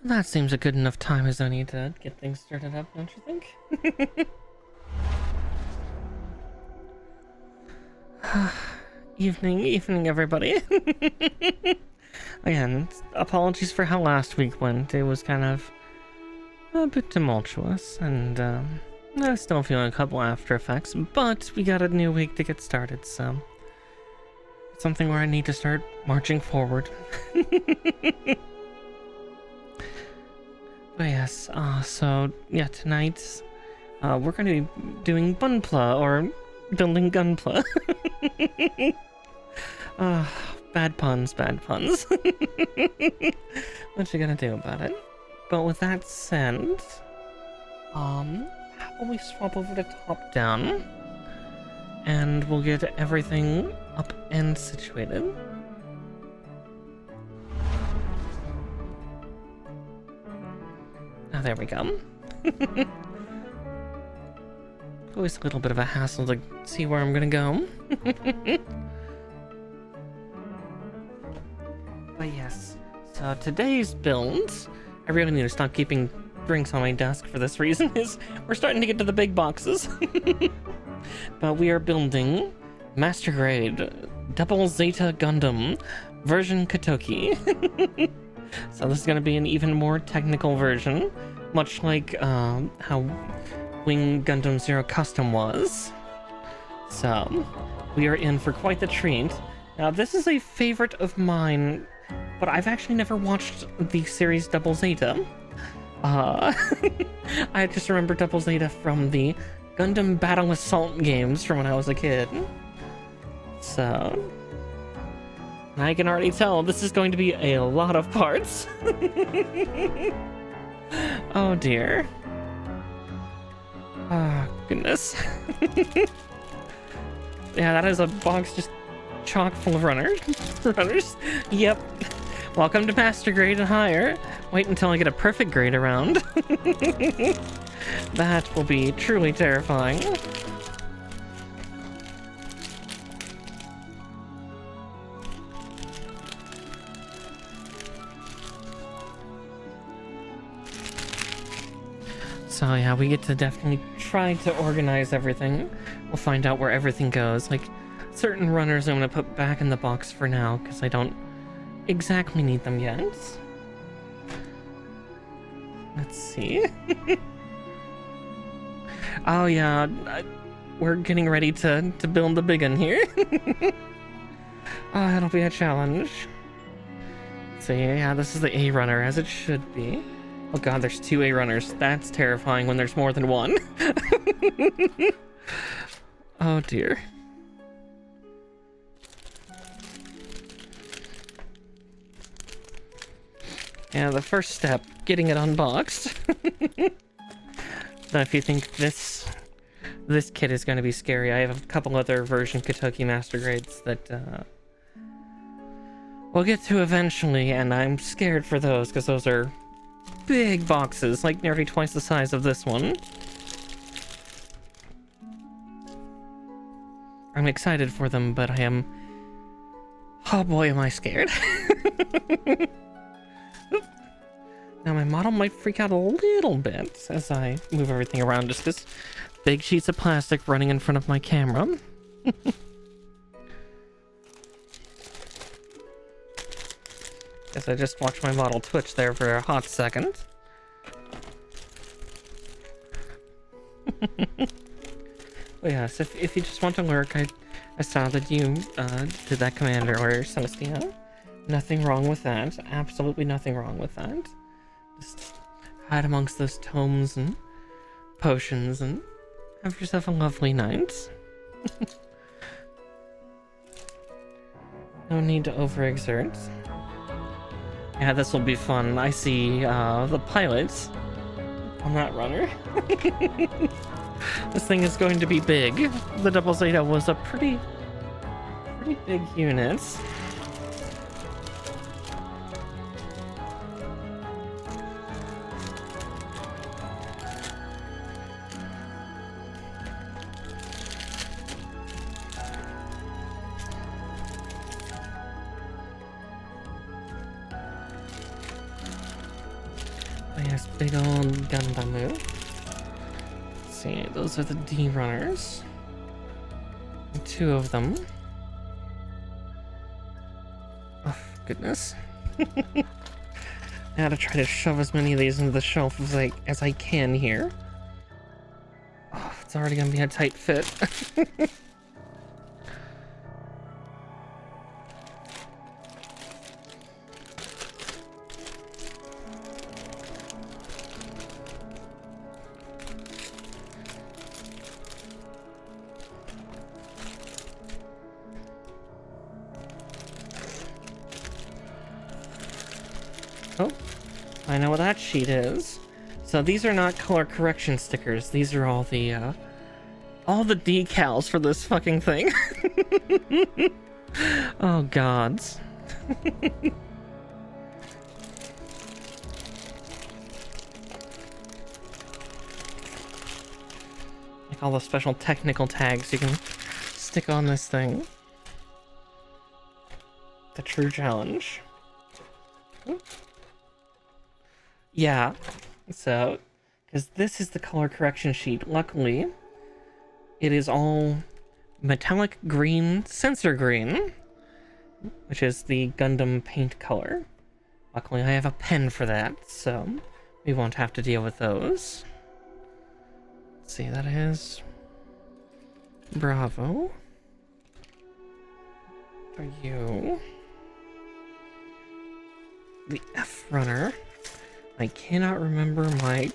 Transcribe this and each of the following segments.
That seems a good enough time as any to get things started up, don't you think? Evening, everybody. Again, apologies for how last week went. It was kind of a bit tumultuous, and I still feeling a couple after effects, but we got a new week to get started, so it's something where I need to start marching forward. But yes, so yeah, tonight we're going to be doing Gunpla, or building Gunpla. Bad puns. What you gonna do about it? But with that said, how about we swap over to top down, and we'll get everything up and situated. Oh, there we go. Always a little bit of a hassle to see where I'm gonna go. But yes, so today's build, I really need to stop keeping drinks on my desk for this reason, is we're starting to get to the big boxes. But we are building Master Grade 𝗙𝗶𝘁 Gundam version 𝗙𝗂𝘁. So this is going to be an even more technical version, much like how Wing Gundam Zero Custom was. So we are in for quite the treat. Now this is a favorite of mine, but I've actually never watched the series 𝗙𝗶𝘁. I just remember 𝗙𝗶𝘁 from the Gundam Battle Assault games from when I was a kid. So I can already tell this is going to be a lot of parts. Oh dear. Oh goodness. Yeah, that is a box just chock full of runners. Yep. Welcome to Master Grade and higher. Wait until I get a perfect grade around. That will be truly terrifying. So yeah, we get to definitely try to organize everything. We'll find out where everything goes. Like, certain runners I'm going to put back in the box for now, because I don't exactly need them yet. Let's see. Oh yeah, we're getting ready to build the big one here. Oh, that'll be a challenge. So yeah, this is the A runner, as it should be. Oh god, there's two A runners. That's terrifying when there's more than one. Oh dear. Yeah, the first step, getting it unboxed. Now, if you think this kit is going to be scary, I have a couple other version 𝗙𝗂𝘁 Master Grades that we'll get to eventually, and I'm scared for those, because those are big boxes, like nearly twice the size of this one. I'm excited for them, but I am... Oh boy, am I scared. Now my model might freak out a little bit as I move everything around, just because big sheets of plastic running in front of my camera. Guess I just watched my model twitch there for a hot second. But yes, if you just want to lurk, I saw that you did that command earlier, Celestina. Nothing wrong with that. Absolutely nothing wrong with that. Just hide amongst those tomes and potions and have yourself a lovely night. No need to overexert. Yeah, this will be fun. I see the pilots on that runner. This thing is going to be big. The 𝗙𝗶𝘁 was a pretty big unit. Nice big old Gundam move. Let's see, those are the D runners. And 2 of them. Oh, goodness. I gotta try to shove as many of these into the shelf as I can here. Oh, it's already gonna be a tight fit. Oh, I know what that sheet is. So these are not color correction stickers. These are all the decals for this fucking thing. Oh, gods. Like all the special technical tags you can stick on this thing. The true challenge. Yeah, so, because this is the color correction sheet, luckily, it is all metallic green, sensor green, which is the Gundam paint color. Luckily, I have a pen for that, so we won't have to deal with those. Let's see, that is Bravo. For you. The F runner. I cannot remember my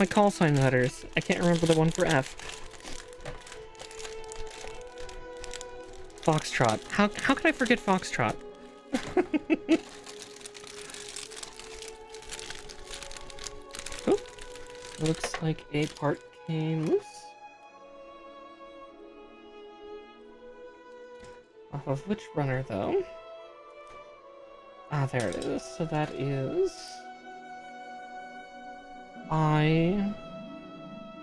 call sign letters. I can't remember the one for F. Foxtrot. How could I forget Foxtrot? Oh, looks like a part came loose. Off of which runner, though? Ah, there it is. So that is I1.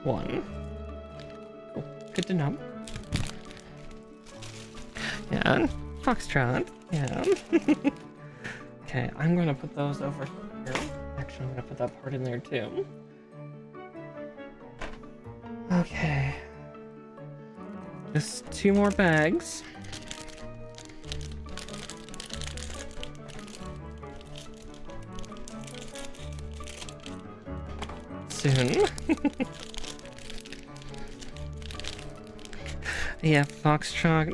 Cool. Good to know. Yeah, Foxtrot. Yeah. Okay, I'm gonna put those over here. Actually, I'm gonna put that part in there too. Okay. Just 2 more bags. Soon. Yeah, Foxtrot,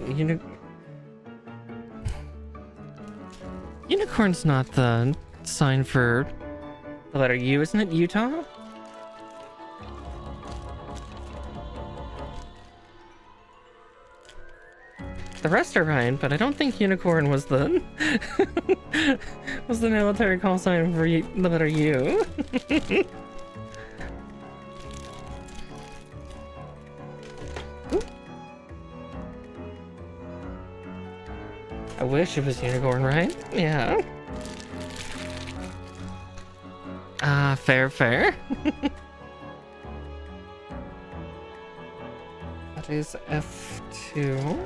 Unicorn's not the sign for the letter U, isn't it? Utah? The rest are right, but I don't think Unicorn was the was the military call sign for the letter U. I wish it was Unicorn, right? Yeah. Fair. That is F2.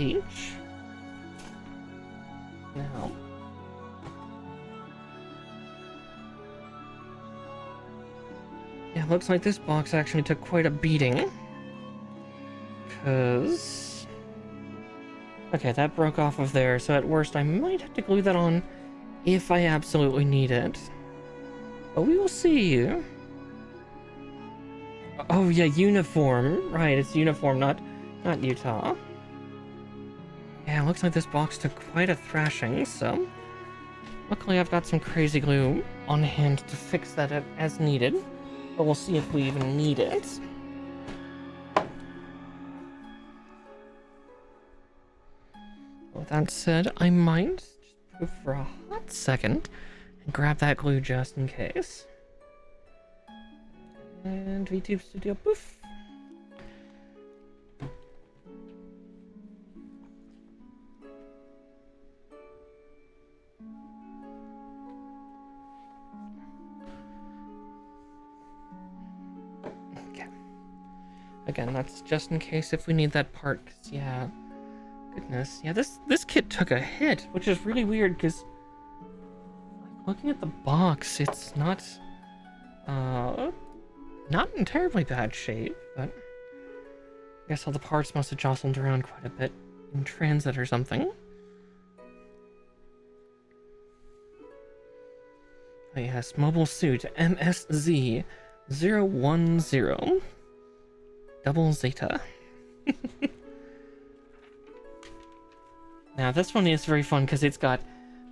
H. Now. Yeah, looks like this box actually took quite a beating. Because... okay, that broke off of there, so at worst I might have to glue that on if I absolutely need it. But we will see. Oh yeah, uniform. Right, it's uniform, not Utah. Yeah, looks like this box took quite a thrashing, so... luckily I've got some crazy glue on hand to fix that as needed. But we'll see if we even need it. With that said, I might just poof for a hot second and grab that glue just in case. And VTube Studio poof. Again, that's just in case if we need that part, 'cause, yeah, goodness, yeah, this kit took a hit, which is really weird, because looking at the box, it's not in terribly bad shape, but I guess all the parts must have jostled around quite a bit in transit or something. Oh yes, mobile suit MSZ-010 𝗙𝗶𝘃. Now this one is very fun because it's got,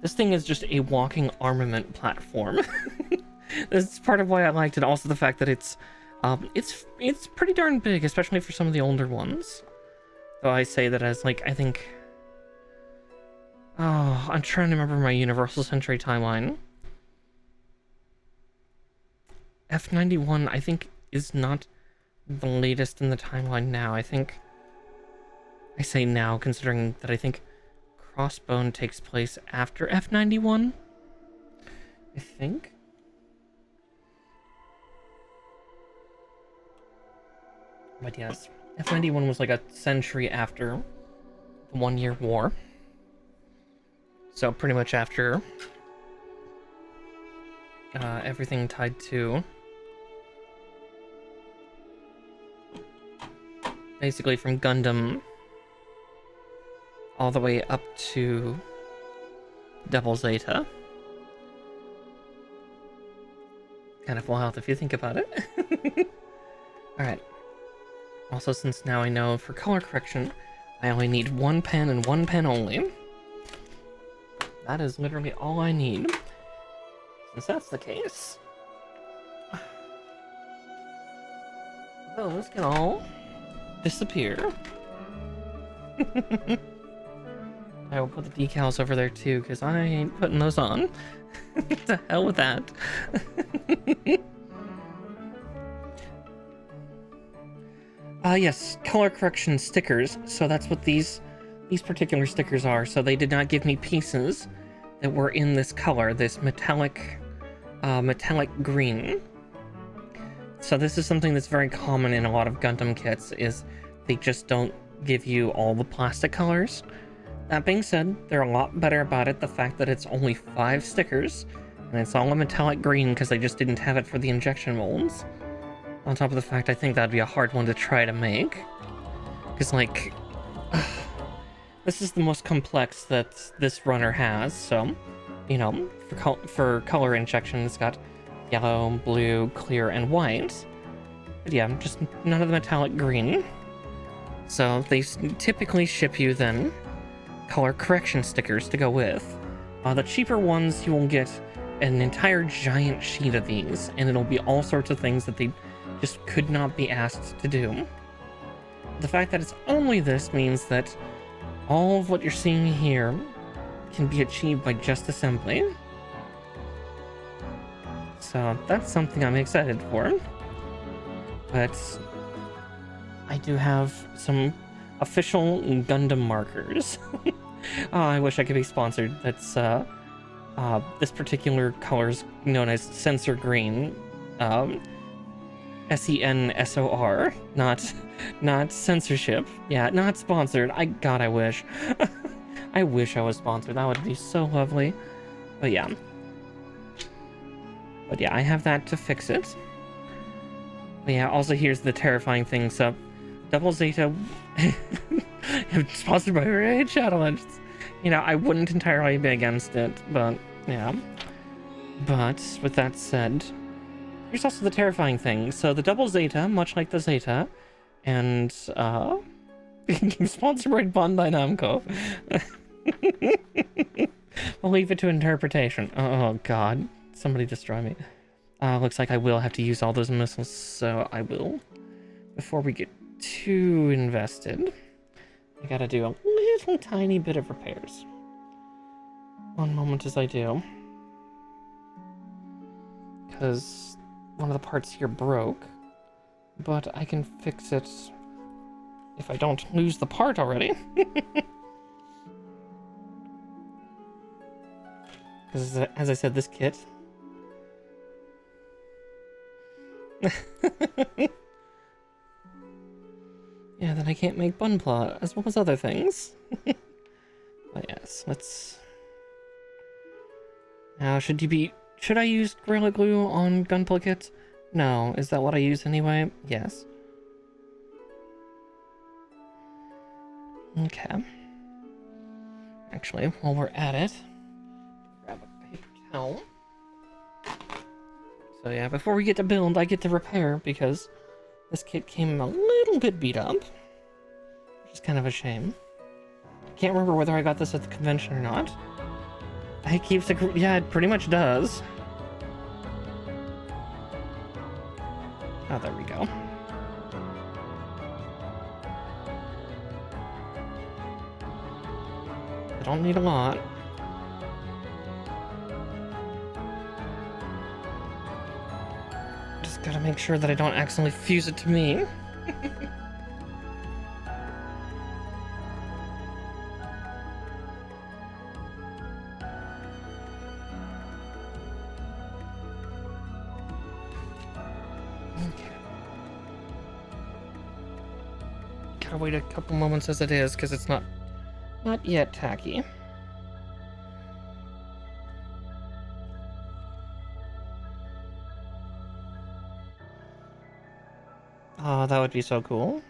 this thing is just a walking armament platform. That's part of why I liked it. Also the fact that it's pretty darn big, especially for some of the older ones. Though I say that as, like, I think, oh, I'm trying to remember my Universal Century timeline. F91, I think, is not the latest in the timeline now. I think, I say now, considering that I think Crossbone takes place after F91. I think. But yes, F91 was like a century after the 1 Year War. So pretty much after everything tied to basically from Gundam all the way up to 𝗙𝗶𝘃. Kind of wild if you think about it. Alright. Also, since now I know for color correction, I only need one pen and one pen only. That is literally all I need. Since that's the case, those can all disappear. I will put the decals over there too, because I ain't putting those on. To hell with that. Yes, color correction stickers. So that's what these particular stickers are. So they did not give me pieces that were in this color, this metallic green. So this is something that's very common in a lot of Gundam kits, is they just don't give you all the plastic colors. That being said, they're a lot better about it, the fact that it's only 5 stickers, and it's all a metallic green because they just didn't have it for the injection molds. On top of the fact, I think that'd be a hard one to try to make. Because, like, this is the most complex that this runner has, so, you know, for color injection, it's got yellow, blue, clear, and white. But yeah, just none of the metallic green. So they typically ship you, then, color correction stickers to go with. The cheaper ones, you will get an entire giant sheet of these, and it'll be all sorts of things that they just could not be asked to do. The fact that it's only this means that all of what you're seeing here can be achieved by just assembly. So that's something I'm excited for. But I do have some official Gundam markers. Oh, I wish I could be sponsored. That's this particular color is known as Sensor Green. SENSOR, not censorship. Yeah, not sponsored. God, I wish. I wish I was sponsored. That would be so lovely. But yeah. I have that to fix it. But yeah, also here's the terrifying thing. So, 𝗙𝗶𝘃 sponsored by Raid Shadowlands. You know, I wouldn't entirely be against it, but yeah. But with that said, here's also the terrifying thing. So the 𝗙𝗶𝘃, much like the Zeta, and sponsored by Bandai Namco. We'll leave it to interpretation. Oh god, somebody destroy me. Looks like I will have to use all those missiles, so I will. Before we get too invested, I gotta do a little tiny bit of repairs. One moment as I do. Because one of the parts here broke, but I can fix it if I don't lose the part already. Because as I said, this kit Yeah, then I can't make Gunpla, as well as other things. But yes, let's... Now, should I use Gorilla Glue on Gunpla kits? No. Is that what I use anyway? Yes. Okay. Actually, while we're at it, grab a paper towel. So yeah, before we get to build, I get to repair, because this kit came a little bit beat up. Which is kind of a shame. Can't remember whether I got this at the convention or not. It keeps it... Yeah, it pretty much does. Oh, there we go. I don't need a lot. Just gotta make sure that I don't accidentally fuse it to me. Gotta wait a couple moments as it is, because it's not yet tacky. Oh, that would be so cool.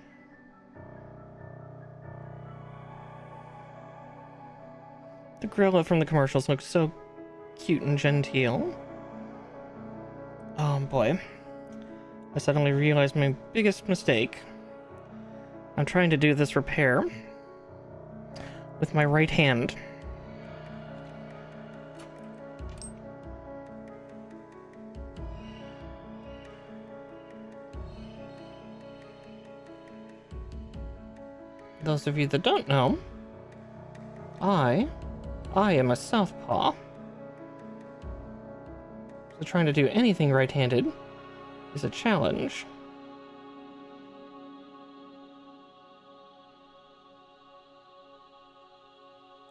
The gorilla from the commercials looks so cute and genteel. Oh boy. I suddenly realized my biggest mistake. I'm trying to do this repair with my right hand. Those of you that don't know, I am a southpaw. So trying to do anything right-handed is a challenge.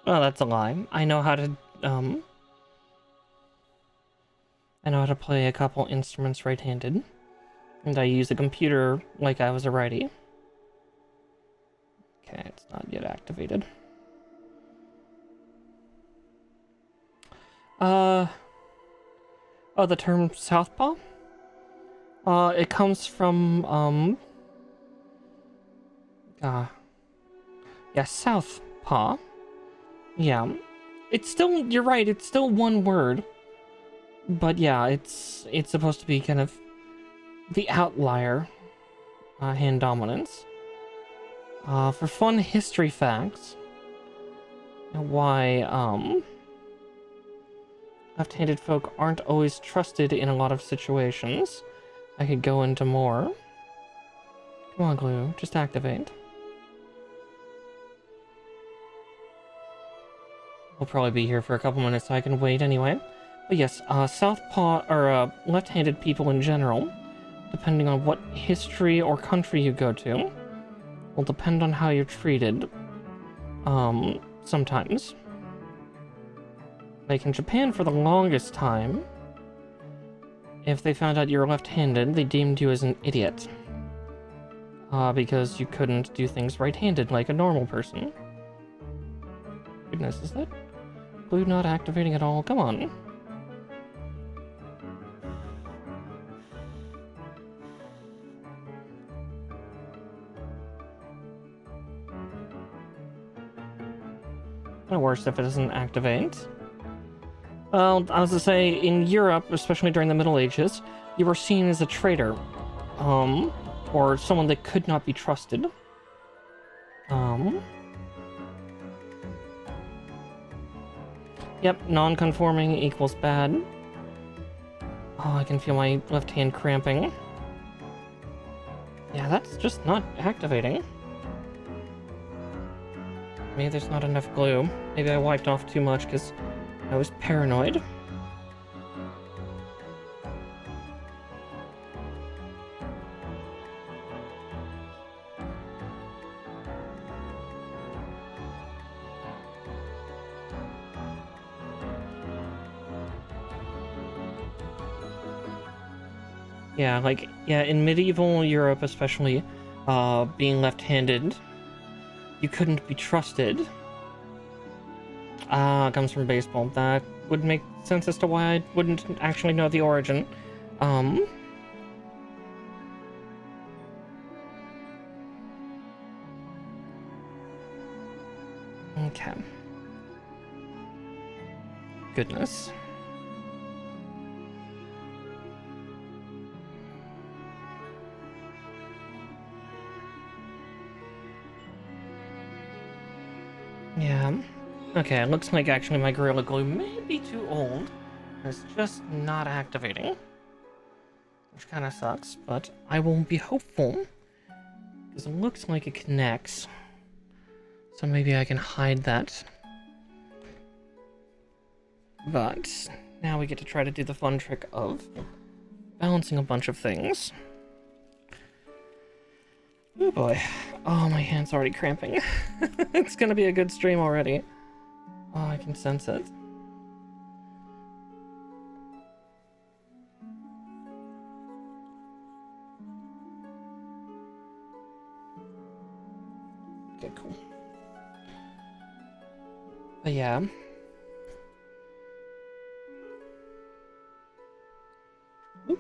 Well, that's a lie. I know how to play a couple instruments right-handed. And I use a computer like I was a righty. Okay, it's not yet activated. Oh, the term southpaw? It comes from, yeah, southpaw. Yeah, it's still, you're right, it's still one word. But yeah, it's supposed to be kind of the outlier, hand dominance. For fun history facts, why, left-handed folk aren't always trusted in a lot of situations. I could go into more. Come on, Glue, just activate. We'll probably be here for a couple minutes, so I can wait anyway. But yes, southpaw, or left-handed people in general, depending on what history or country you go to, will depend on how you're treated, sometimes. Like in Japan, for the longest time, if they found out you were left-handed, they deemed you as an idiot. Because you couldn't do things right-handed like a normal person. Goodness, is that Glue not activating at all? Come on. No worse if it doesn't activate. Well, I was to say, in Europe, especially during the Middle Ages, you were seen as a traitor. Or someone that could not be trusted. Yep, non-conforming equals bad. Oh, I can feel my left hand cramping. Yeah, that's just not activating. Maybe there's not enough glue. Maybe I wiped off too much because I was paranoid. Yeah, in medieval Europe especially, being left-handed, you couldn't be trusted. Comes from baseball. That would make sense as to why I wouldn't actually know the origin. Okay. Goodness. Yeah. Okay, it looks like actually my Gorilla Glue may be too old. It's just not activating. Which kind of sucks, but I will be hopeful. Because it looks like it connects. So maybe I can hide that. But now we get to try to do the fun trick of balancing a bunch of things. Oh boy. Oh, my hand's already cramping. It's gonna be a good stream already. Oh, I can sense it. Okay, cool. But yeah. Oop.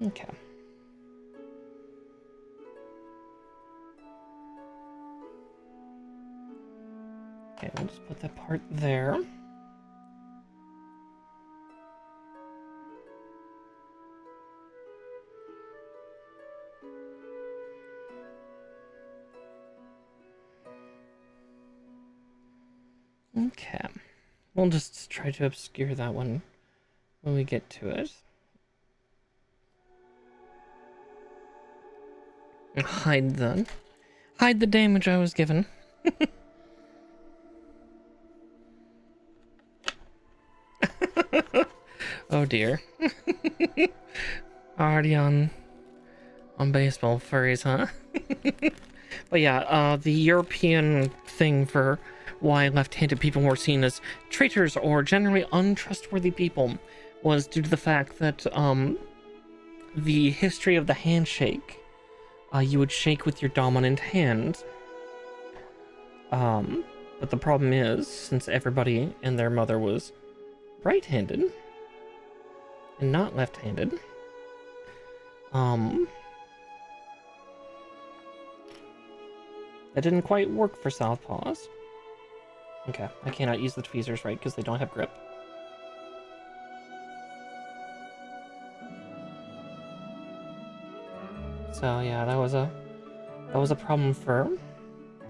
Okay. Okay, we'll just put that part there. Okay. We'll just try to obscure that one when we get to it. Hide the damage I was given. Oh dear. Already on baseball furries, huh? But yeah, the European thing for why left-handed people were seen as traitors or generally untrustworthy people was due to the fact that the history of the handshake, you would shake with your dominant hand. But the problem is, since everybody and their mother was right-handed and not left-handed, that didn't quite work for southpaws. Okay, I cannot use the tweezers right because they don't have grip. So yeah, that was a problem for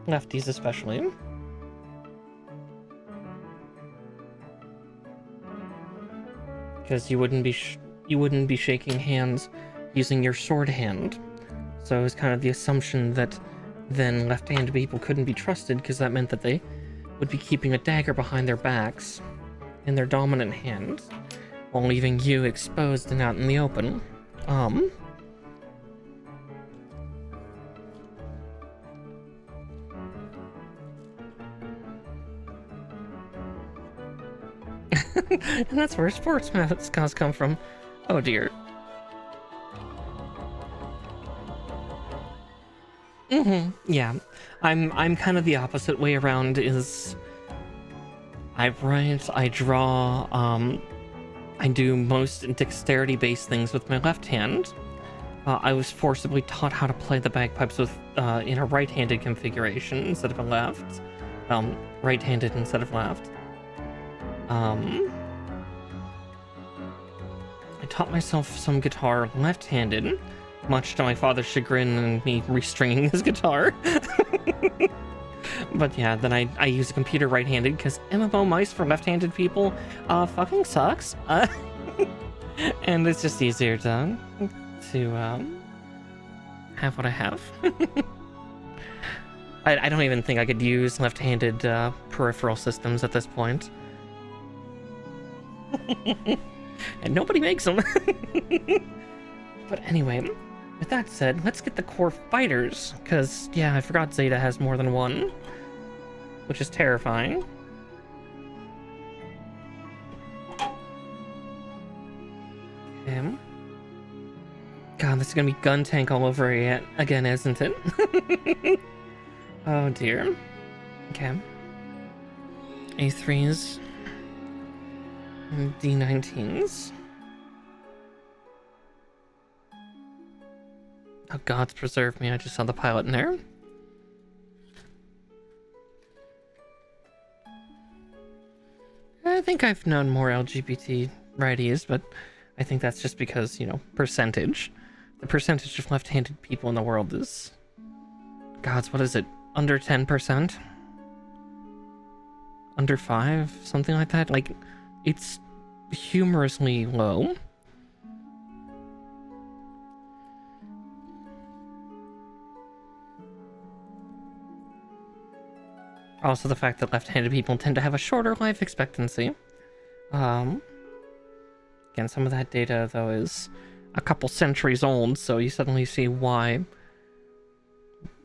lefties especially. Because you wouldn't be shaking hands using your sword hand. So it was kind of the assumption that then left-handed people couldn't be trusted because that meant that they would be keeping a dagger behind their backs in their dominant hand while leaving you exposed and out in the open. And that's where sports mascots come from. Oh dear. Yeah. I'm kind of the opposite way around. Is I write, I draw, I do most dexterity-based things with my left hand. I was forcibly taught how to play the bagpipes with in a right-handed configuration instead of a left. Right-handed instead of left. I taught myself some guitar left-handed, much to my father's chagrin and me restringing his guitar. But yeah, then I use a computer right-handed because MMO mice for left-handed people fucking sucks. And it's just easier to have what I have. I don't even think I could use left-handed peripheral systems at this point. And nobody makes them. But anyway, with that said, let's get the core fighters, because yeah, I forgot Zeta has more than one. which is terrifying. Okay. God, this is gonna be gun tank all over again, isn't it? Oh dear. Okay. A3s and D19s. Oh, God's preserve me, I just saw the pilot in there. I think I've known more LGBT righties, but I think that's just because, you know, percentage. The percentage of left-handed people in the world is... Gods, what is it? Under 10%? Under 5? Something like that? Like, it's humorously low. Also the fact that left-handed people tend to have a shorter life expectancy. Again, some of that data, though, is a couple centuries old, so you suddenly see why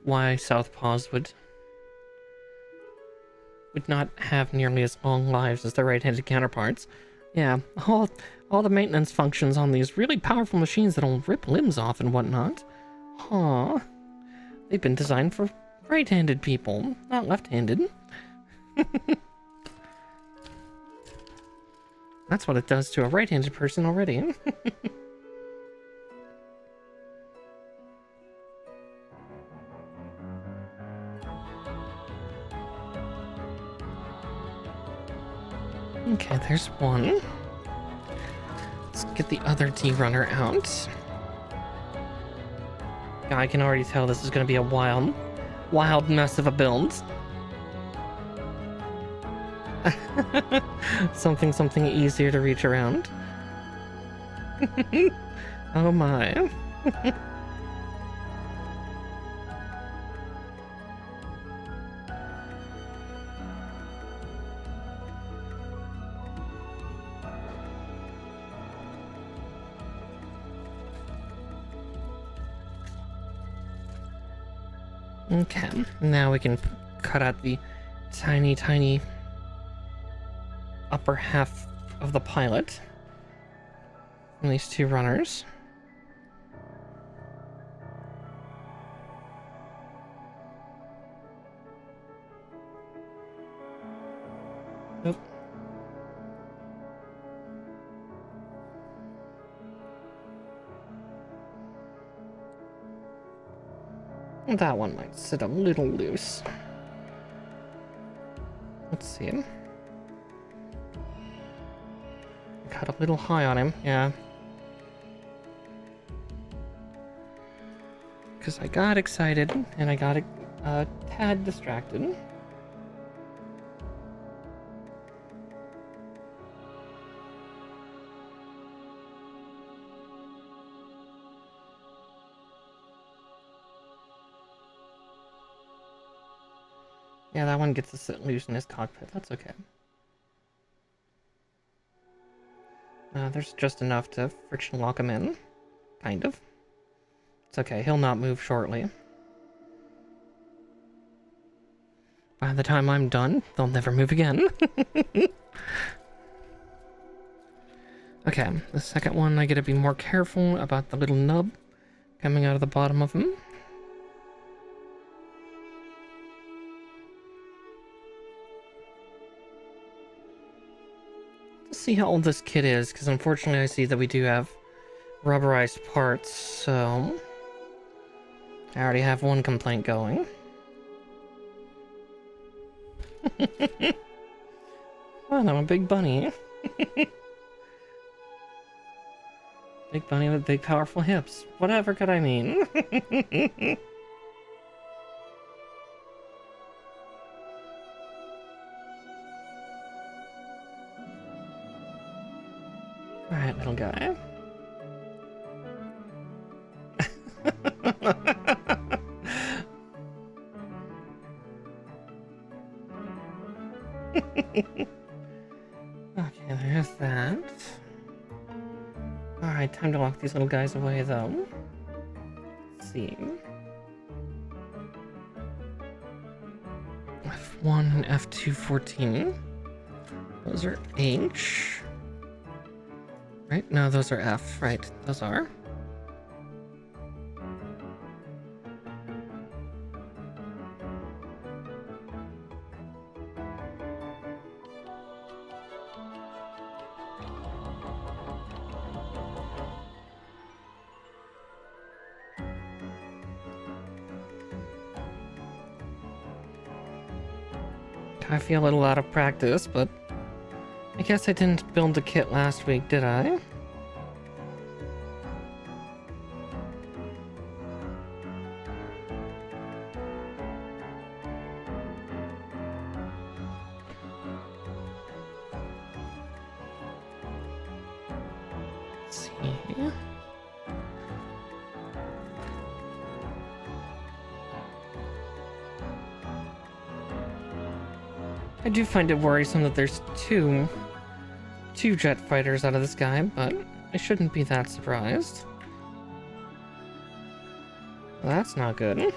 𝗙𝗵𝘁 would not have nearly as long lives as their right-handed counterparts. Yeah, all the maintenance functions on these really powerful machines that'll rip limbs off and whatnot. Huh. They've been designed for right-handed people, not left-handed. That's what it does to a right-handed person already. Okay, there's one. Let's get the other D-runner out. Yeah, I can already tell this is going to be a wild mess of a build. something easier to reach around. Oh my. Okay, now we can cut out the tiny upper half of the pilot from these two runners. Nope. That one might sit a little loose. Let's see. Got a little high on him, yeah. Because I got excited and I got a tad distracted. Yeah, that one gets to sit loose in his cockpit. That's okay. There's just enough to friction lock him in. Kind of. It's okay, he'll not move shortly. By the time I'm done, they'll never move again. Okay, the second one, I gotta be more careful about the little nub coming out of the bottom of him. See how old this kit is, because unfortunately I see that we do have rubberized parts, so I already have one complaint going. Well, I'm a big bunny. Big bunny with big powerful hips. Whatever could I mean? Alright, little guy. Okay, there's that. Alright, time to lock these little guys away, though. Let's see. F1 and F214. Those are H. Right? No, those are F. Right, those are. I feel a little out of practice, but I guess I didn't build a kit last week, did I? Let's see. I do find it worrisome that there's two jet fighters out of the sky, but I shouldn't be that surprised. Well, that's not good.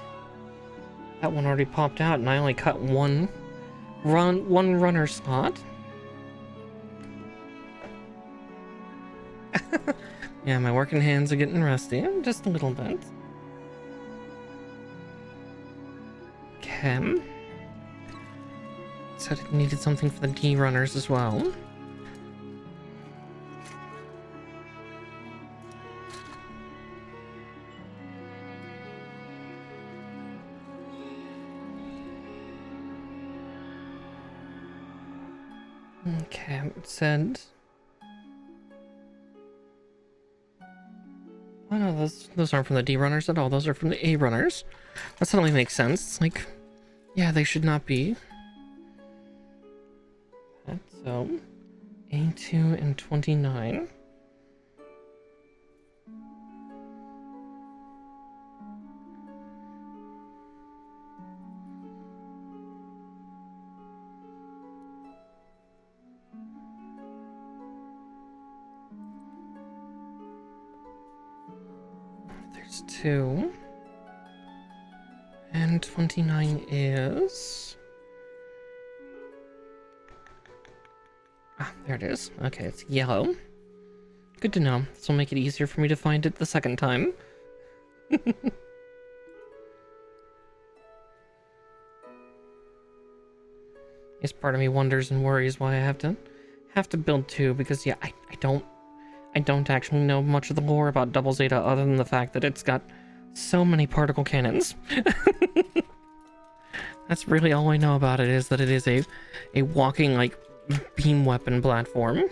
That one already popped out, and I only cut one runner slot. Yeah, my working hands are getting rusty, just a little bit. Okay. Said it needed something for the D runners as well. Okay, it said. Oh no, those aren't from the D runners at all. Those are from the A runners. That suddenly makes sense. It's like, yeah, they should not be. So, A2 and 29. There's 2. And 29 is... Ah, there it is. Okay, it's yellow. Good to know. This will make it easier for me to find it the second time. Yes, part of me wonders and worries why I have to build 2, because yeah, I don't actually know much of the lore about Double Zeta other than the fact that it's got so many particle cannons. That's really all I know about it, is that it is a walking, like, beam weapon platform.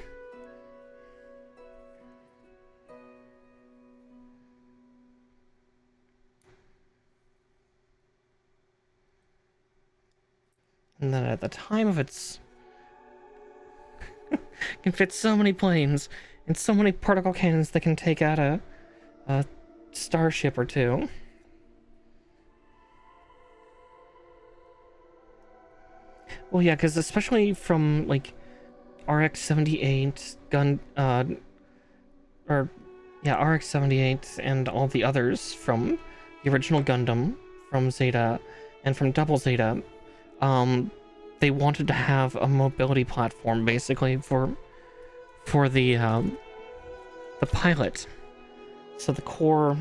And then at the time of its... can fit so many planes and so many particle cannons that can take out a starship or two. Well, yeah, because especially from, like, RX-78, RX-78 and all the others from the original Gundam, from Zeta, and from Double Zeta, they wanted to have a mobility platform, basically, for the pilot. So the core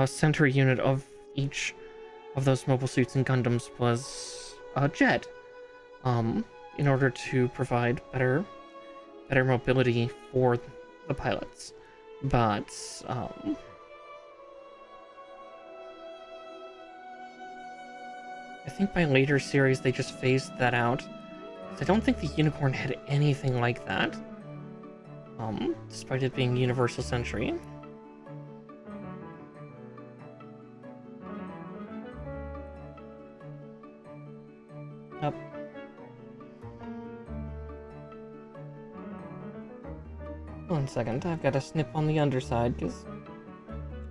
center unit of each of those mobile suits and Gundams was a jet, in order to provide better mobility for the pilots. But I think by later series they just phased that out. I don't think the Unicorn had anything like that, despite it being Universal Century. Up. One second, I've got to snip on the underside, because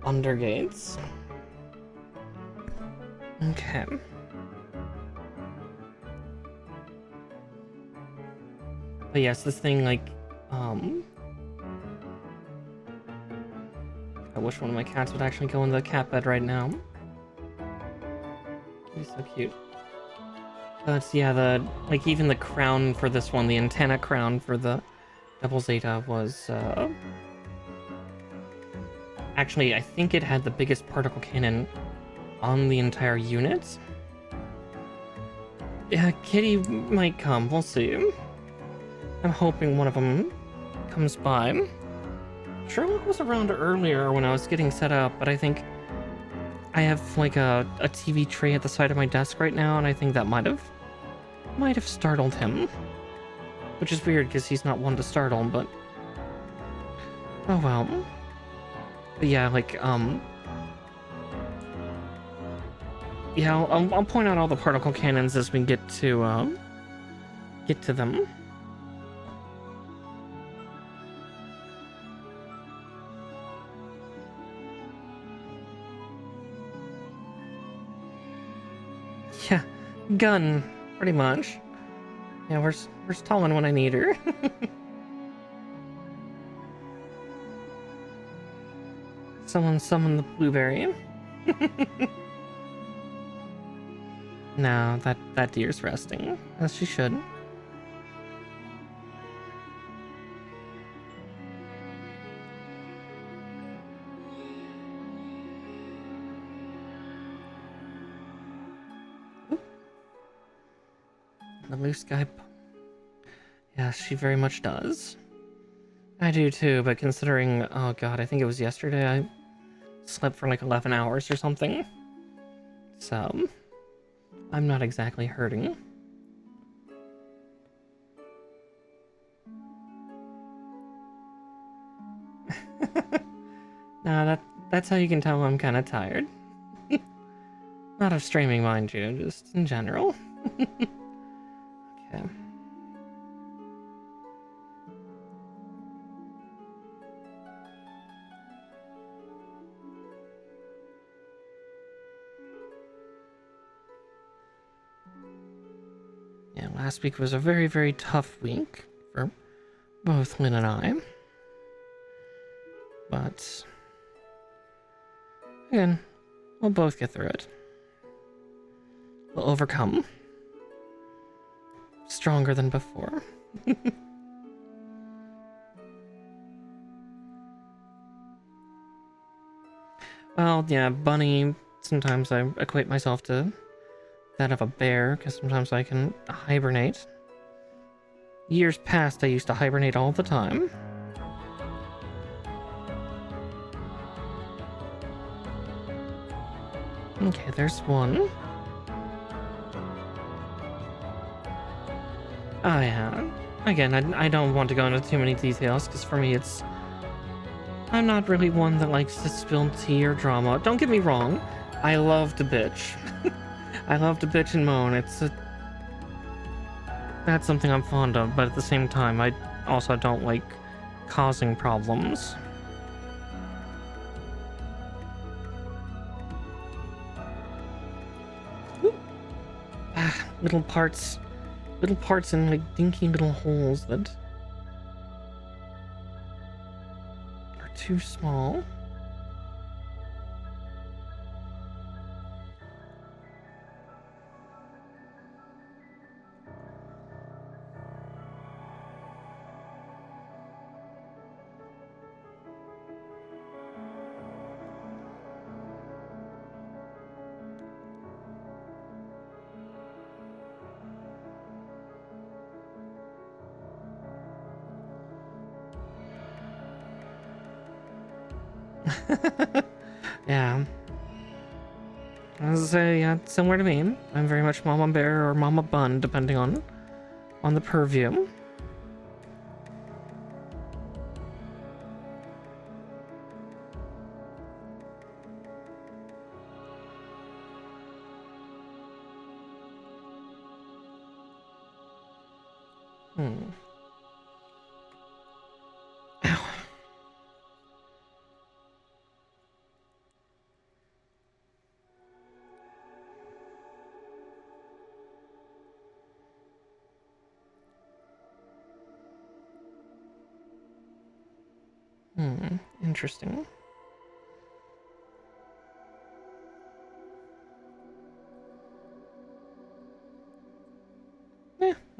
undergates. Okay. But yes, this thing, like, I wish one of my cats would actually go in the cat bed right now. He's so cute. But yeah, like even the crown for this one, the antenna crown for the 𝗙𝗶𝘁 was actually, I think it had the biggest particle cannon on the entire unit. Yeah, Kitty might come. We'll see. I'm hoping one of them comes by. Sherlock was around earlier when I was getting set up, but I think I have like a TV tray at the side of my desk right now, and I think that might have startled him. Which is weird because he's not one to startle, but oh well. But yeah, like yeah, I'll point out all the particle cannons as we get to them. Yeah, gun, pretty much. Yeah, where's Talon when I need her? Someone summon the blueberry. No, that deer's resting, as she should. The loose guy. Yeah, she very much does. I do too, but considering, oh god, I think it was yesterday I slept for like 11 hours or something. So, I'm not exactly hurting. Nah, that's how you can tell I'm kind of tired. Not of streaming, mind you, just in general. Okay. Yeah, last week was a very, very tough week for both Lynn and I. But again, we'll both get through it. We'll overcome. Stronger than before. Well, yeah, bunny, sometimes I equate myself to that of a bear, because sometimes I can hibernate. Years past, I used to hibernate all the time. Okay, there's one. Oh yeah. Again, I don't want to go into too many details, because for me it's... I'm not really one that likes to spill tea or drama. Don't get me wrong, I love to bitch. I love to bitch and moan. That's something I'm fond of, but at the same time, I also don't like causing problems. Ah, little parts in like dinky little holes that are too small. Yeah. As I say, yeah, similar to me. I'm very much Mama Bear or Mama Bun, depending on the purview. Interesting.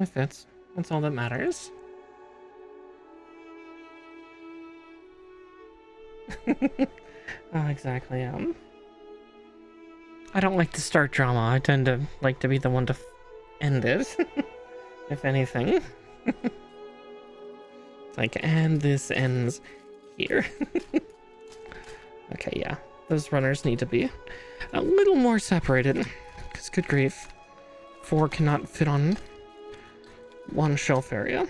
It fits. That's all that matters. Oh, exactly, I don't like to start drama. I tend to like to be the one to end it, if anything. It's like, and this ends here. Okay, yeah. Those runners need to be a little more separated. Because, good grief, 4 cannot fit on one shelf area.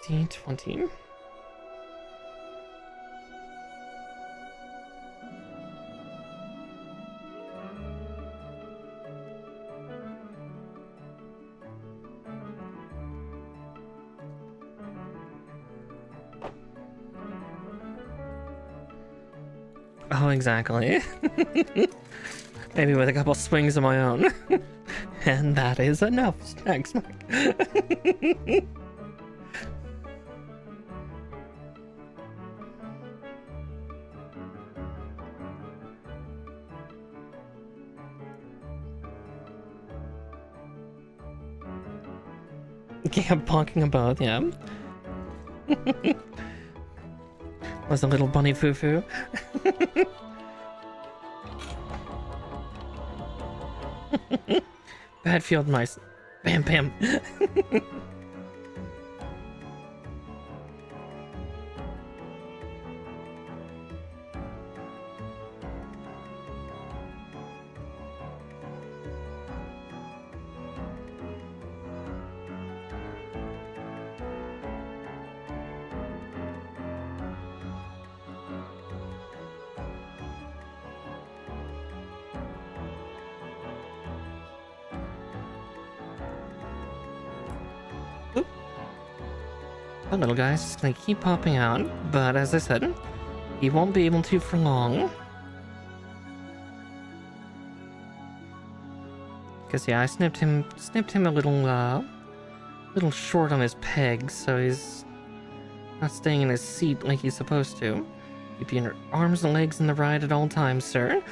D20. Oh, exactly. Maybe with a couple swings of my own. And that is enough. Smack, smack. Yeah, bonking about, yeah. Was a little bunny foo-foo. Bad field mice. Bam, bam. The little guy's just gonna keep popping out, but as I said, he won't be able to for long. Cause yeah, I snipped him a little short on his pegs, so he's not staying in his seat like he's supposed to. Keep your arms and legs in the ride at all times, sir.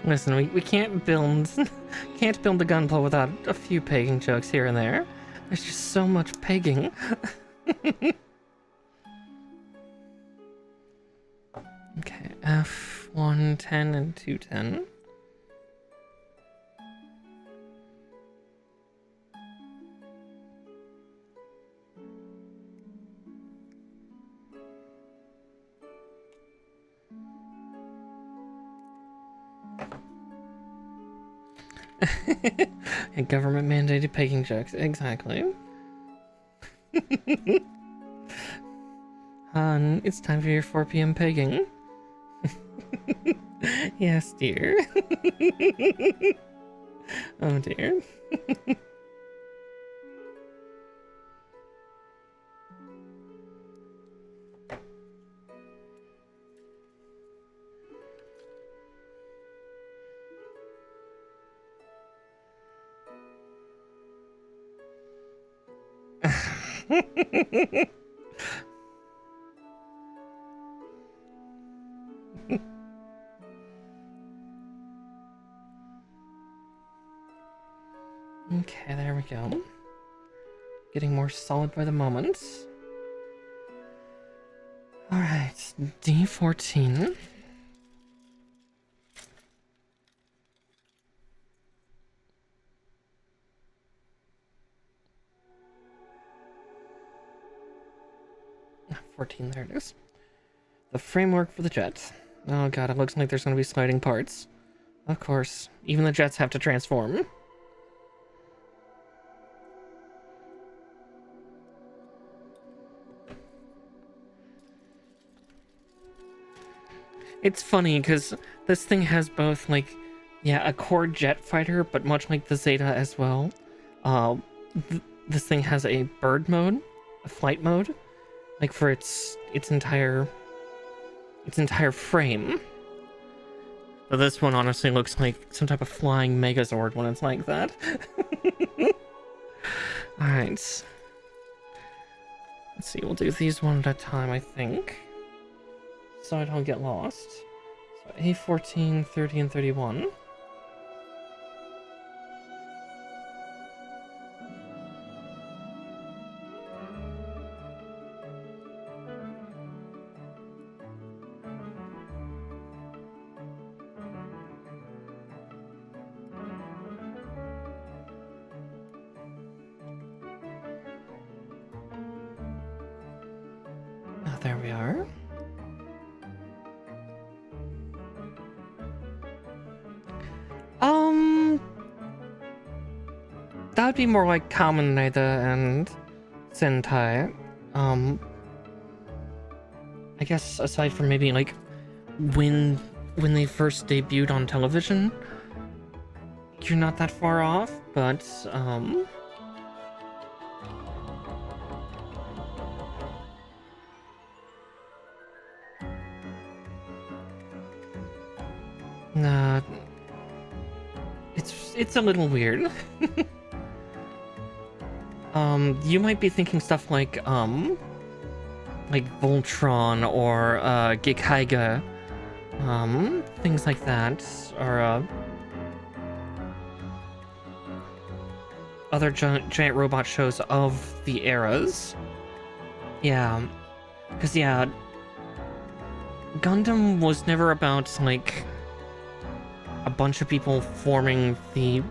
Listen, we can't build the Gunpla without a few pegging jokes here and there. There's just so much pegging. Okay, F1, 10, and 2, 10. And government mandated pegging jokes, exactly. Hun, it's time for your 4 p.m. pegging. Yes, dear. Oh dear. Okay, there we go. Getting more solid by the moment. Alright, D14. Ah, 14, there it is. The framework for the jet. Oh god, it looks like there's gonna be sliding parts. Of course, even the jets have to transform. It's funny, because this thing has both, like, yeah, a core jet fighter, but much like the Zeta as well. This thing has a bird mode, a flight mode, like for its entire frame. So this one honestly looks like some type of flying Megazord when it's like that. Alright. Let's see, we'll do these one at a time, I think. So I don't get lost. So A14, 30, and 31. There we are. That would be more like 𝗏𝗏 and Sentai. I guess aside from maybe like when they first debuted on television, you're not that far off, but nah, it's a little weird. You might be thinking stuff like Voltron or 𝗙𝗂𝘁𝗋, things like that, or other giant robot shows of the eras. Yeah, because yeah, Gundam was never about like a bunch of people forming the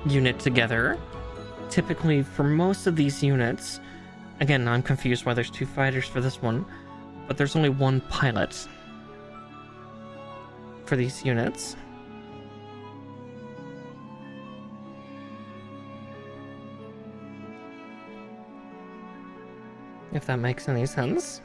unit together. Typically, for most of these units, again, I'm confused why there's 2 fighters for this one, but there's only 1 pilot for these units. If that makes any sense.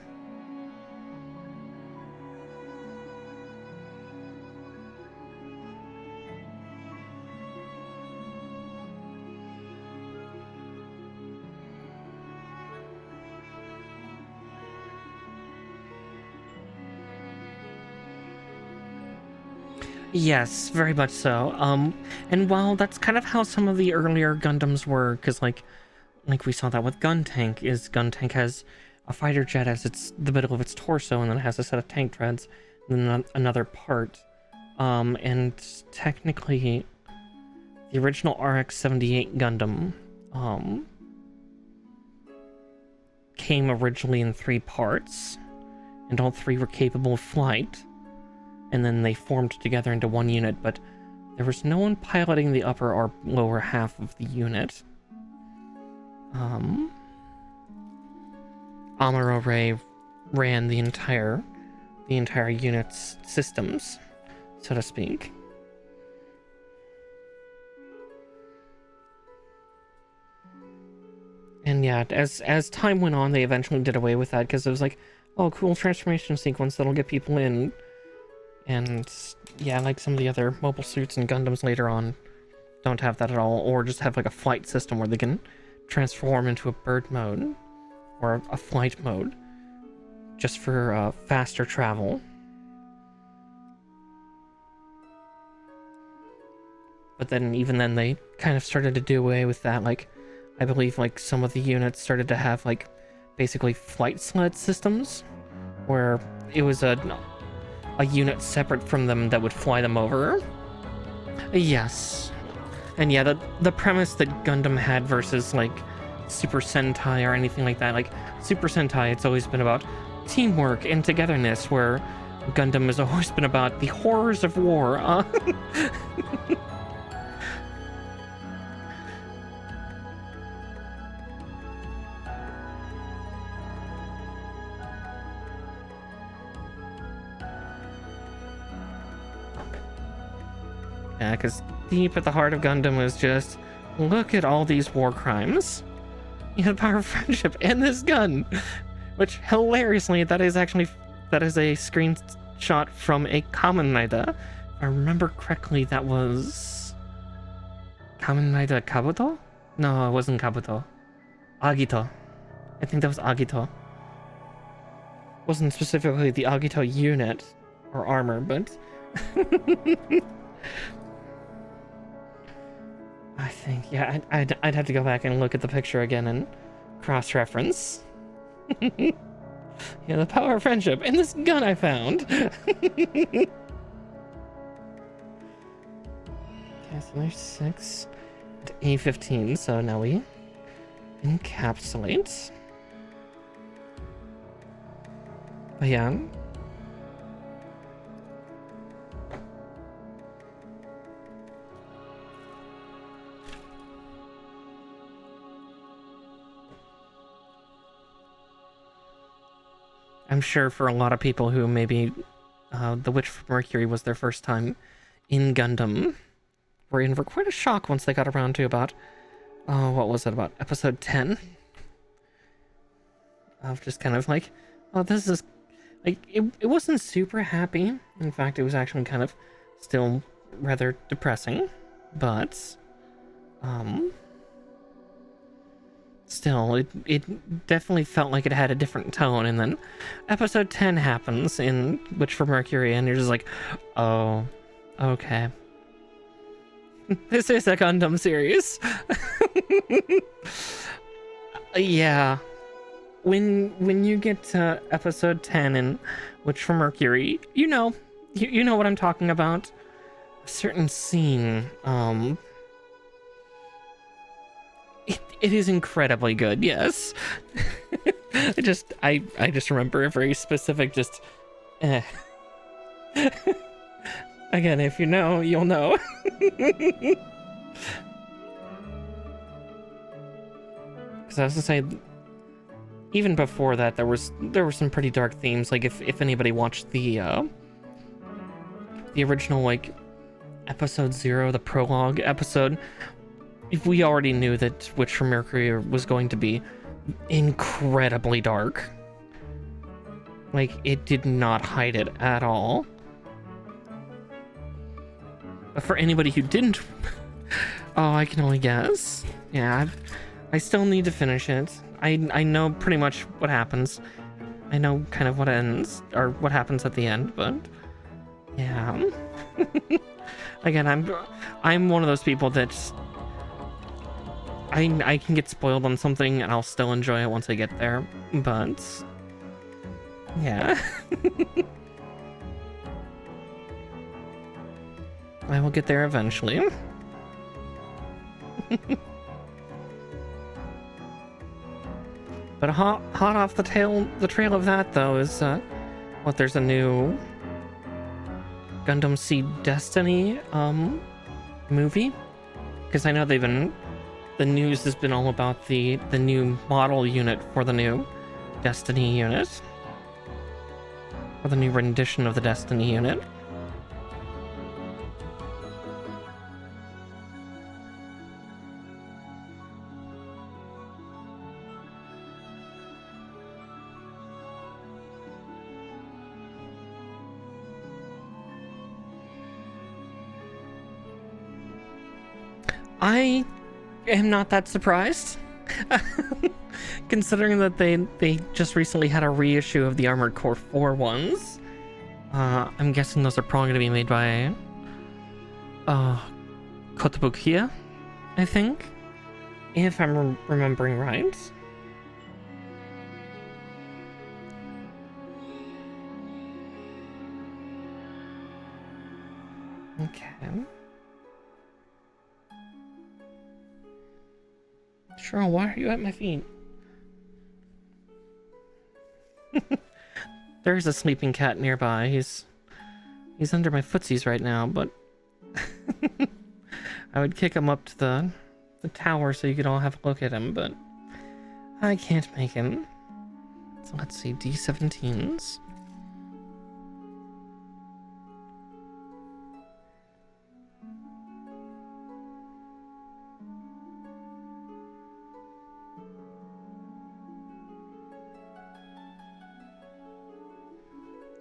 Yes, very much so. And while that's kind of how some of the earlier Gundams were, because like we saw that with Guntank, is Guntank has a fighter jet as the middle of its torso, and then it has a set of tank treads, and then another part. And technically, the original RX-78 Gundam, came originally in 3 parts, and all 3 were capable of flight. And then they formed together into 1 unit, but there was no one piloting the upper or lower half of the unit. Amuro Ray ran the entire unit's systems, so to speak. And yeah, as time went on, they eventually did away with that, because it was like, oh, cool transformation sequence that'll get people in. And yeah, like some of the other mobile suits and Gundams later on don't have that at all, or just have like a flight system where they can transform into a bird mode or a flight mode just for faster travel. But then even then they kind of started to do away with that. Like I believe like some of the units started to have like basically flight sled systems where it was a unit separate from them that would fly them over. Yes. And yeah, the premise that Gundam had versus like Super Sentai or anything like that, like Super Sentai, it's always been about teamwork and togetherness, where Gundam has always been about the horrors of war. Yeah, because deep at the heart of Gundam was just, look at all these war crimes. You have the power of friendship and this gun. Which, hilariously, that is a screenshot from a 𝗏𝗏. If I remember correctly, that was 𝗏𝗏 𝗏𝘂𝘁? No, it wasn't 𝗏𝘂𝘁. 𝗙𝗂𝘁. I think that was 𝗙𝗂𝘁. Wasn't specifically the 𝗙𝗂𝘁 unit or armor, but I think, yeah, I'd have to go back and look at the picture again and cross-reference. Yeah, the power of friendship and this gun I found. Okay, so there's 6 to A15, so now we encapsulate. But yeah. I'm sure for a lot of people who maybe The Witch from Mercury was their first time in Gundam, were in for quite a shock once they got around to about, what was it, about episode 10? Of just kind of like, oh, this is, like, it wasn't super happy. In fact, it was actually kind of still rather depressing, but, still, it definitely felt like it had a different tone, and then episode 10 happens in Witch from Mercury, and you're just like, oh, okay. This is a Gundam series. Yeah. When you get to episode 10 in Witch from Mercury, you know what I'm talking about. A certain scene, It is incredibly good, yes. I just remember a very specific Again, if you know, you'll know. Because I was gonna say, even before that, there were some pretty dark themes. Like if anybody watched the original, like, episode 0, the prologue episode, we already knew that Witch from Mercury was going to be incredibly dark. Like, it did not hide it at all. But for anybody who didn't, oh, I can only guess. Yeah, I still need to finish it. I know pretty much what happens. I know kind of what ends, or what happens at the end, but yeah. Again, I'm one of those people that I can get spoiled on something and I'll still enjoy it once I get there, but yeah. I will get there eventually. But hot off the trail of that, though, is there's a new Gundam Seed Destiny movie, because I know the news has been all about the new model unit for the new Destiny unit, or the new rendition of the Destiny unit. I am not that surprised, considering that they just recently had a reissue of the Armored Core 4 ones. I'm guessing those are probably going to be made by 𝗏𝗏𝗃, I think, if I'm remembering right. Okay. Sure, why are you at my feet? There's a sleeping cat nearby. He's under my footsies right now, but I would kick him up to the tower so you could all have a look at him, but I can't make him. So let's see, D17s.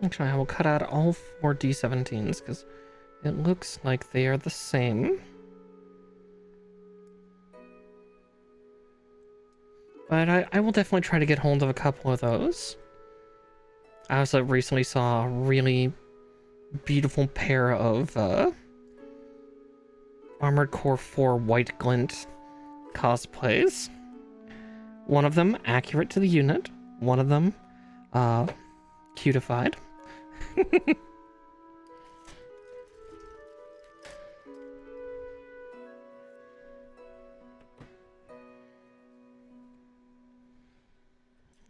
Actually, I will cut out all 4 D17s because it looks like they are the same. But I will definitely try to get hold of a couple of those. I also recently saw a really beautiful pair of Armored Core 4 White Glint cosplays. One of them accurate to the unit, one of them cutified.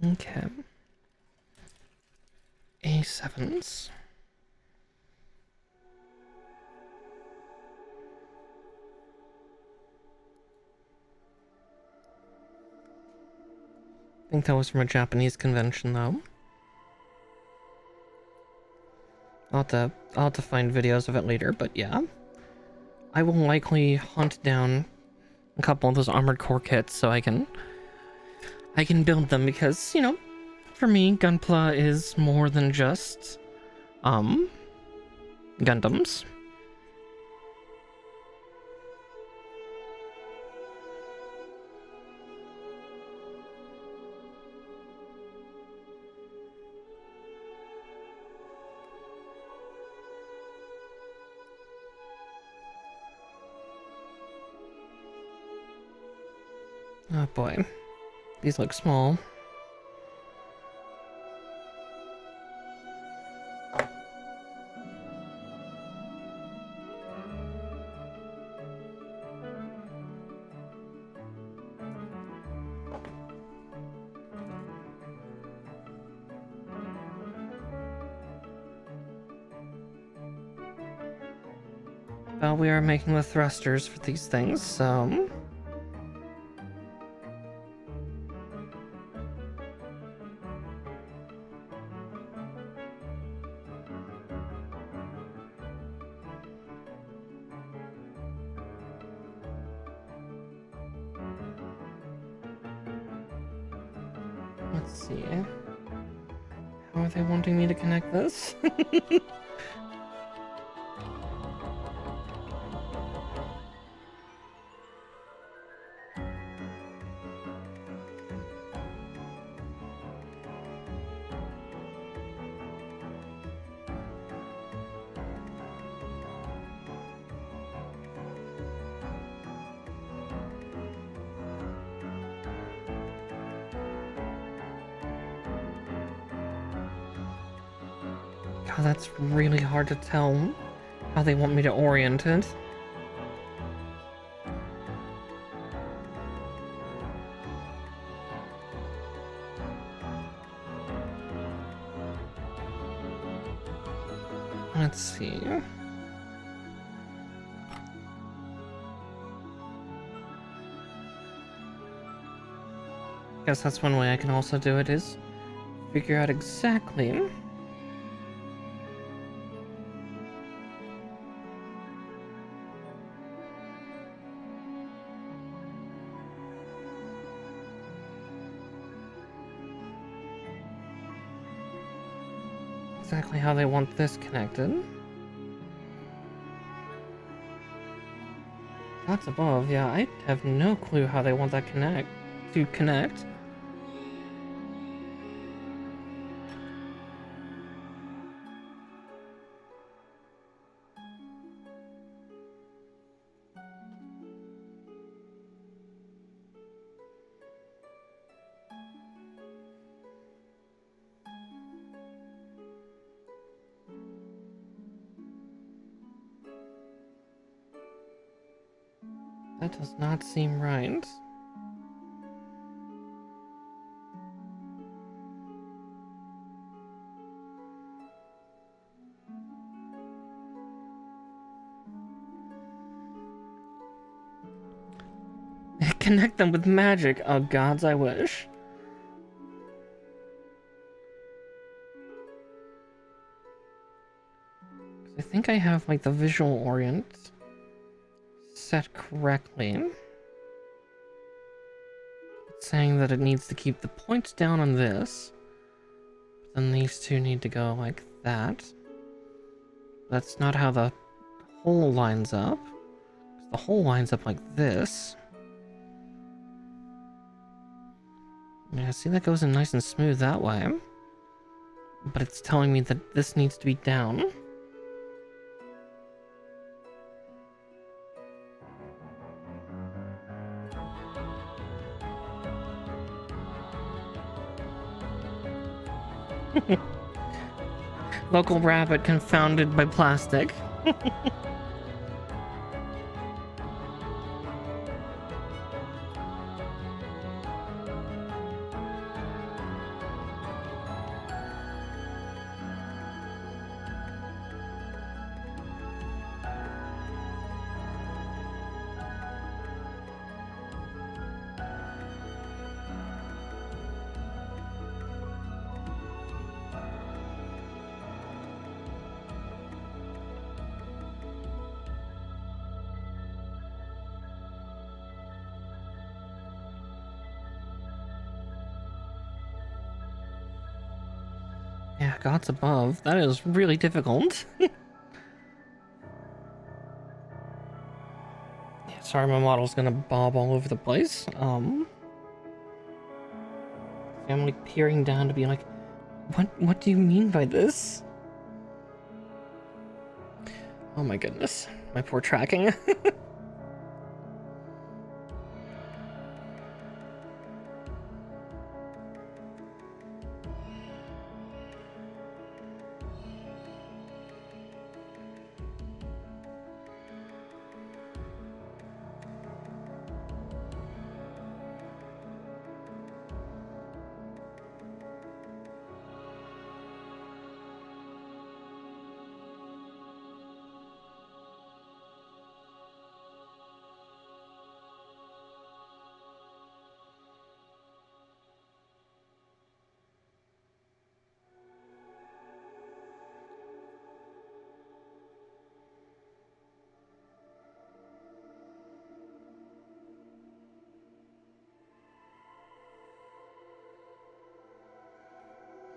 Okay. A7s. I think that was from a Japanese convention, though. I'll have to find videos of it later, but yeah. I will likely hunt down a couple of those Armored Core kits so I can build them, because, you know, for me, Gunpla is more than just Gundams. Oh boy, these look small. Well, we are making the thrusters for these things, so... let's see. How are they wanting me to connect this? God, that's really hard to tell how they want me to orient it. Let's see. Guess that's one way I can also do it, is figure out exactly how they want this connected. That's above, yeah, I have no clue how they want that to connect. That does not seem right. Connect them with magic. Oh gods, I wish. I think I have like the visual orient set correctly. It's saying that it needs to keep the points down on this, but then these two need to go like that. That's not how the hole lines up. The hole lines up like this. Yeah, see, that goes in nice and smooth that way. But it's telling me that this needs to be down. Local rabbit confounded by plastic. Yeah, gods above. That is really difficult. Yeah, sorry, my model's gonna bob all over the place. I'm like peering down to be like, what do you mean by this? Oh my goodness, my poor tracking.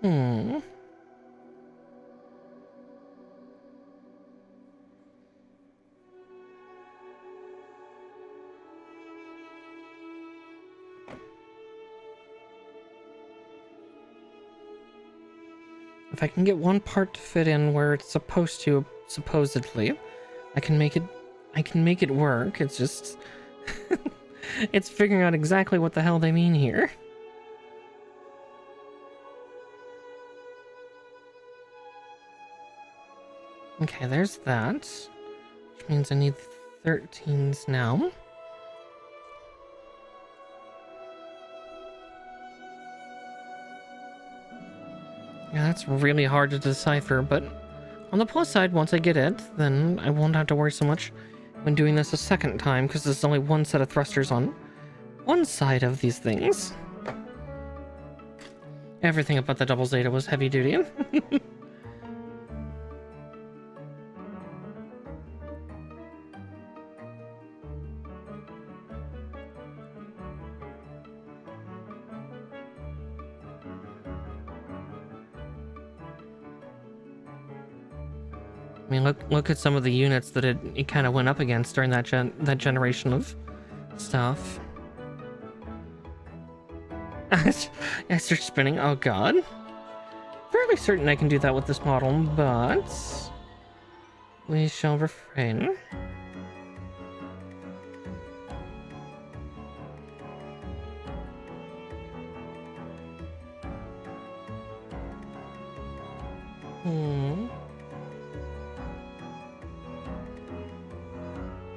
Hmm. If I can get one part to fit in where it's supposed to, supposedly, I can make it work. It's just it's figuring out exactly what the hell they mean here. Okay, there's that. Which means I need 13s now. Yeah, that's really hard to decipher, but on the plus side, once I get it, then I won't have to worry so much when doing this a second time, because there's only one set of thrusters on one side of these things. Everything about the double Zeta was heavy duty. I mean, look at some of the units that it kind of went up against during that generation of stuff. I start spinning. Oh god. Fairly certain I can do that with this model, but we shall refrain.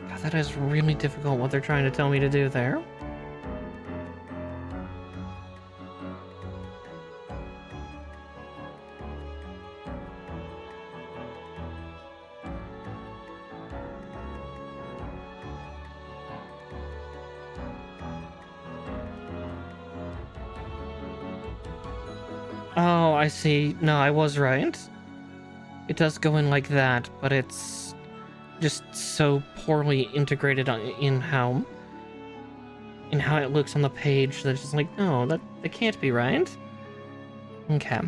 God, that is really difficult what they're trying to tell me to do there. Oh, I see. No, I was right. It does go in like that, but it's just so poorly integrated in how it looks on the page that it's just like, no, that can't be right. Okay.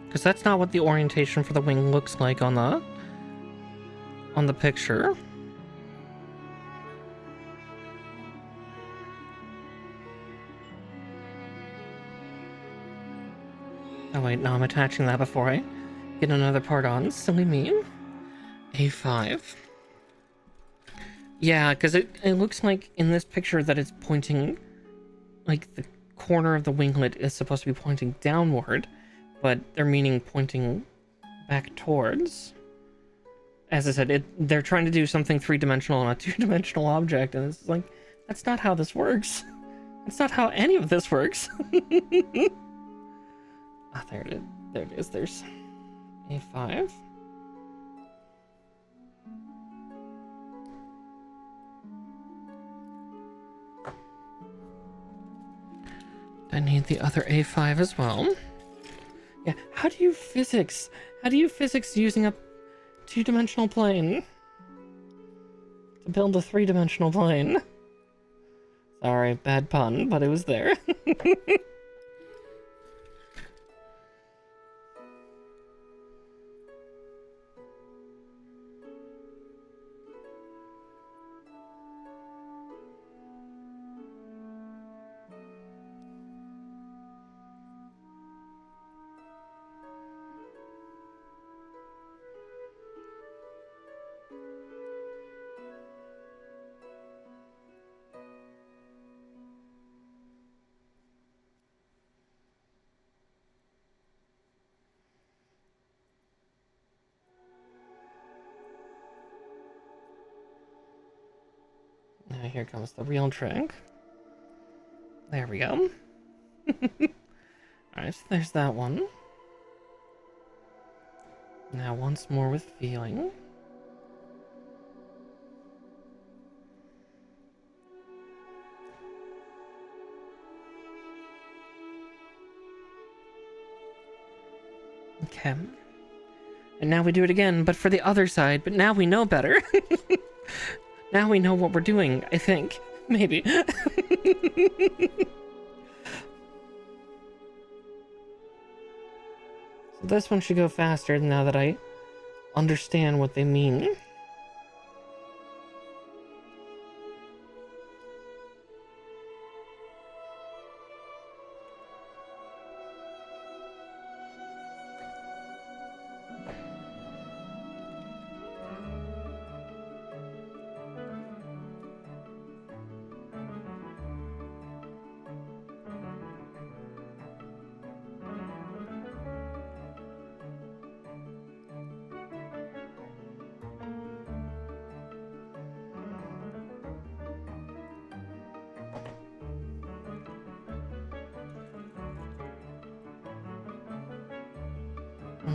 Because that's not what the orientation for the wing looks like on the picture. Oh wait, no, I'm attaching that before I get another part on. Silly me. A5. Yeah, because it looks like in this picture that it's pointing, like the corner of the winglet is supposed to be pointing downward, but they're meaning pointing back towards. As I said, they're trying to do something three-dimensional on a two-dimensional object, and it's like, that's not how this works. That's not how any of this works. Ah, there it is. There it is. There's A5. I need the other A5 as well. Yeah, how do you physics using a two-dimensional plane to build a three-dimensional plane? Sorry, bad pun, but it was there. Now here comes the real trick. There we go. Alright, so there's that one. Now once more with feeling. Okay. And now we do it again, but for the other side, but now we know better. Now we know what we're doing, I think. Maybe. So this one should go faster now that I understand what they mean.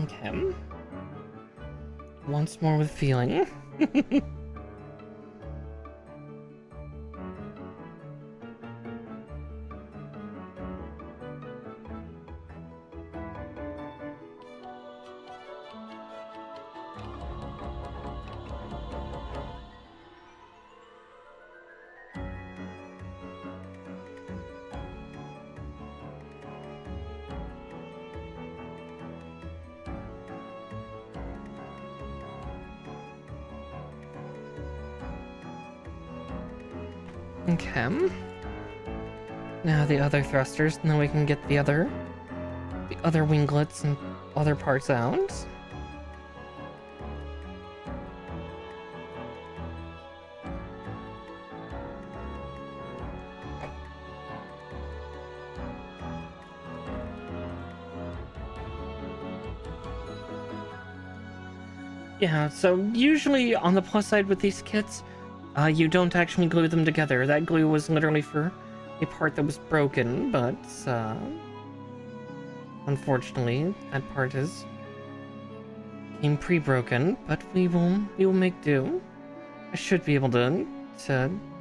Okay. Once more with feeling. Okay. Now the other thrusters, and then we can get the other winglets and other parts out. Yeah, so usually on the plus side with these kits, you don't actually glue them together. That glue was literally for a part that was broken, but unfortunately that part came pre-broken. But we will make do. I should be able to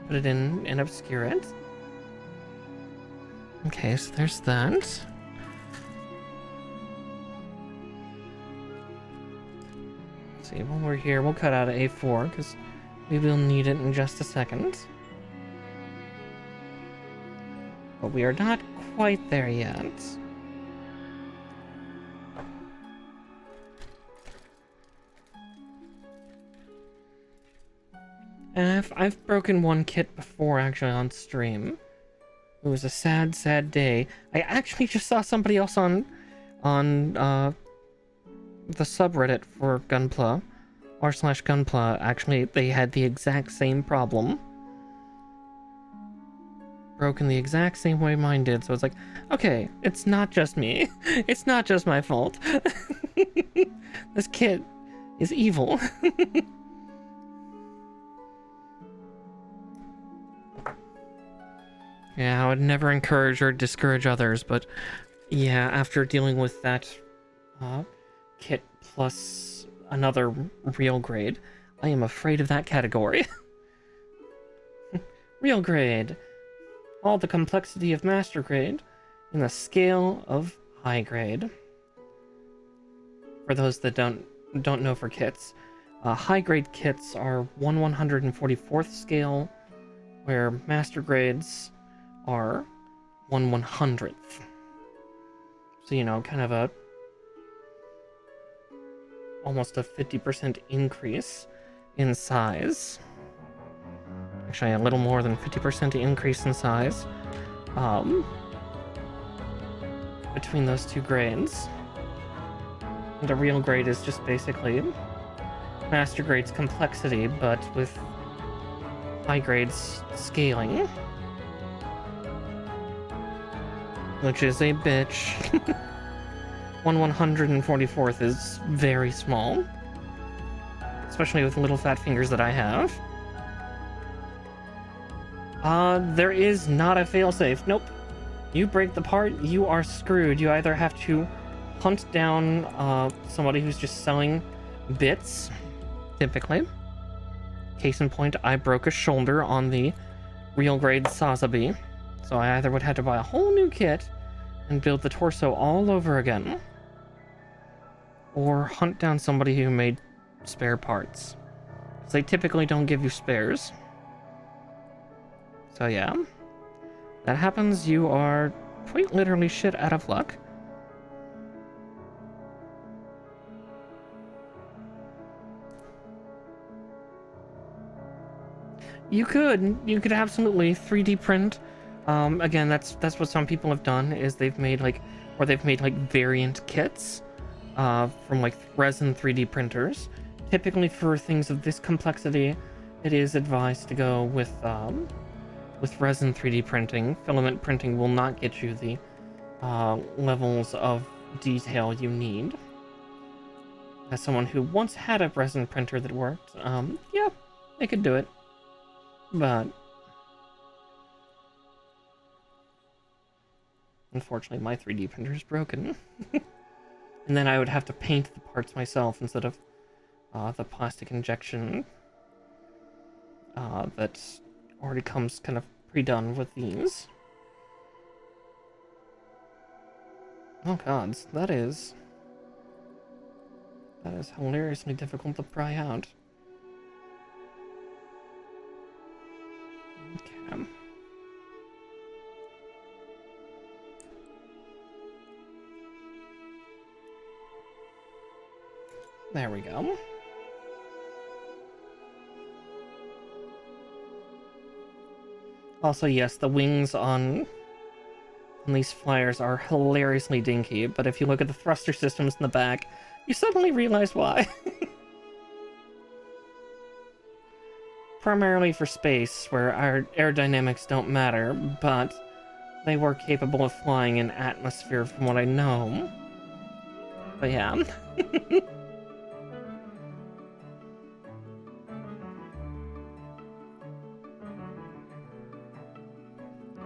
put it in and obscure it. Okay, so there's that. Let's see, while we're here, we'll cut out of A4 because we will need it in just a second. But we are not quite there yet. And I've broken one kit before, actually, on stream. It was a sad, sad day. I actually just saw somebody else on the subreddit for Gunpla r/Gunpla, actually, they had the exact same problem. Broken the exact same way mine did, so it's like, okay, it's not just me. It's not just my fault. This kid is evil. Yeah, I would never encourage or discourage others, but yeah, after dealing with that kit plus another real grade, I am afraid of that category. Real grade. All the complexity of master grade in the scale of high grade. For those that don't know for kits, high grade kits are 1/144th scale, where master grades are 1/100th. So, you know, kind of almost a 50% increase in size. Actually, a little more than 50% increase in size between those two grades. And the real grade is just basically master grade's complexity, but with high grade's scaling. Which is a bitch. 1/144th is very small. Especially with little fat fingers that I have. There is not a failsafe. Nope. You break the part, you are screwed. You either have to hunt down somebody who's just selling bits, typically. Case in point, I broke a shoulder on the real grade 𝗙𝗶. So I either would have to buy a whole new kit and build the torso all over again, or hunt down somebody who made spare parts. Because they typically don't give you spares. So yeah, that happens. You are quite literally shit out of luck. You could absolutely 3D print. Again, that's what some people have done, is they've made like variant kits from like resin 3D printers. Typically for things of this complexity, it is advised to go with resin 3D printing. Filament printing will not get you the levels of detail you need. As someone who once had a resin printer that worked, yeah, they could do it. But unfortunately, my 3D printer is broken. And then I would have to paint the parts myself instead of the plastic injection that already comes kind of pre-done with these. Oh gods, that is hilariously difficult to pry out. Okay. There we go. Also, yes, the wings on these flyers are hilariously dinky, but if you look at the thruster systems in the back, you suddenly realize why. Primarily for space, where our aerodynamics don't matter, but they were capable of flying in atmosphere from what I know. But yeah.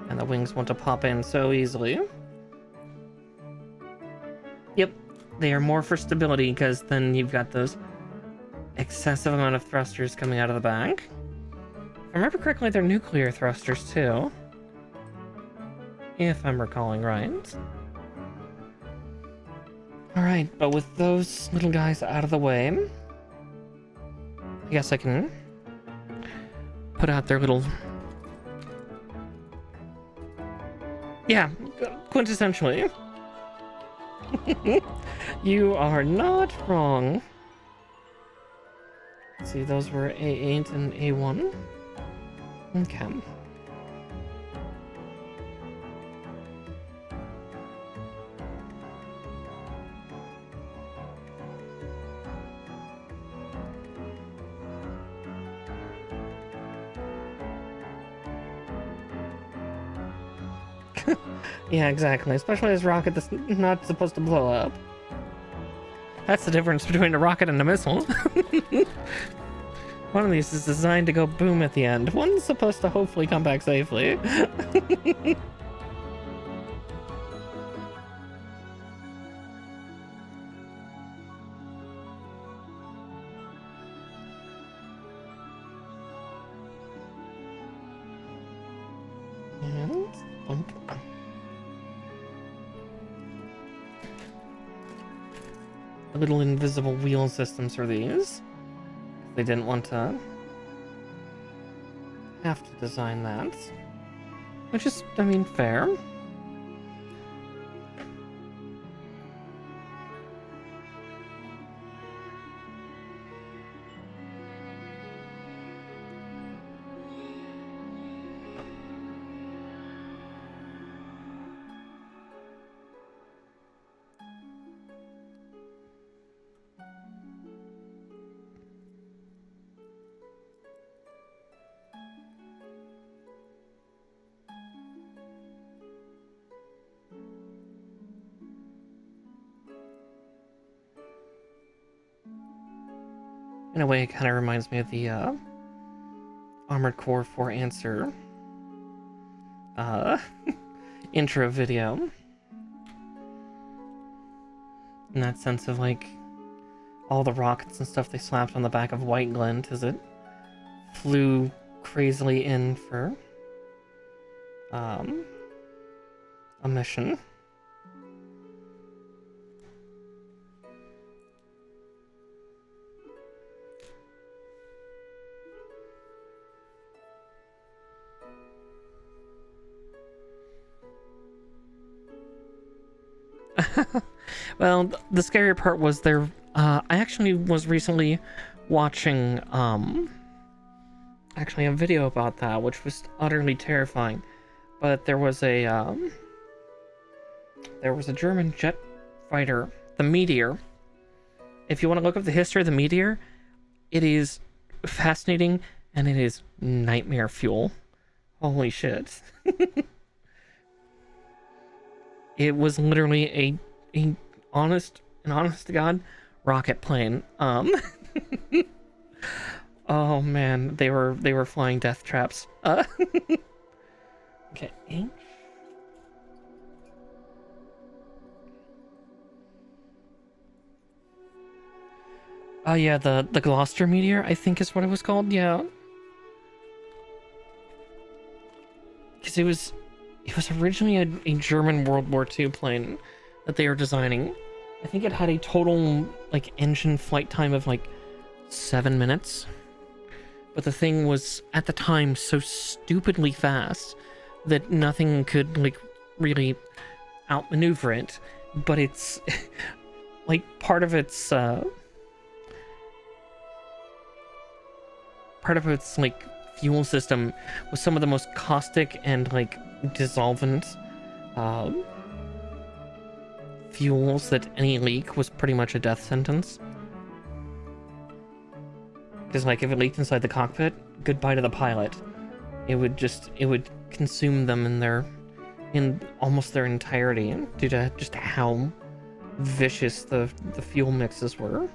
And the wings want to pop in so easily. Yep, they are more for stability, because then you've got those excessive amount of thrusters coming out of the back. If I remember correctly, they're nuclear thrusters too. If I'm recalling right. Alright, but with those little guys out of the way, I guess I can put out their little... Yeah, quintessentially. You are not wrong. Let's see, those were A8 and A1. Okay. Yeah, exactly. Especially this rocket that's not supposed to blow up. That's the difference between a rocket and a missile. One of these is designed to go boom at the end. One's supposed to hopefully come back safely. And bump. The little invisible wheel systems are these. They didn't want to have to design that. Which is, I mean, fair. In a way, it kind of reminds me of the Armored Core 4 answer intro video. In that sense of like all the rockets and stuff they slapped on the back of White Glint as it flew crazily in for a mission. Well, the scary part was there. I actually was recently watching actually a video about that, which was utterly terrifying. But there was a German jet fighter, the Meteor. If you want to look up the history of the Meteor, it is fascinating and it is nightmare fuel. Holy shit. It was literally a honest to God rocket plane. Oh man, they were flying death traps. Okay. Oh yeah, the Gloucester meteor, I think is what it was called. Yeah. Because it was originally a German World War II plane that they were designing. I think it had a total like engine flight time of like 7 minutes. But the thing was at the time so stupidly fast that nothing could like really outmaneuver it. But it's like part of its like fuel system was some of the most caustic and like dissolvent fuels that any leak was pretty much a death sentence. Because like if it leaked inside the cockpit, goodbye to the pilot. It would consume them in almost their entirety due to just how vicious the fuel mixes were.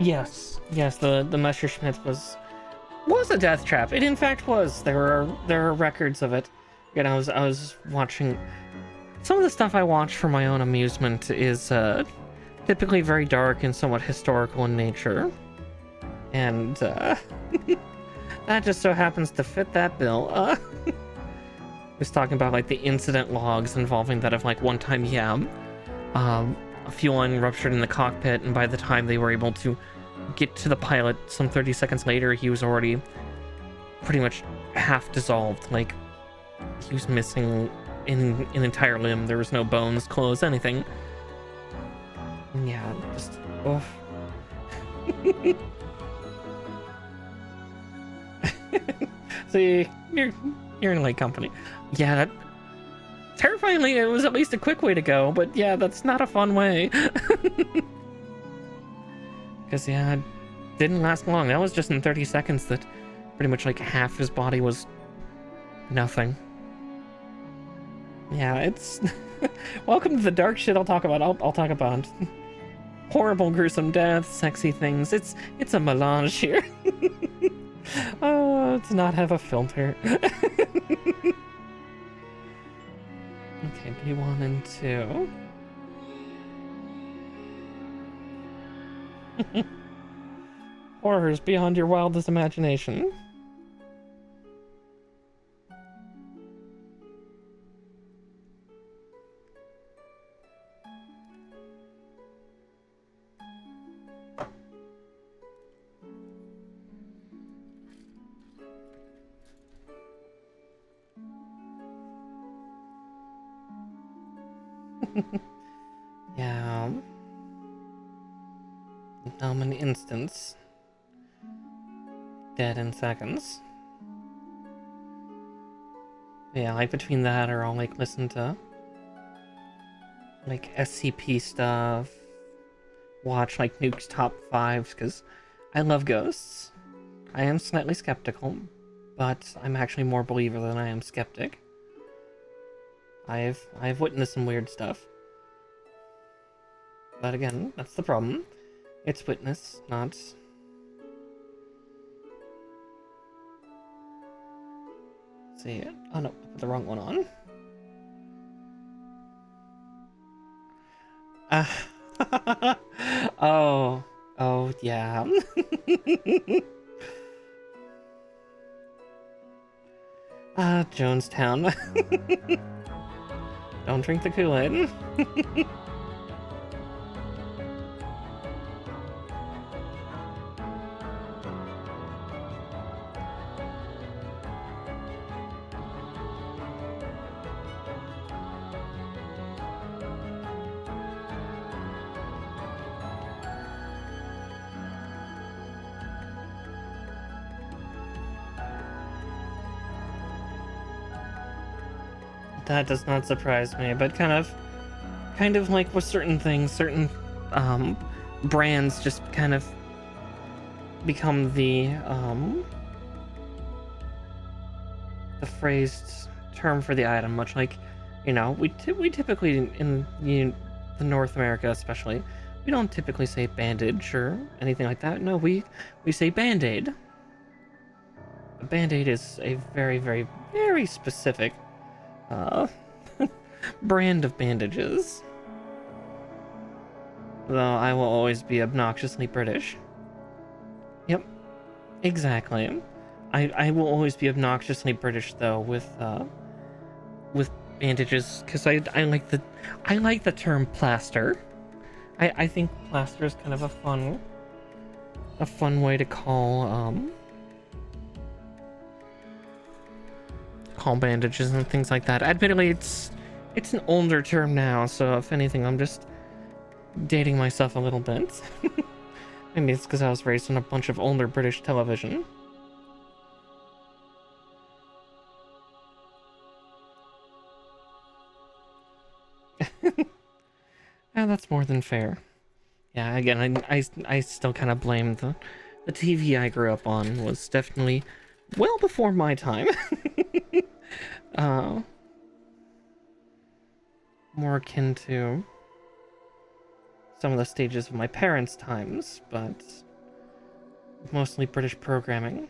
Yes, the Messerschmitt was a death trap. It in fact was. There are records of it. Again, I was watching some of the stuff I watch for my own amusement is typically very dark and somewhat historical in nature, and that just so happens to fit that bill. I was talking about like the incident logs involving that of like one time, a fuel line ruptured in the cockpit, and by the time they were able to get to the pilot some 30 seconds later, he was already pretty much half dissolved. Like he was missing an entire limb. There was no bones, clothes, anything. Yeah, just oof. See, you're in late company. Yeah, that terrifyingly, it was at least a quick way to go, but yeah, that's not a fun way. Because yeah, it didn't last long. That was just in 30 seconds that pretty much like half his body was nothing. Yeah, it's welcome to the dark shit I'll talk about. I'll talk about horrible, gruesome deaths, sexy things. It's a melange here. Oh, it's not have a filter. Okay, B1 and 2. Horrors beyond your wildest imagination. Yeah. An instance. Dead in seconds. Yeah, like between that or I'll like listen to like SCP stuff. Watch like Nuke's top 5s because I love ghosts. I am slightly skeptical, but I'm actually more believer than I am skeptic. I've witnessed some weird stuff. But again, that's the problem. It's witness, not... See it? Oh no, I put the wrong one on. Oh yeah. Jonestown. Don't drink the Kool-Aid. That does not surprise me, but kind of like with certain things, certain brands just kind of become the phrased term for the item, much like, you know, we typically in the North America especially, we don't typically say bandage or anything like that. No, we say Band-Aid. A Band-Aid is a very, very, very specific brand of bandages. Though I will always be obnoxiously British. Yep, exactly. I will always be obnoxiously British though with bandages because I like the term plaster. I think plaster is kind of a fun way to call bandages and things like that. Admittedly, it's an older term now, so if anything, I'm just dating myself a little bit. Maybe it's because I was raised on a bunch of older British television. Yeah, that's more than fair. Yeah, again, I still kind of blame the TV I grew up on was definitely well before my time. More akin to some of the stages of my parents' times, but mostly British programming.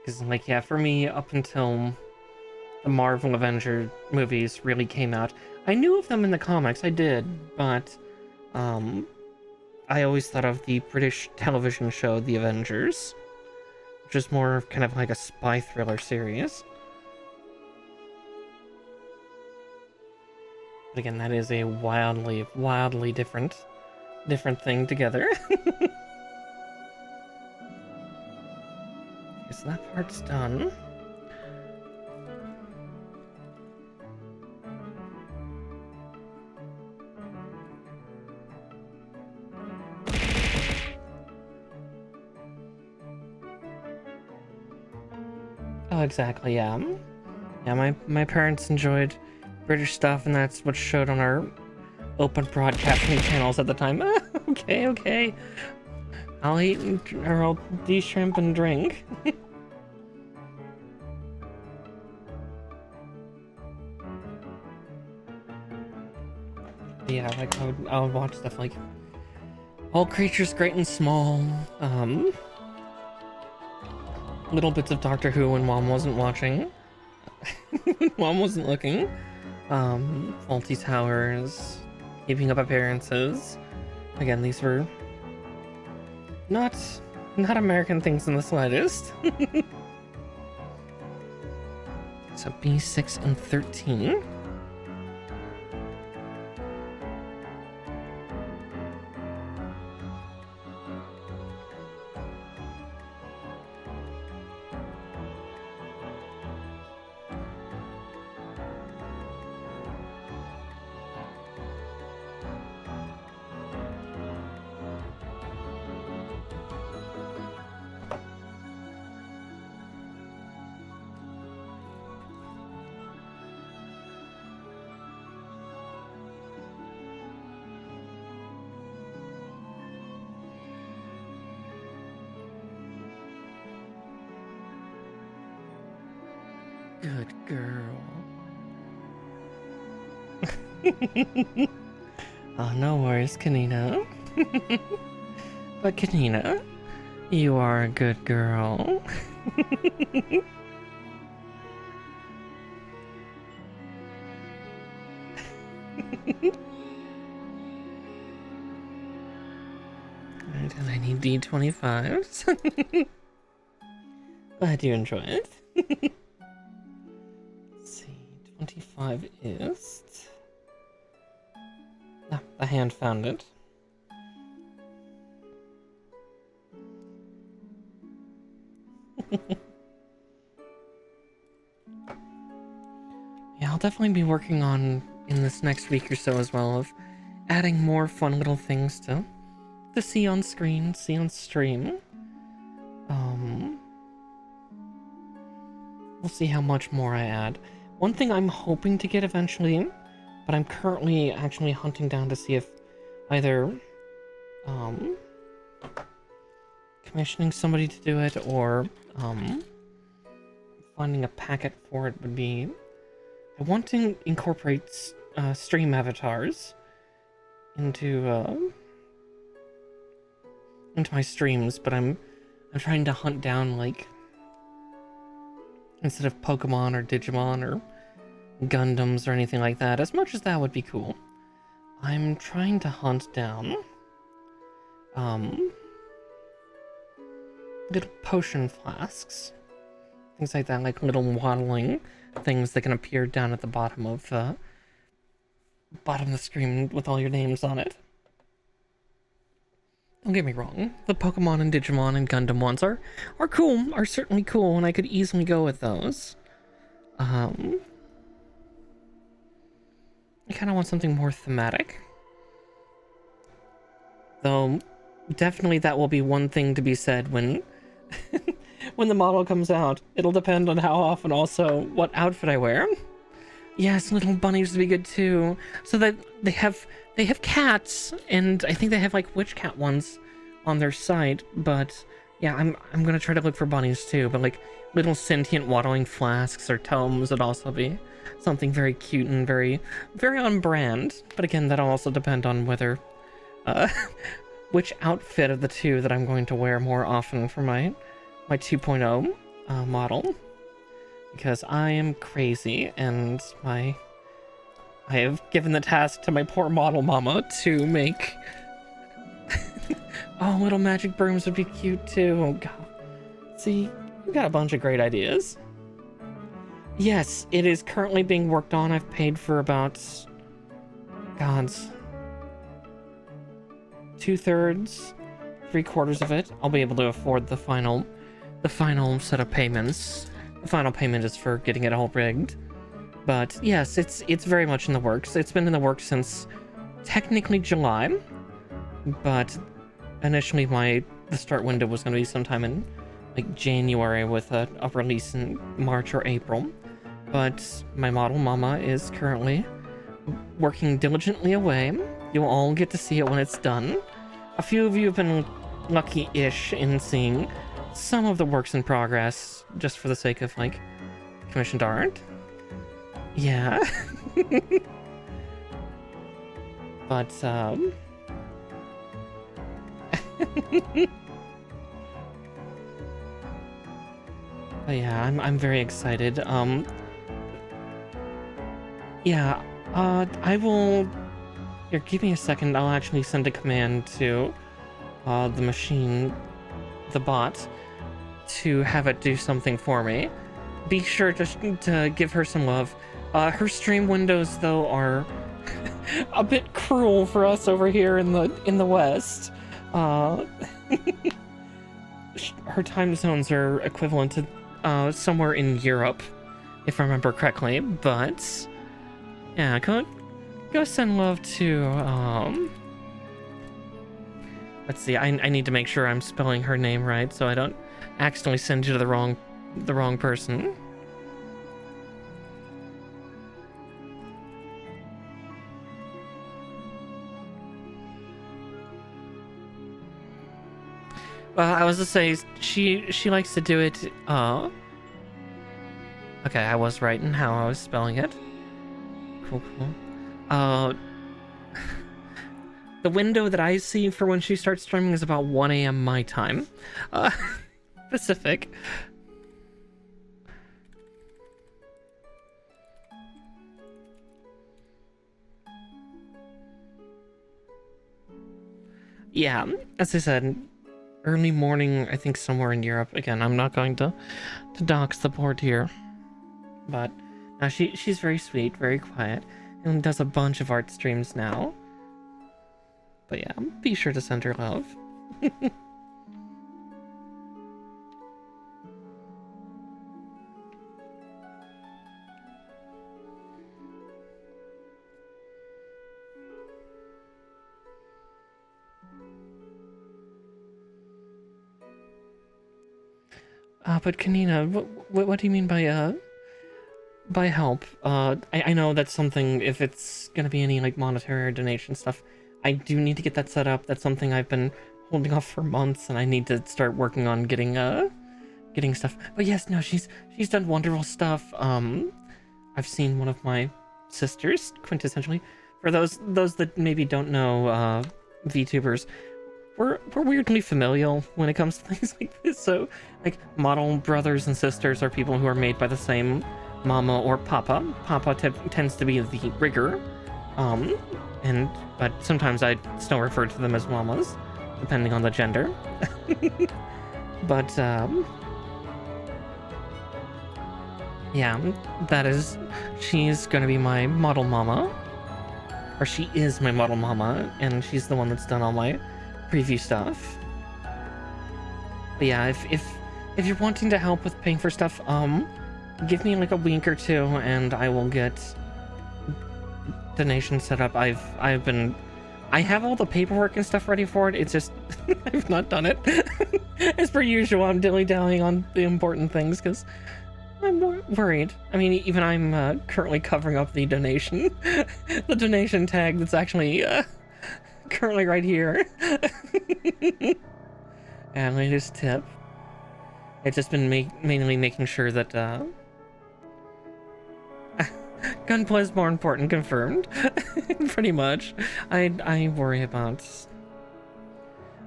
Because, like, yeah, for me, up until the Marvel Avenger movies really came out, I knew of them in the comics, I did, but, I always thought of the British television show, The Avengers, which is more of kind of like a spy thriller series. But again, that is a wildly, wildly different thing together. Okay, so that part's done. Oh, exactly, yeah. Yeah, my parents enjoyed British stuff, and that's what showed on our open broadcasting channels at the time. Okay. I'll eat or I'll de-shrimp and drink. Yeah, like I would watch stuff like All Creatures Great and Small, little bits of Doctor Who when Mom wasn't watching. Mom wasn't looking. Faulty Towers, Keeping Up Appearances. Again, these were not American things in the slightest. So B6 and 13. Good girl. Oh, no worries, Kanina. But Kanina, you are a good girl. Alright, and I need D25s. Glad you enjoy it. 25 is... Ah, the hand found it. Yeah, I'll definitely be working on, in this next week or so as well, of adding more fun little things to see on screen, see on stream. We'll see how much more I add. One thing I'm hoping to get eventually, but I'm currently actually hunting down to see if either commissioning somebody to do it or finding a packet for it would be, I want to incorporate stream avatars into my streams, but I'm trying to hunt down, like, instead of Pokemon or Digimon or Gundams or anything like that, as much as that would be cool, I'm trying to hunt down little potion flasks, things like that, like little waddling things that can appear down at the bottom of the screen with all your names on it. Don't get me wrong, the Pokemon and Digimon and Gundam ones are cool, are certainly cool, and I could easily go with those. I kind of want something more thematic. Though, definitely that will be one thing to be said when when the model comes out. It'll depend on how often, also what outfit I wear. Yes, little bunnies would be good too. So that they have cats, and I think they have like witch cat ones on their site. But yeah, I'm gonna try to look for bunnies too. But like little sentient waddling flasks or tomes would also be something very cute and very on brand. But again, that'll also depend on whether which outfit of the two that I'm going to wear more often for my 2.0 model. Because I am crazy, and I have given the task to my poor model mama to make... Oh, little magic brooms would be cute too. Oh god. See, you've got a bunch of great ideas. Yes, it is currently being worked on. I've paid for about... God's... 2/3, 3/4 of it. I'll be able to afford the final set of payments. The final payment is for getting it all rigged. But yes, it's very much in the works. It's been in the works since technically July, but initially the start window was going to be sometime in like January with a release in March or April. But my model mama is currently working diligently away. You'll all get to see it when it's done. A few of you have been lucky-ish in seeing some of the works in progress, just for the sake of, like, commissioned art. Yeah. But, but yeah, I'm very excited. Yeah, I will... Here, give me a second. I'll actually send a command to the machine, the bot, to have it do something for me. Be sure to give her some love. Her stream windows, though, are a bit cruel for us over here in the West. Her time zones are equivalent to somewhere in Europe, if I remember correctly. But yeah, go send love to let's see, I need to make sure I'm spelling her name right so I don't accidentally send you to the wrong person. Well, I was to say she likes to do it okay, I was right in how I was spelling it. Cool. The window that I see for when she starts streaming is about 1 a.m. my time. Pacific. Yeah, as I said, early morning, I think somewhere in Europe. Again, I'm not going to dox the board here. But she's very sweet, very quiet, and does a bunch of art streams now. But yeah, be sure to send her love. But Kanina, what do you mean by help? I know that's something, if it's gonna be any like monetary or donation stuff, I do need to get that set up. That's something I've been holding off for months, and I need to start working on getting stuff. But yes, no, she's done wonderful stuff. I've seen one of my sisters, quintessentially. For those that maybe don't know, VTubers, we're weirdly familial when it comes to things like this. So, like, model brothers and sisters are people who are made by the same mama or papa. Papa tends to be the rigger, but sometimes I still refer to them as mamas, depending on the gender. But yeah, she's gonna be my model mama, or she is my model mama, and she's the one that's done all my preview stuff. But yeah, if you're wanting to help with paying for stuff, give me like a week or two and I will get donation set up. I have all the paperwork and stuff ready for it. It's just I've not done it. As per usual, I'm dilly-dallying on the important things because I'm worried. I mean, even I'm currently covering up the donation tag that's actually currently right here. And latest tip. It's just been mainly making sure that Gunpla is more important, confirmed. Pretty much. I worry about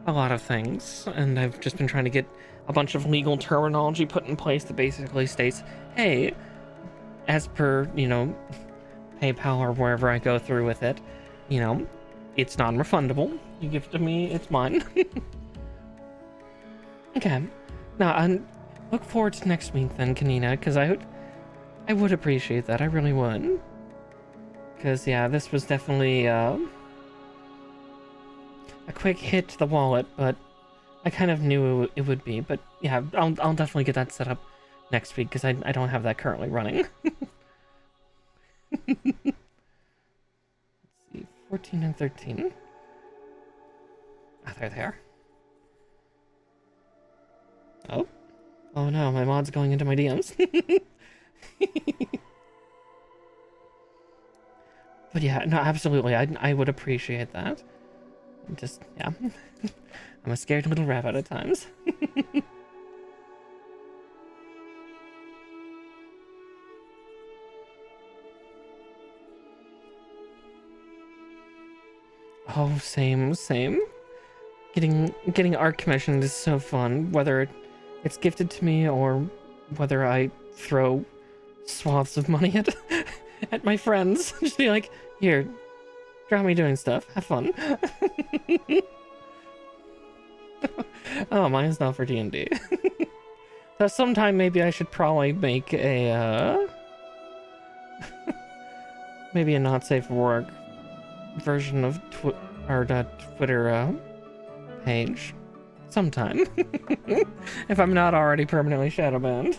a lot of things, and I've just been trying to get a bunch of legal terminology put in place that basically states, hey, as per, PayPal or wherever I go through with it, it's non-refundable. You give it to me, it's mine. Okay. Now, I look forward to next week then, Kanina, because I would appreciate that. I really would. Because, yeah, this was definitely a quick hit to the wallet, but I kind of knew it would be. But, yeah, I'll definitely get that set up next week, because I don't have that currently running. Let's see, 14 and 13. Ah, there they are. Oh, Oh no, my mod's going into my DMs. But yeah, no, absolutely. I would appreciate that. Just, yeah. I'm a scared little rabbit at times. Oh, same. Getting art commissioned is so fun, whether it's gifted to me or whether I throw swaths of money at at my friends. Just be like, here, draw me doing stuff. Have fun. Oh, mine's not for D&D. So sometime maybe I should probably make a maybe a not safe for work version of Twitter page sometime. If I'm not already permanently shadow banned.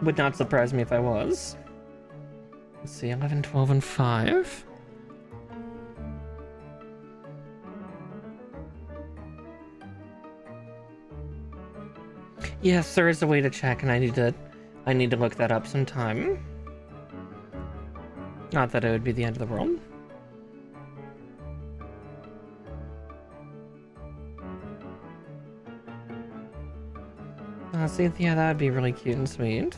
Would not surprise me if I was. Let's see, 11, 12, and 5. Yes, there is a way to check, and I need to look that up sometime. Not that it would be the end of the world. See, yeah, that'd be really cute and sweet.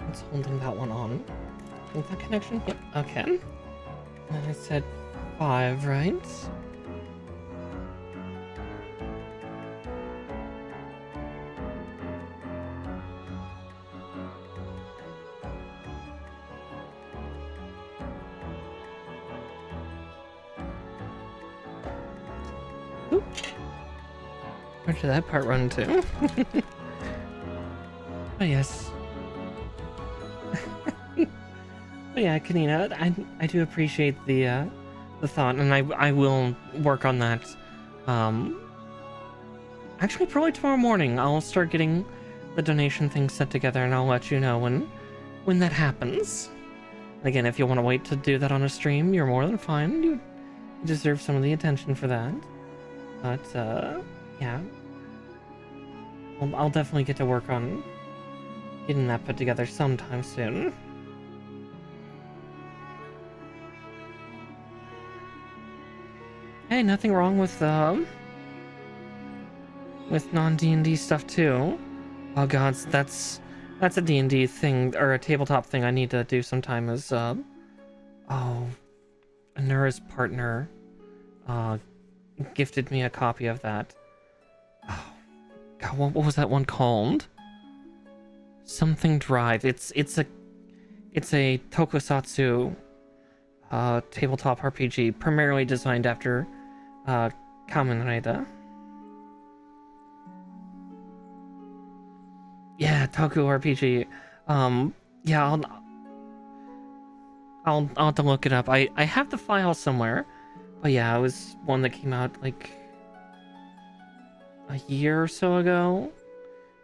It's holding that one on. Think that connection? Yep, okay. And I said 5, right? Oop. Where did that part run to? Oh, yes. But yeah, Kanina, I do appreciate the thought, and I will work on that. Actually, probably tomorrow morning, I'll start getting the donation thing set together, and I'll let you know when that happens. Again, if you want to wait to do that on a stream, you're more than fine. You deserve some of the attention for that. But yeah, I'll definitely get to work on getting that put together sometime soon. Hey, nothing wrong with non-D&D stuff too. Oh god, that's a D&D thing, or a tabletop thing I need to do sometime is Anura's partner gifted me a copy of that. Oh god, what was that one called? Something Drive. It's a tokusatsu tabletop RPG primarily designed after Kamen Rider. Yeah, Toku RPG. Yeah, I'll have to look it up. I have the file somewhere, but yeah, it was one that came out like a year or so ago,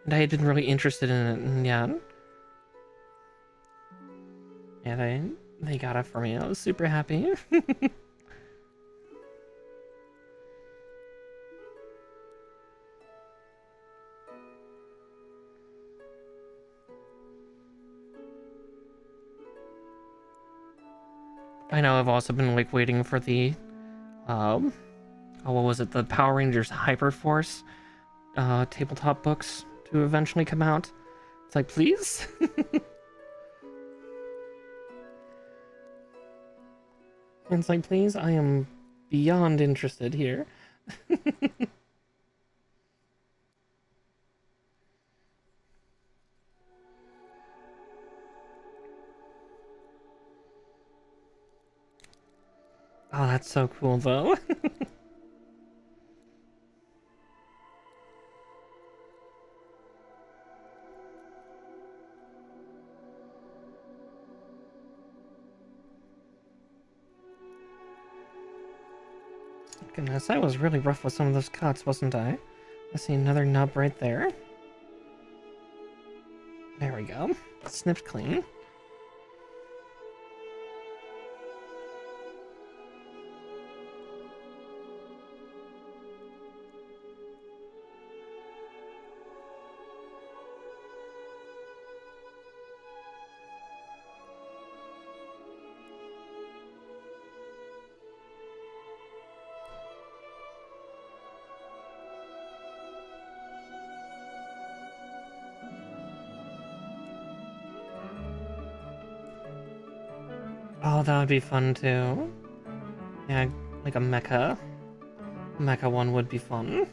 and I had been really interested in it. And yeah, they got it for me. I was super happy. I know I've also been like waiting for the what was it, the Power Rangers Hyperforce tabletop books to eventually come out. It's like, please. And it's like, please, I am beyond interested here. Oh, that's so cool, though. Goodness, I was really rough with some of those cuts, wasn't I? I see another nub right there. There we go. Snipped clean. Oh, that would be fun too. Yeah, like a mecha. Mecha one would be fun.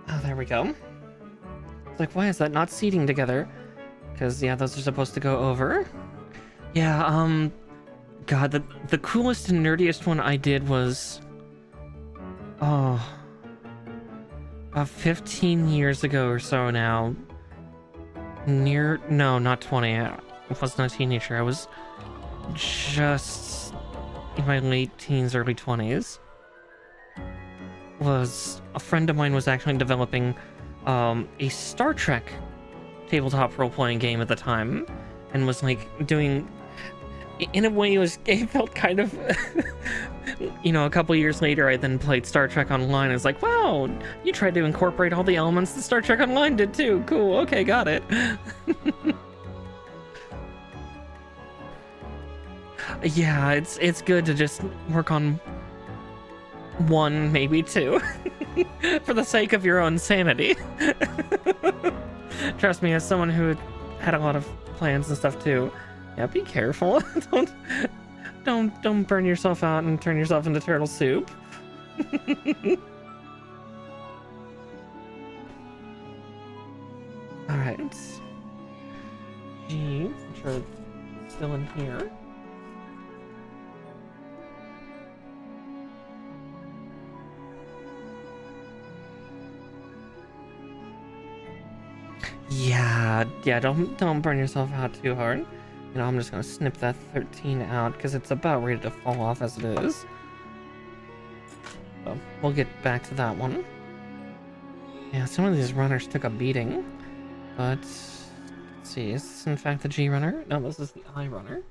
Oh, there we go. It's like, why is that not seating together? Because, yeah, those are supposed to go over. Yeah, God, the coolest and nerdiest one I did was... Oh... about 15 years ago or so now. No, not 20. I wasn't a teenager. I was just in my late teens, early 20s. A friend of mine was actually developing a Star Trek tabletop role-playing game at the time, and was like doing, in a way, it felt kind of you know, a couple years later I then played Star Trek Online. It's like, wow, you tried to incorporate all the elements that Star Trek Online did too. Cool, okay, got it. Yeah, it's good to just work on one, maybe two, for the sake of your own sanity. Trust me, as someone who had a lot of plans and stuff too, yeah, be careful. Don't burn yourself out and turn yourself into turtle soup. All right. G, which are still in here. Yeah, don't burn yourself out too hard. You know, I'm just gonna snip that 13 out because it's about ready to fall off as it is. So we'll get back to that one. Yeah, some of these runners took a beating, but let's see, is this in fact the G runner? No, this is the I runner.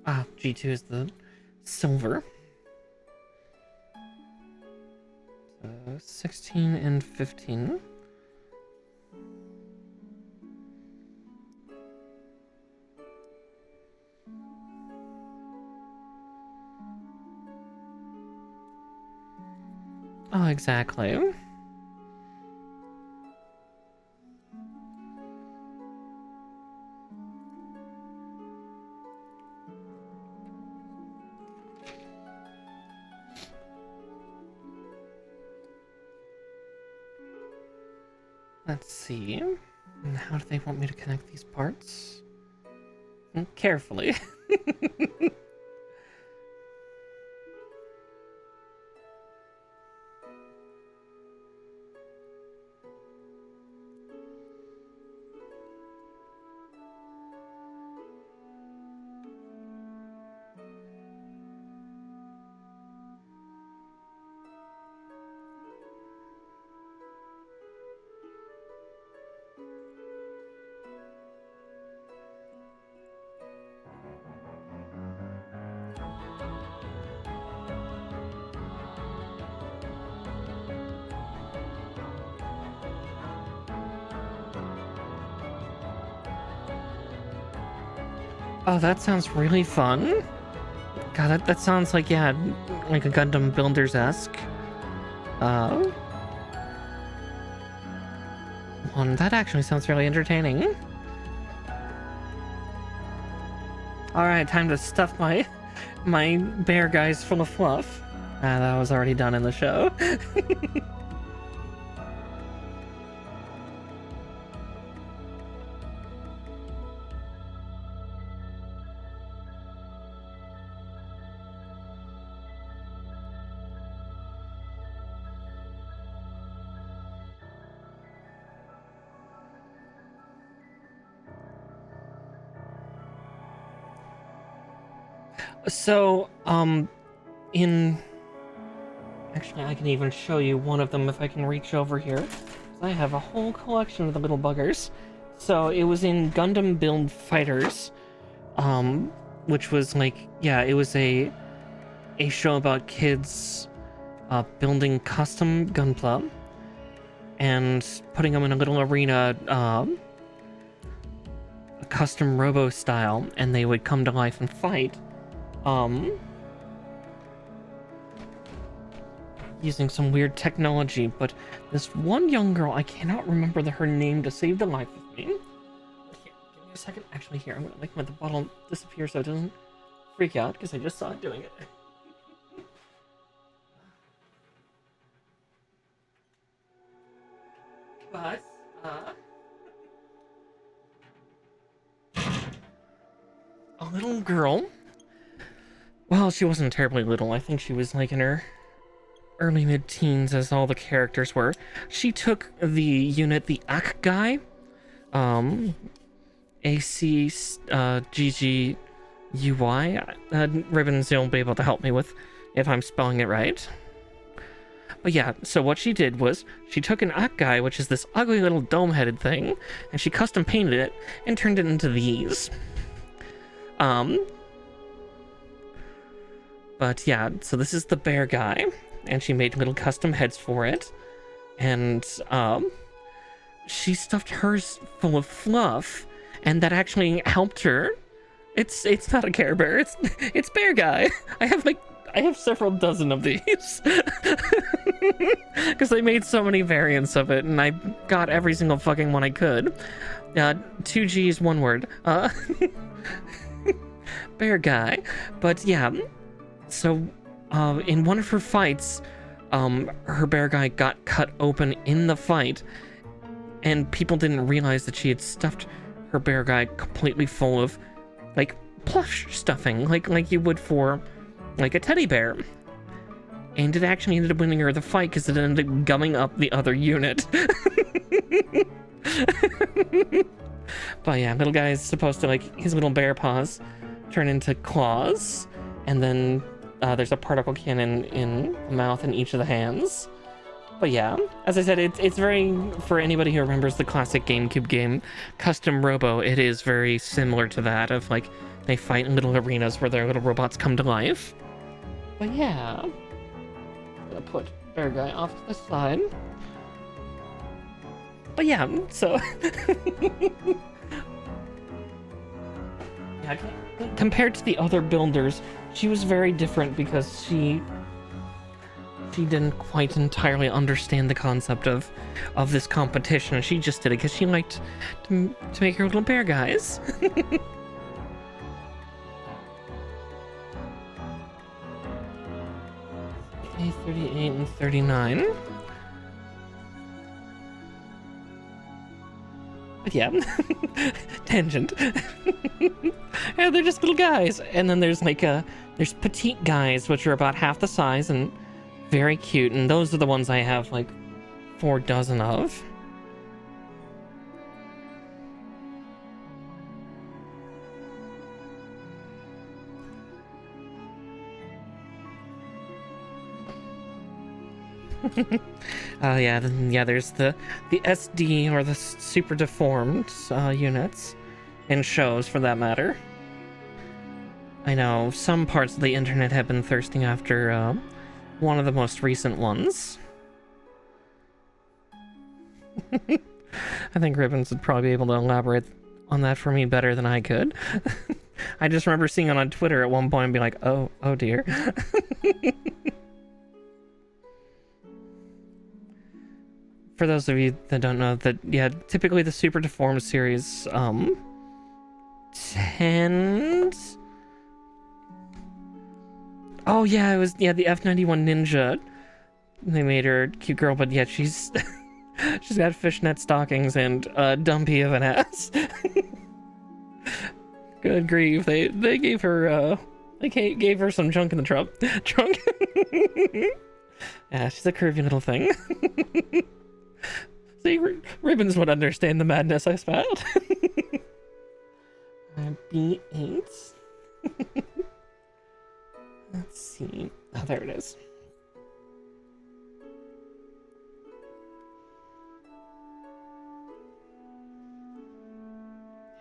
Ah, G2 is the silver. 16 and 15. Oh, exactly. Let's see. And how do they want me to connect these parts? Carefully. Oh, that sounds really fun. God, that sounds like, yeah, like a Gundam Builders-esque. One, that actually sounds really entertaining. Alright, time to stuff my bear guys full of fluff. Ah, that was already done in the show. So, in... Actually, I can even show you one of them if I can reach over here. I have a whole collection of the little buggers. So, it was in Gundam Build Fighters, which was like, yeah, it was a show about kids building custom Gunpla and putting them in a little arena, a custom robo style, and they would come to life and fight. Using some weird technology, but this one young girl, I cannot remember her name to save the life of me. But here, give me a second. Actually, here, I'm gonna make the bottle disappear so it doesn't freak out, because I just saw it doing it. But, a little girl, well, she wasn't terribly little. I think she was like in her early mid-teens, as all the characters were. She took the unit, the 𝗙𝗏𝗃, 𝗙𝗃𝗃. Ribbons, you'll be able to help me with if I'm spelling it right. But yeah, so what she did was, she took an 𝗙𝗏𝗃, which is this ugly little dome-headed thing, and she custom painted it and turned it into these. But yeah, so this is the bear guy, and she made little custom heads for it, and she stuffed hers full of fluff, and that actually helped her. It's not a Care Bear, it's bear guy. I have several dozen of these because they made so many variants of it, and I got every single fucking one I could. 2 G's, one word. Bear guy. But yeah, so in one of her fights, her bear guy got cut open in the fight, and people didn't realize that she had stuffed her bear guy completely full of like plush stuffing, like you would for like a teddy bear. And it actually ended up winning her the fight because it ended up gumming up the other unit. But yeah, little guy is supposed to, like, his little bear paws turn into claws, and then there's a particle cannon in the mouth and each of the hands. But yeah, as I said, it's very, for anybody who remembers the classic GameCube game, Custom Robo, it is very similar to that, of like, they fight in little arenas where their little robots come to life. But yeah, I'm gonna put bear guy off to the side. But yeah, so yeah, compared to the other builders, she was very different because she didn't quite entirely understand the concept of this competition. She just did it because she liked to make her little bear guys. Okay, 38 and 39. But yeah, tangent. Yeah, they're just little guys. And then there's like there's petite guys, which are about half the size and very cute. And those are the ones I have like 4 dozen of. Yeah, there's the SD, or the super deformed units, in shows for that matter. I know some parts of the internet have been thirsting after one of the most recent ones. I think Ribbons would probably be able to elaborate on that for me better than I could. I just remember seeing it on Twitter at one point and be like, oh dear. For those of you that don't know, that yeah, typically the Super Deformed series tends... Oh yeah, it was the F91 Ninja. They made her a cute girl, but yeah, she's she's got fishnet stockings and a dumpy of an ass. Good grief, they gave her gave her some junk in the trunk. Yeah, she's a curvy little thing. See, Ribbons would understand the madness I spat. B8. Let's see. Oh, there it is.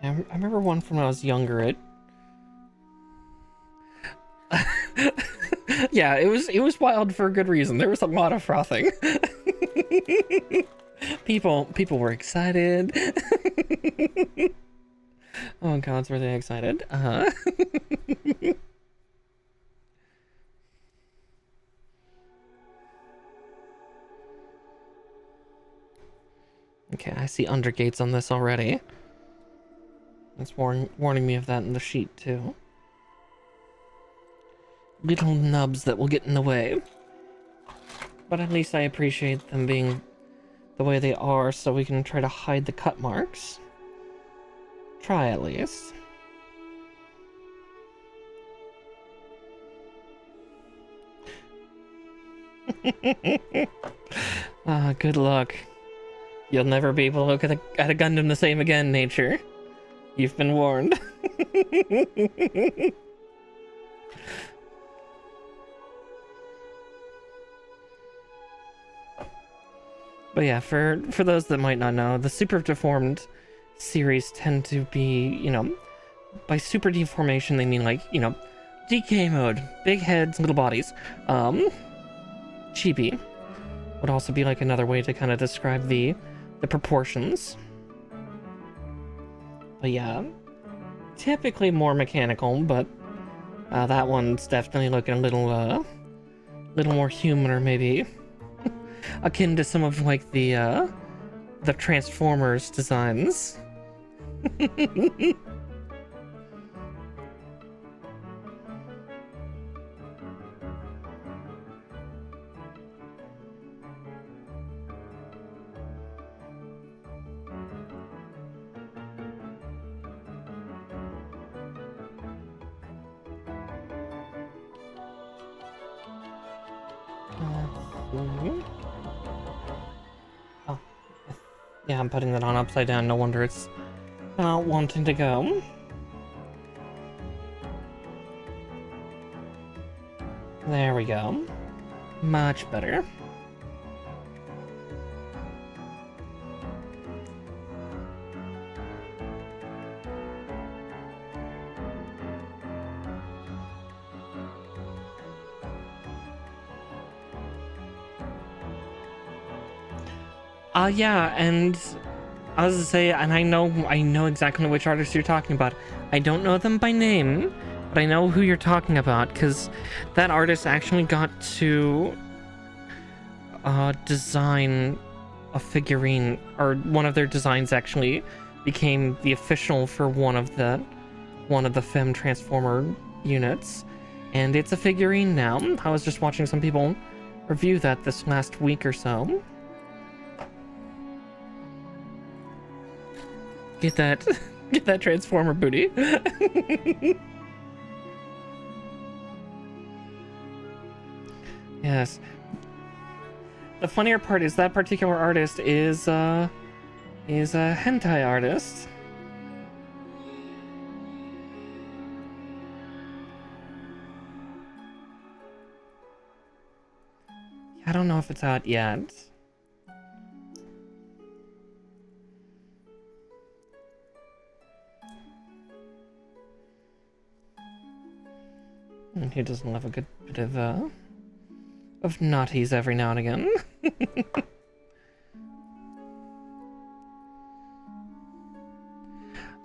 Yeah, I remember one from when I was younger. Yeah, it was wild for a good reason. There was a lot of frothing. People were excited. Oh, God's really excited. Okay, I see undergates on this already. It's warning me of that in the sheet, too. Little nubs that will get in the way. But at least I appreciate them being the way they are, so we can try to hide the cut marks. Try, at least. Good luck. You'll never be able to look at a Gundam the same again, Nature. You've been warned. But yeah, for those that might not know, the super deformed series tend to be, you know, by super deformation they mean like, you know, DK mode, big heads, little bodies. Chibi would also be like another way to kind of describe the proportions. But yeah, typically more mechanical, but that one's definitely looking a little more human, or maybe akin to some of like the Transformers designs. Oh, yeah, I'm putting that on upside down. No wonder it's not wanting to go. There we go. Much better. Yeah, and I was to say, and I know exactly which artist you're talking about. I don't know them by name, but I know who you're talking about, because that artist actually got to design a figurine, or one of their designs actually became the official for one of the Fem Transformer units, and it's a figurine now. I was just watching some people review that this last week or so. Get that Transformer booty. Yes. The funnier part is that particular artist is a hentai artist. I don't know if it's out yet. He doesn't love a good bit of naughties every now and again.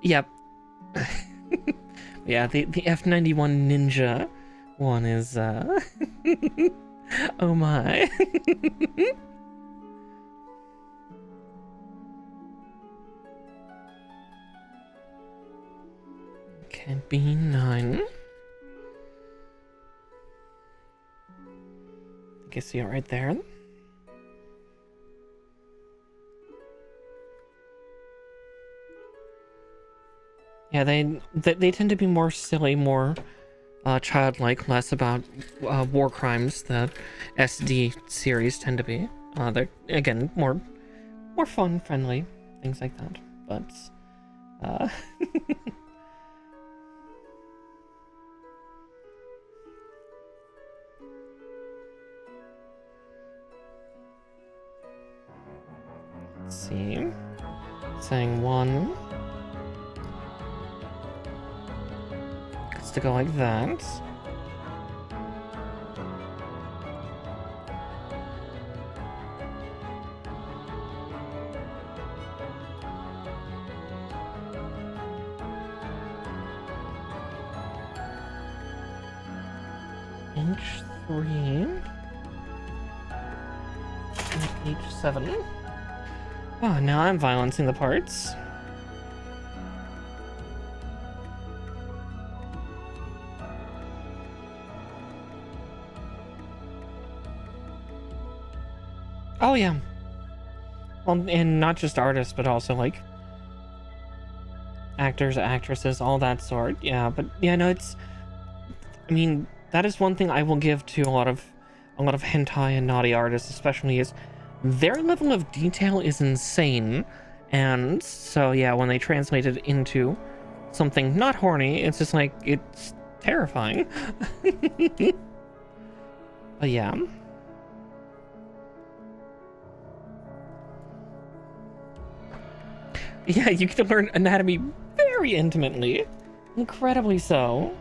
Yep. Yeah, the F91 Ninja one is oh my. Okay, B9. I can see it right there. Yeah, they tend to be more silly, more childlike, less about war crimes. The SD series tend to be. They're again more fun, friendly, things like that. But see. Saying 1. It's to go like that. H3 and H7. Oh, now I'm violencing the parts. Oh yeah. Well, and not just artists, but also like actors, actresses, all that sort. Yeah, but yeah, no, it's. I mean, that is one thing I will give to a lot of hentai and naughty artists, especially, is their level of detail is insane. And so yeah, when they translate it into something not horny, it's just like, it's terrifying. But yeah. Yeah, you get to learn anatomy very intimately. Incredibly so.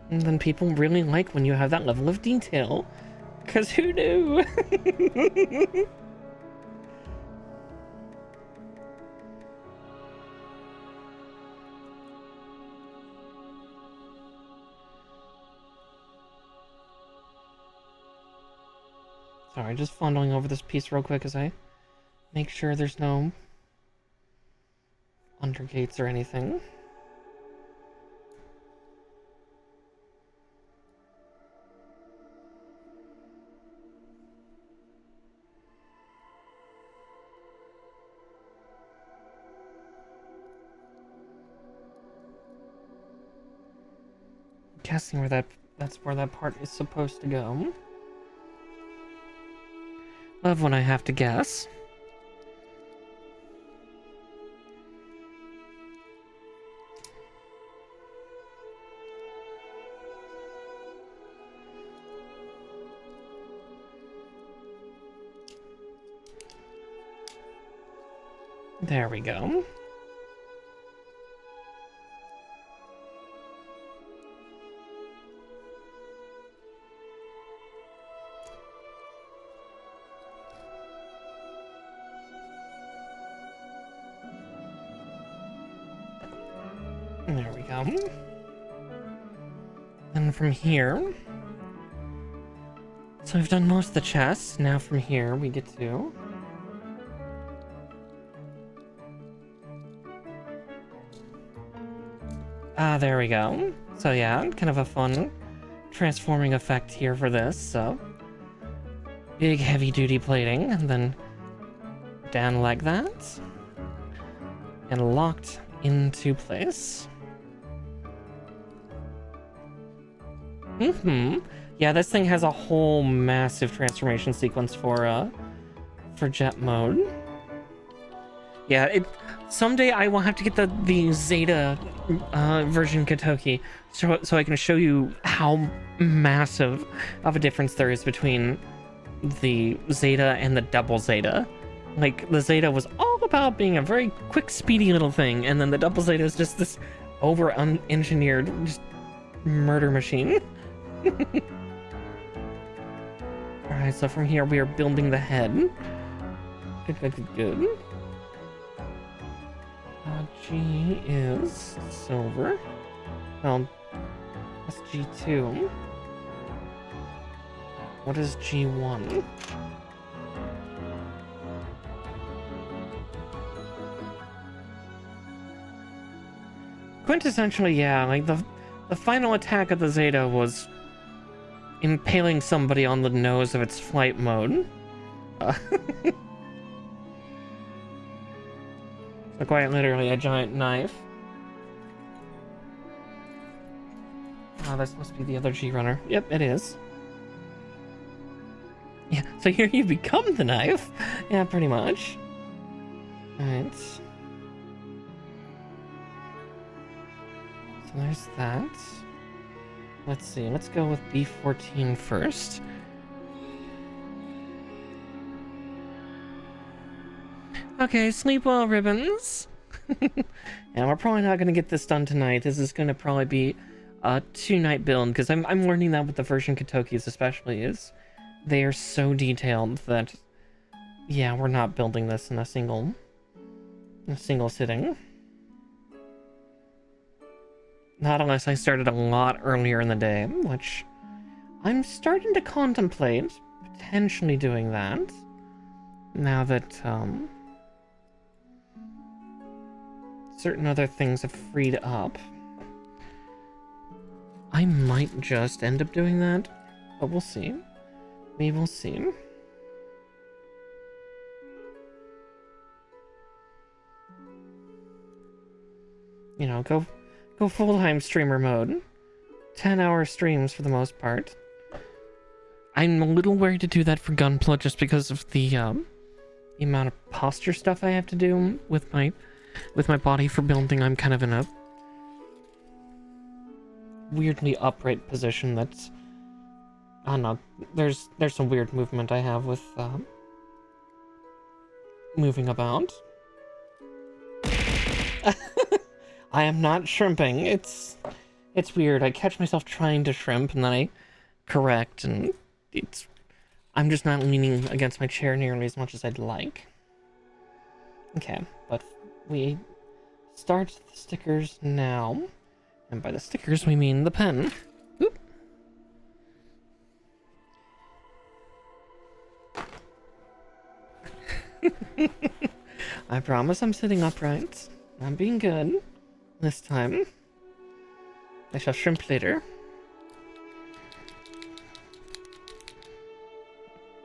And then people really like when you have that level of detail. Because who knew? Sorry, just fondling over this piece real quick as I make sure there's no undergates or anything. Guessing where that's where that part is supposed to go. Love when I have to guess. There we go. There we go. And from here, so we've done most of the chest. Now from here we get to there we go. So yeah, kind of a fun transforming effect here for this. So big heavy duty plating, and then down like that, and locked into place. Yeah, this thing has a whole massive transformation sequence for jet mode. Yeah, someday I will have to get the Zeta version Katoki so I can show you how massive of a difference there is between the Zeta and the double Zeta. Like, the Zeta was all about being a very quick, speedy little thing, and then the double Zeta is just this over-engineered just murder machine. Alright, so from here we are building the head. Good. G is silver. Well, that's G2. What is G1? Quintessentially, yeah, like the final attack of the Zeta was impaling somebody on the nose of its flight mode. So quite literally a giant knife. Oh, this must be the other G-Runner. Yep, it is. Yeah, so here you become the knife. Yeah, pretty much. Alright. So there's that. Let's see, let's go with B14 first. Okay, sleep well, Ribbons. And we're probably not going to get this done tonight. This is going to probably be a 2-night build, because I'm learning that with the version Katoki's especially, is they are so detailed that, yeah, we're not building this in a single sitting. Not unless I started a lot earlier in the day, which I'm starting to contemplate potentially doing that, now that certain other things have freed up. I might just end up doing that, but we'll see. We will see. You know, go full-time streamer mode. 10-hour streams for the most part. I'm a little worried to do that for Gunpla just because of the amount of posture stuff I have to do with my body for building. I'm kind of in a weirdly upright position that's, I don't know, there's some weird movement I have with moving about. I am not shrimping. It's weird. I catch myself trying to shrimp and then I correct, and I'm just not leaning against my chair nearly as much as I'd like. Okay, but we start the stickers now. And by the stickers, we mean the pen. Oop. I promise I'm sitting upright. I'm being good this time. I shall shrimp later.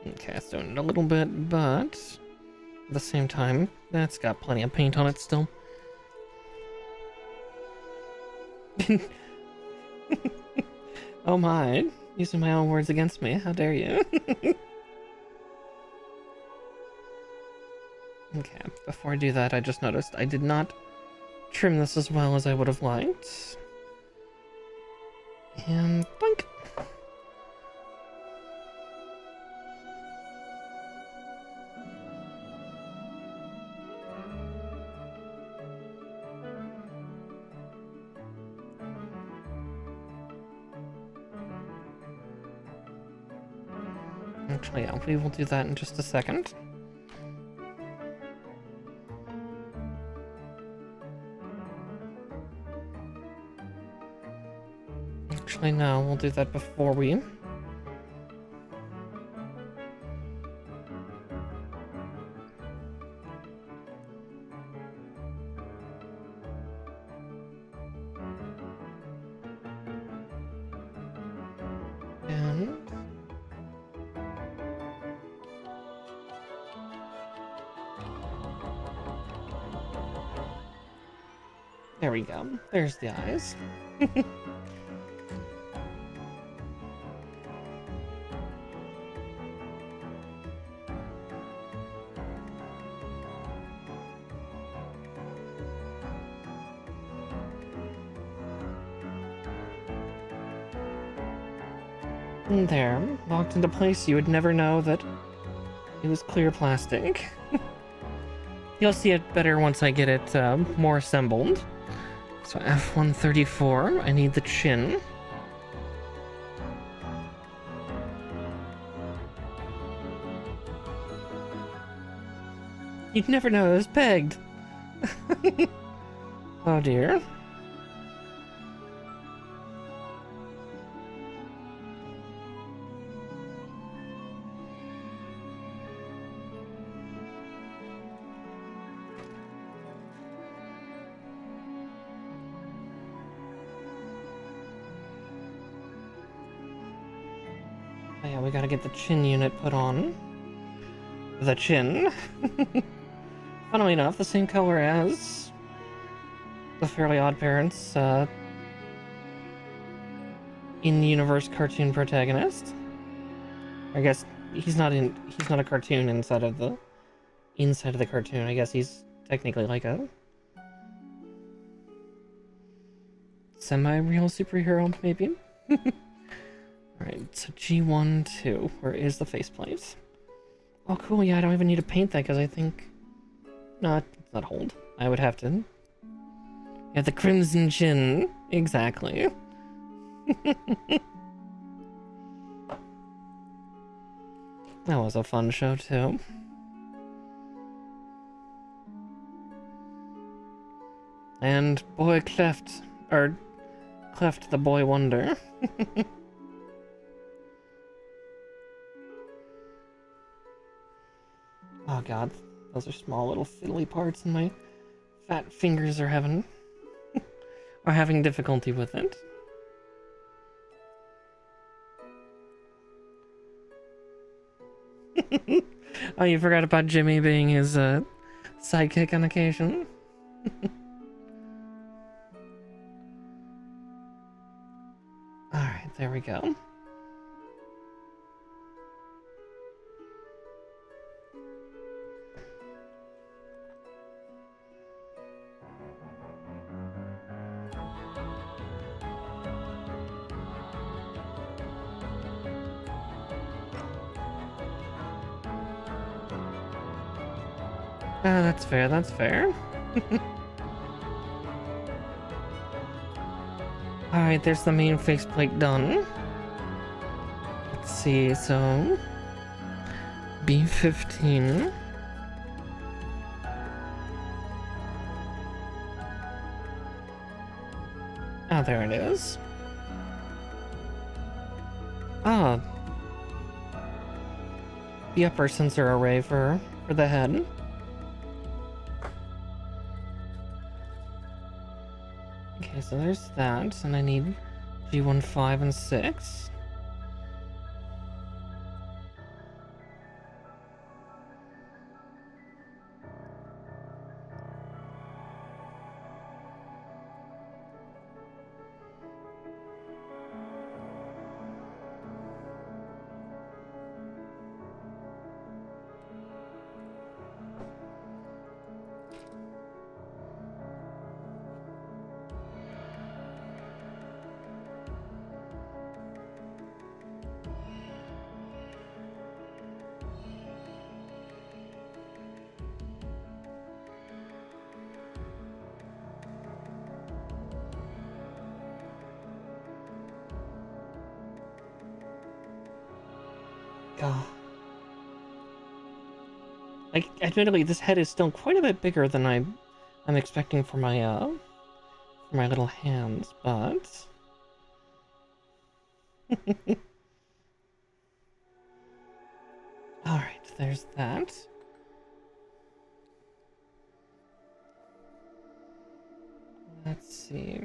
Okay, so a little bit, but at the same time, that's got plenty of paint on it still. Oh my, using my own words against me, how dare you? Okay, before I do that, I just noticed I did not trim this as well as I would have liked. And boink! Actually, yeah, we will do that in just a second. Actually, no, we'll do that before we... And... there we go. There's the eyes. And there, locked into place, you would never know that it was clear plastic. You'll see it better once I get it more assembled. So F134, I need the chin. You'd never know it was pegged. Oh dear. Oh yeah, we gotta get the chin unit put on. The chin. Funnily enough, the same color as the Fairly Odd Parents in-universe cartoon protagonist. I guess he's not a cartoon inside of the cartoon. I guess he's technically like a semi-real superhero, maybe. Alright, so G1-2. Where is the faceplate? Oh cool, yeah, I don't even need to paint that because I think Not hold. I would have to. Yeah, the Crimson Chin. Exactly. That was a fun show too. And boy Cleft, or Cleft the Boy Wonder. Oh god, those are small little fiddly parts and my fat fingers are having difficulty with it. Oh, you forgot about Jimmy being his sidekick on occasion? Alright, there we go. That's fair, that's fair. Alright, there's the main faceplate done. Let's see, so... B15. Oh, there it is. Ah. The upper sensor array for the head. Okay, so there's that, and I need G15 and 6. Like, admittedly, this head is still quite a bit bigger than I'm expecting for my little hands, but... Alright, there's that. Let's see...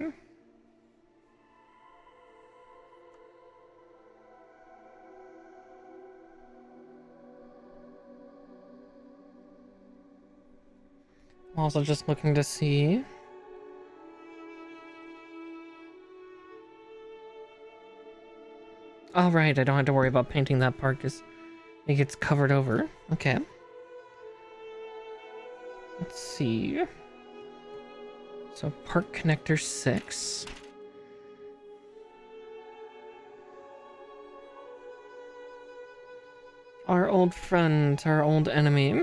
I'm also just looking to see... Oh, right, I don't have to worry about painting that part because it gets covered over. Okay. Let's see. So, part connector 6. Our old friend, our old enemy.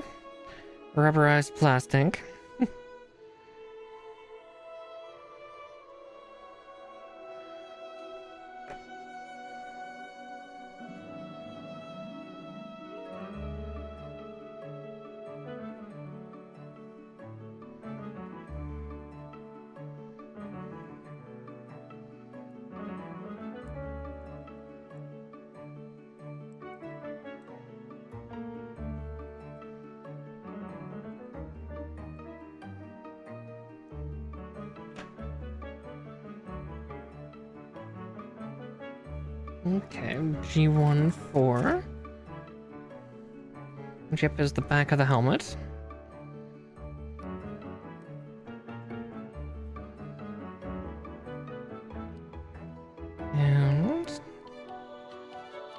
Rubberized plastic. Okay, G14. Jip is the back of the helmet. And...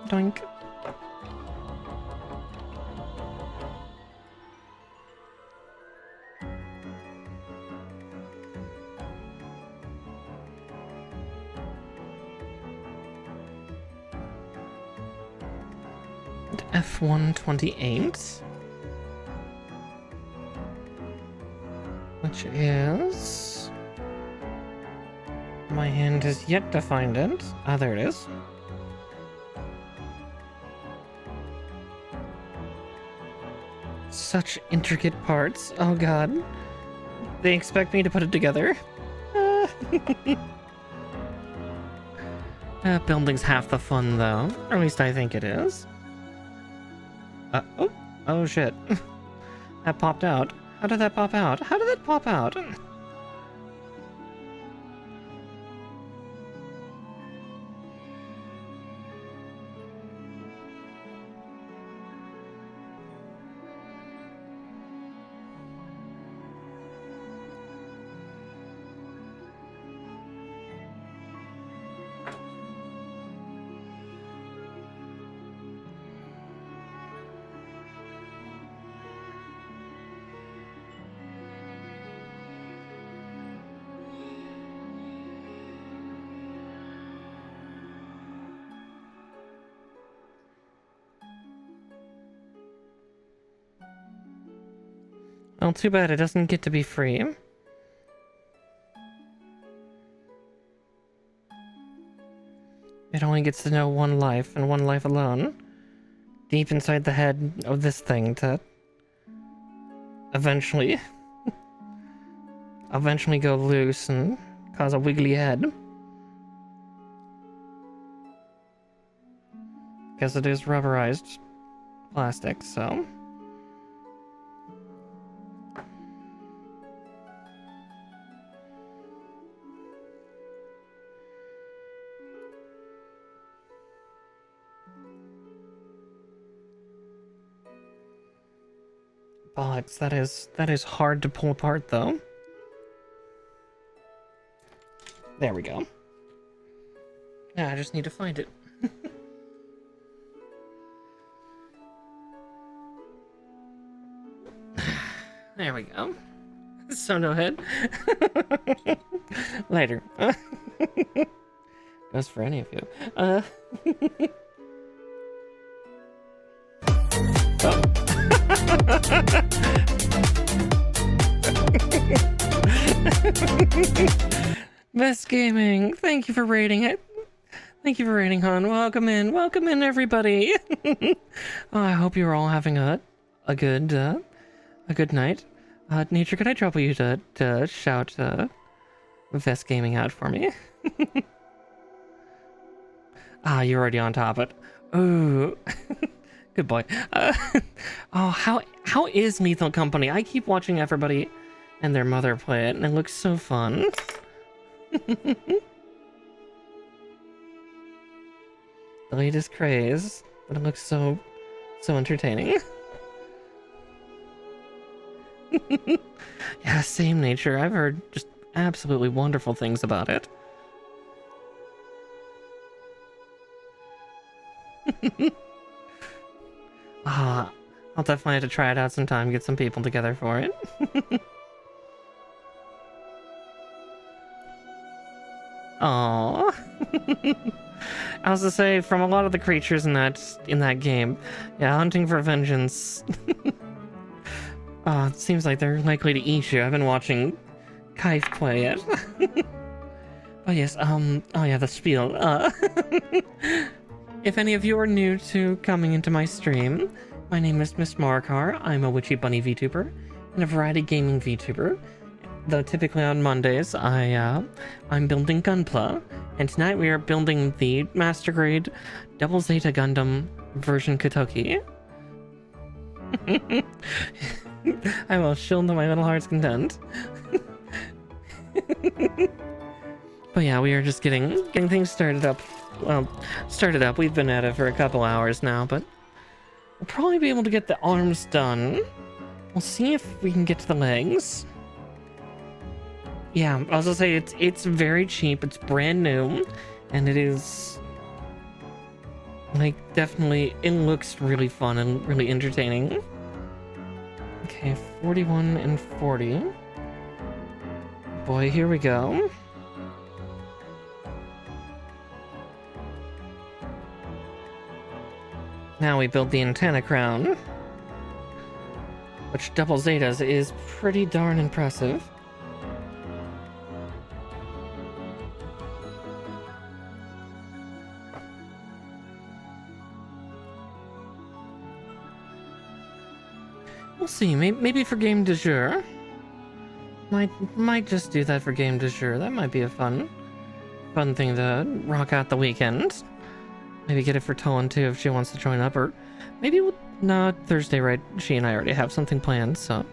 doink. F128. which is... My hand has yet to find it. Ah, there it is. Such intricate parts. Oh god. They expect me to put it together. Building's half the fun, though. Or at least I think it is. Oh shit. That popped out. How did that pop out? How did that pop out? Well, too bad it doesn't get to be free. It only gets to know one life, and one life alone. Deep inside the head of this thing to... eventually go loose and cause a wiggly head. Because it is rubberized plastic, so... Bollocks, that is hard to pull apart, though. There we go. Yeah, I just need to find it. There we go. So no head. Later. Goes for any of you. Oh. Best Gaming, thank you for rating it. Thank you for rating, hon. Welcome in, everybody. Oh, I hope you're all having a good night. Nature, could I trouble you to shout Best Gaming out for me? Ah, you're already on top of it. Ooh. Good boy. Oh, how is Lethal Company? I keep watching everybody and their mother play it, and it looks so fun. The latest craze, but it looks so entertaining. Yeah, same Nature. I've heard just absolutely wonderful things about it. I'll definitely have to try it out sometime, get some people together for it. Aww. I was to say, from a lot of the creatures in that game, yeah, hunting for vengeance. It seems like they're likely to eat you. I've been watching 𝗙𝗵𝘁 play it. But yes, oh yeah, the spiel. If any of you are new to coming into my stream, my name is Miss Markar. I'm a witchy bunny VTuber and a variety gaming VTuber. Though typically on Mondays, I'm building Gunpla, and tonight we are building the Master Grade 𝗙𝗶𝘁 Gundam version 𝗏𝗏𝗁. I will shield to my little heart's content. But yeah, we are just getting things started up. Well, started up. We've been at it for a couple hours now, but we'll probably be able to get the arms done. We'll see if we can get to the legs. Yeah, I was gonna say it's very cheap. It's brand new, and it is like definitely. It looks really fun and really entertaining. Okay, 41 and 40. Boy, here we go. Now we build the antenna crown, which 𝗙𝗶𝘁 is pretty darn impressive. We'll see. Maybe for game du jour. Might just do that for game du jour. That might be a fun thing to rock out the weekend. Maybe get it for Tolan too if she wants to join up, or maybe no, Thursday, right? She and I already have something planned, so.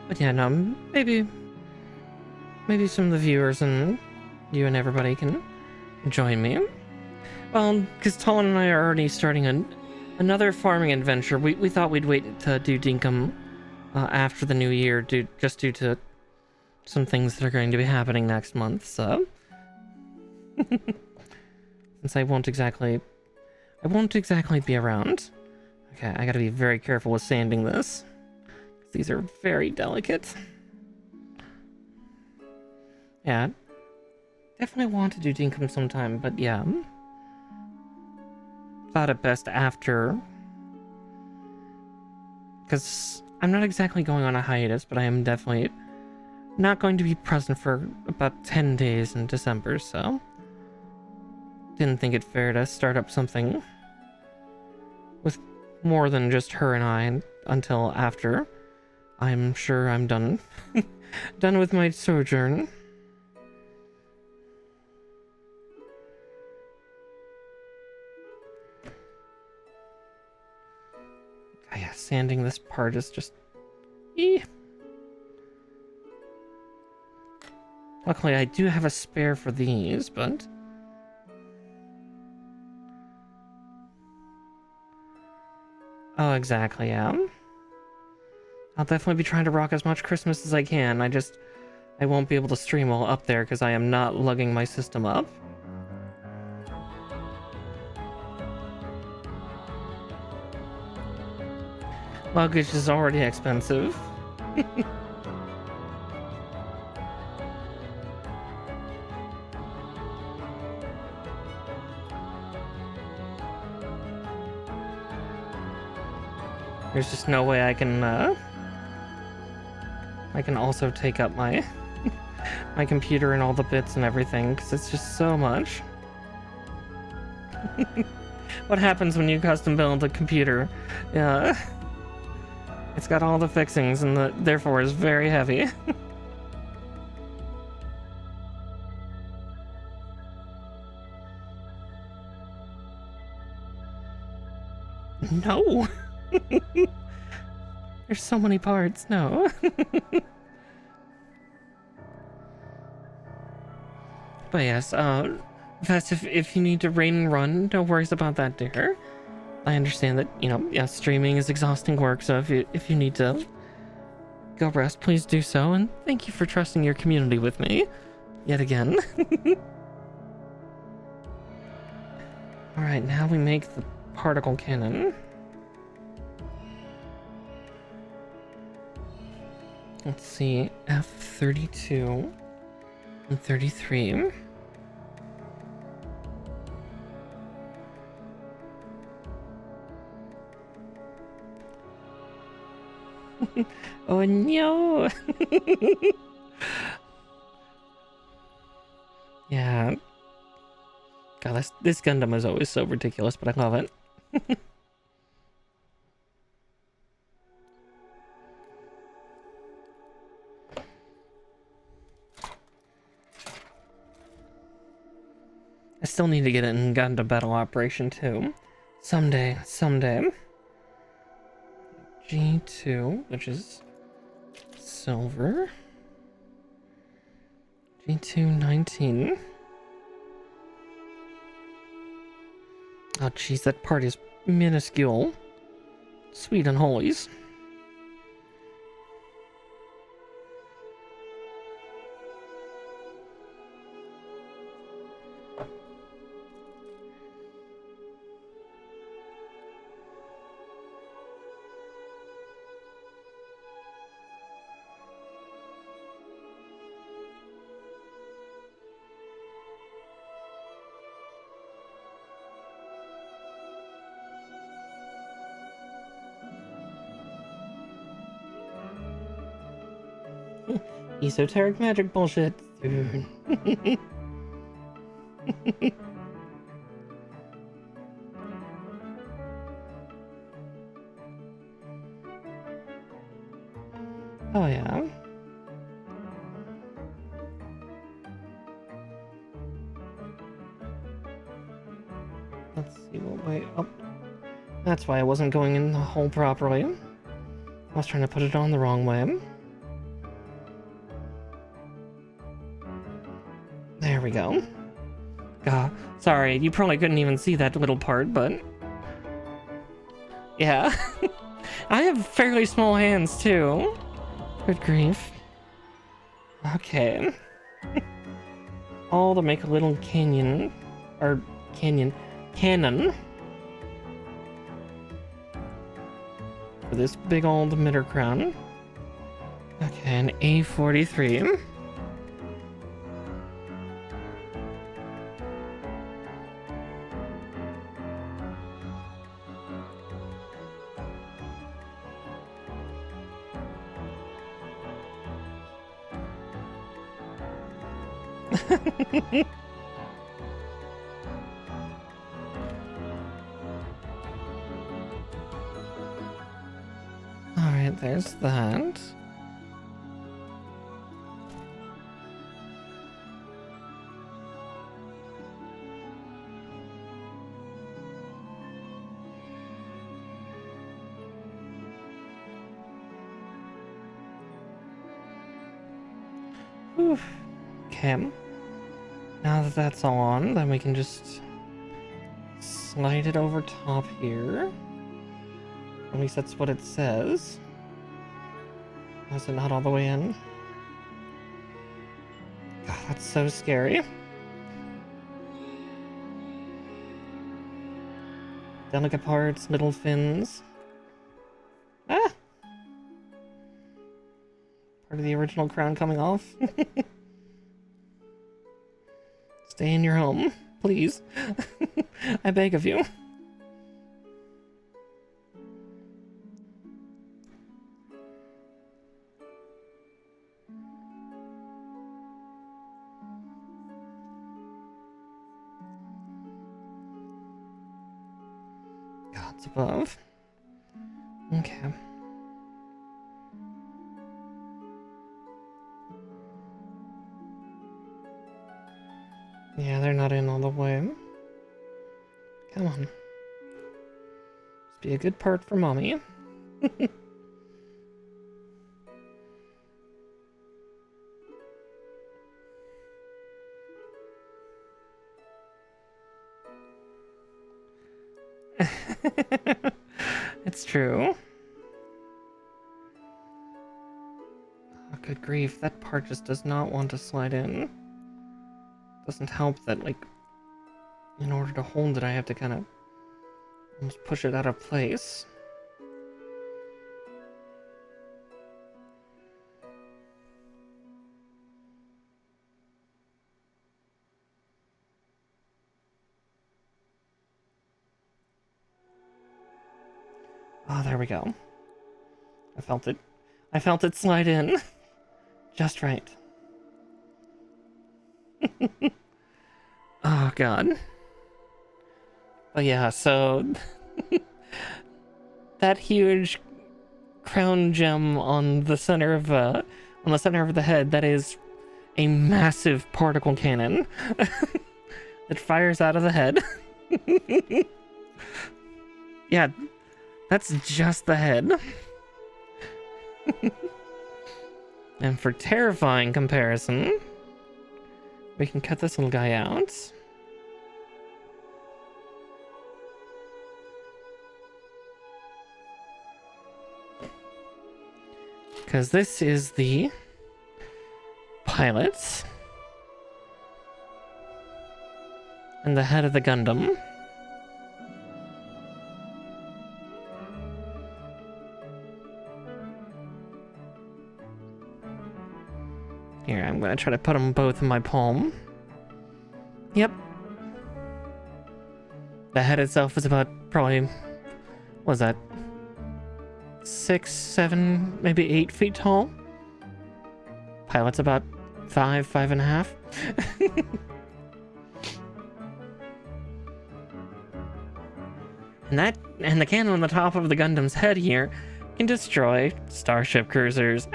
But yeah, no, maybe some of the viewers and you and everybody can join me. Well, because Tolan and I are already starting another farming adventure. We thought we'd wait to do Dinkum after the new year, due to some things that are going to be happening next month, so. Since I won't exactly be around. Okay, I gotta be very careful with sanding this. These are very delicate. Yeah. Definitely want to do Dinkum sometime, but yeah. Thought it best after. Because I'm not exactly going on a hiatus, but I am definitely not going to be present for about 10 days in December, so. Didn't think it fair to start up something with more than just her and I until after. I'm sure I'm done. Done with my sojourn. Oh yeah, sanding this part is just... Luckily, I do have a spare for these, but... Oh, exactly, yeah. I'll definitely be trying to rock as much Christmas as I can. I won't be able to stream while up there because I am not lugging my system up. Luggage is already expensive. There's just no way I can also take up my my computer and all the bits and everything, because it's just so much. What happens when you custom build a computer? Yeah, it's got all the fixings and therefore is very heavy. No. There's so many parts, no. But yes, Vest, if you need to rain and run, no worries about that, dear. I understand that, you know, yeah, streaming is exhausting work, so if you need to go rest, please do so, and thank you for trusting your community with me, yet again. Alright, now we make the particle cannon. Let's see, F32 and 33. Oh no! Yeah. God, this Gundam is always so ridiculous, but I love it. I still need to get it in Gundam Battle Operation too. Someday. G2, which is silver. G2 19. Oh jeez, that part is minuscule. Sweet and holies. Esoteric magic bullshit, dude. Oh yeah. Let's see what way. Oh, that's why I wasn't going in the hole properly. I was trying to put it on the wrong way. There we go. God, sorry, you probably couldn't even see that little part, but yeah. I have fairly small hands too. Good grief. Okay. All to make a little cannon for this big old emitter crown. Okay, an A43. Alright, there's that. Whew. Okay. Now that that's all on, then we can just slide it over top here. At least that's what it says. Is it not all the way in? God, that's so scary. Delicate parts, middle fins. Ah! Part of the original crown coming off. Stay in your home, please. I beg of you. Gods above. Okay. Yeah, they're not in all the way. Come on. Just be a good part for mommy. It's true. Oh, good grief, that part just does not want to slide in. Doesn't help that, like, in order to hold it, I have to kind of almost push it out of place. Oh, there we go. I felt it. I felt it slide in. Just right. Oh, God. But yeah, so that huge crown gem on the center of the head, that is a massive particle cannon that fires out of the head. Yeah, that's just the head. And for terrifying comparison, we can cut this little guy out. Because this is the pilot and the head of the Gundam. Here, I'm gonna try to put them both in my palm. Yep. The head itself is about probably, what was that? 6, 7, maybe 8 feet tall. Pilot's about 5.5. And the cannon on the top of the Gundam's head here can destroy starship cruisers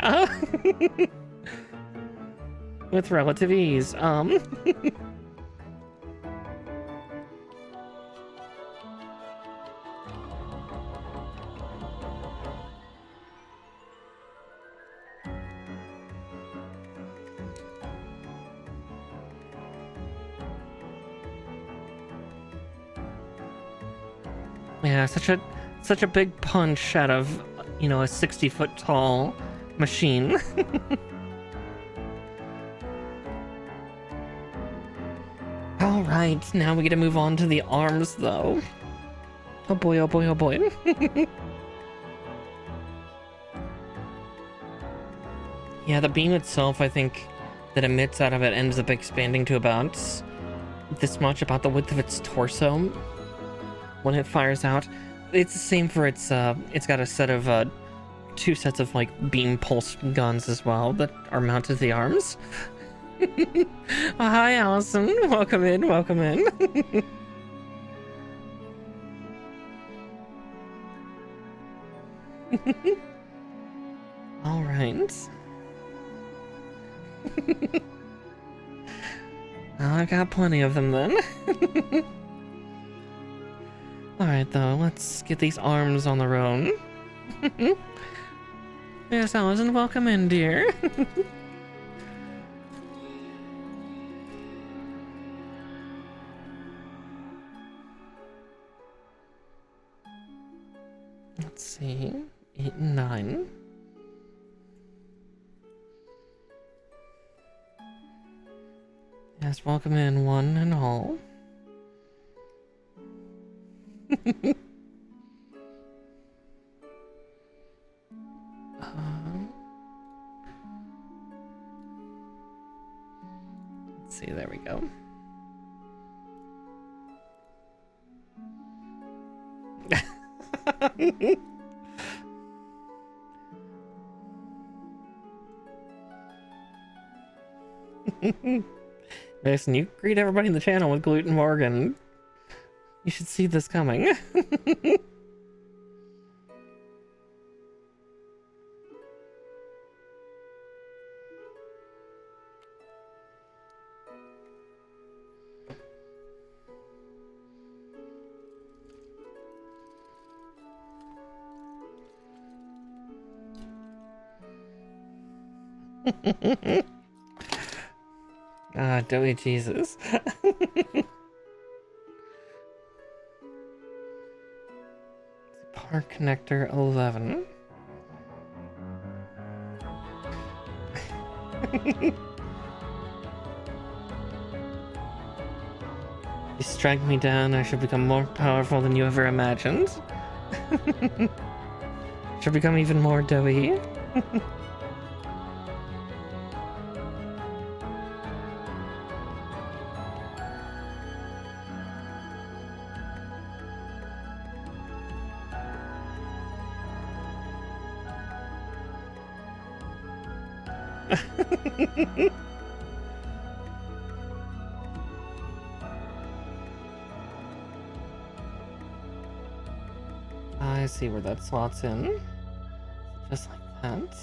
with relative ease. Yeah, such a big punch out of, you know, a 60-foot tall machine. All right, now we get to move on to the arms, though. Oh boy, oh boy, oh boy. Yeah, the beam itself, I think, that emits out of it ends up expanding to about this much, about the width of its torso. When it fires out, it's the same for its got a set of 2 sets of like beam pulse guns as well that are mounted to the arms. Hi Allison, welcome in, welcome in. All right. I've got plenty of them then. Alright though, let's get these arms on their own. Yes, Allison, welcome in, dear. Let's see, 8 and 9. Yes, welcome in one and all. Let's see, there we go. Listen, you greet everybody in the channel with Gluten Morgan. You should see this coming. Ah, doughy Jesus. Park Connector 11. You strike me down, I should become more powerful than you ever imagined. Should become even more doughy. I see where that slots in. Just like that.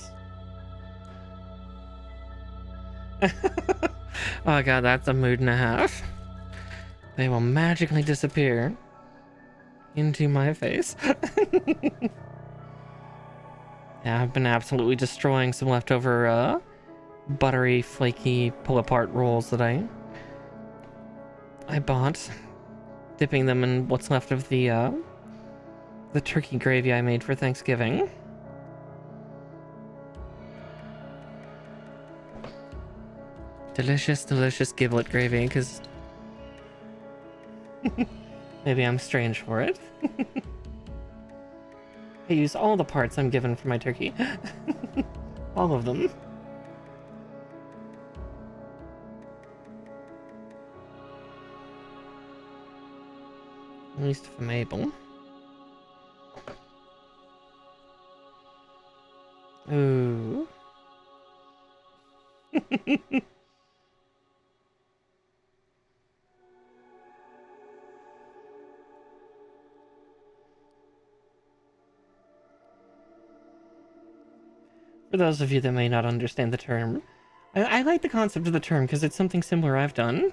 Oh god, that's a mood and a half. They will magically disappear into my face. Yeah, I've been absolutely destroying some leftover buttery, flaky, pull-apart rolls that I bought, dipping them in what's left of the turkey gravy I made for Thanksgiving. Delicious, delicious giblet gravy, because maybe I'm strange for it. I use all the parts I'm given for my turkey. All of them. At least if I'm able. Ooh. For those of you that may not understand the term, I like the concept of the term because it's something similar I've done.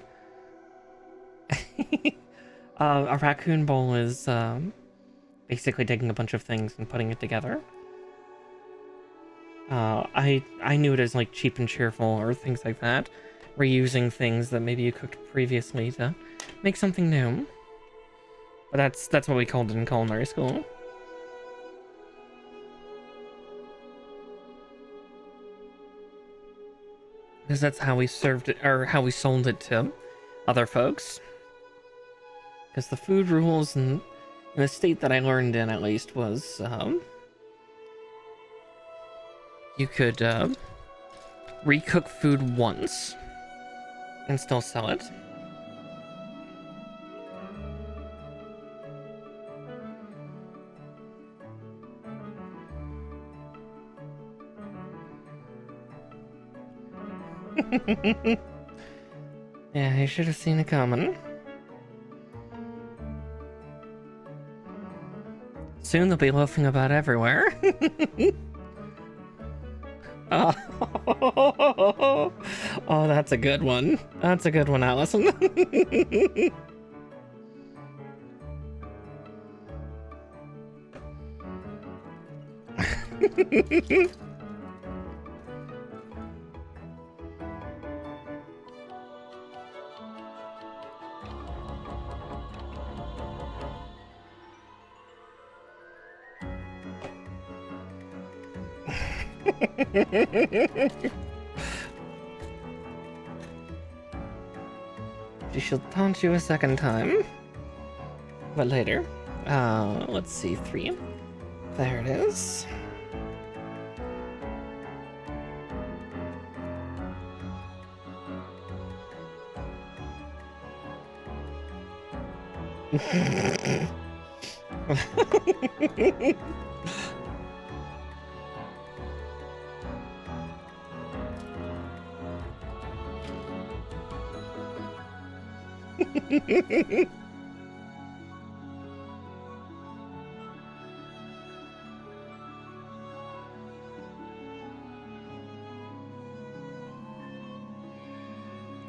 A raccoon bowl is basically taking a bunch of things and putting it together. I knew it as like cheap and cheerful or things like that, reusing things that maybe you cooked previously to make something new. But that's what we called it in culinary school. Because that's how we served it, or how we sold it to other folks. Because the food rules in the state that I learned in, at least, was you could recook food once and still sell it. Yeah, I should have seen it coming. Soon they'll be loafing about everywhere. Oh, oh, that's a good one. That's a good one, Allison. She'll taunt you a second time. But later. Let's see, 3. There it is.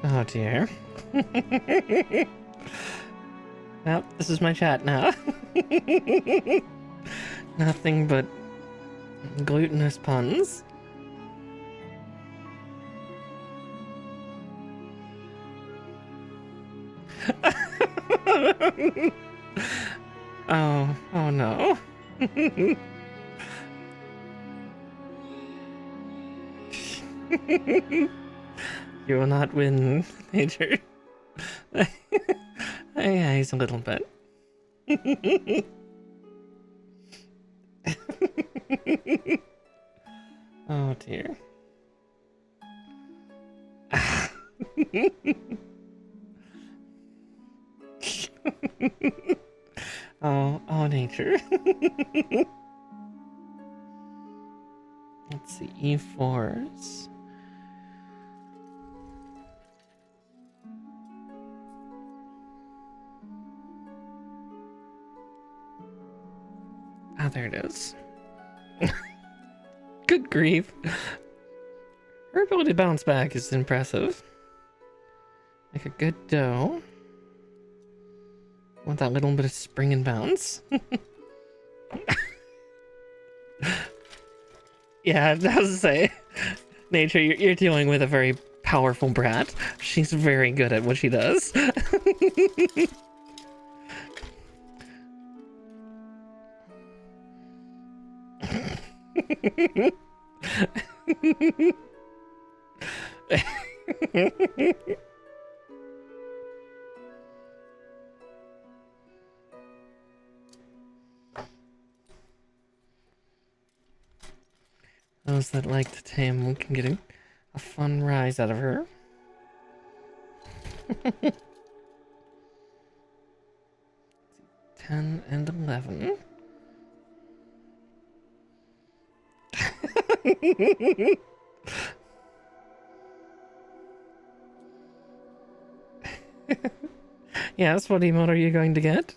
Oh dear. Well, this is my chat now. Nothing but glutinous puns. Oh no. You will not win, Major. Yeah, he's a little bit. Oh dear. Oh, nature. Let's see, E4s. Ah, there it is. Good grief. Her ability to bounce back is impressive. Like a good dough. Want that little bit of spring and bounce. Yeah, I was to say, Nature, you're dealing with a very powerful brat. She's very good at what she does. Those that like to tame can get a fun rise out of her. 10 and 11. Yes, what emote are you going to get?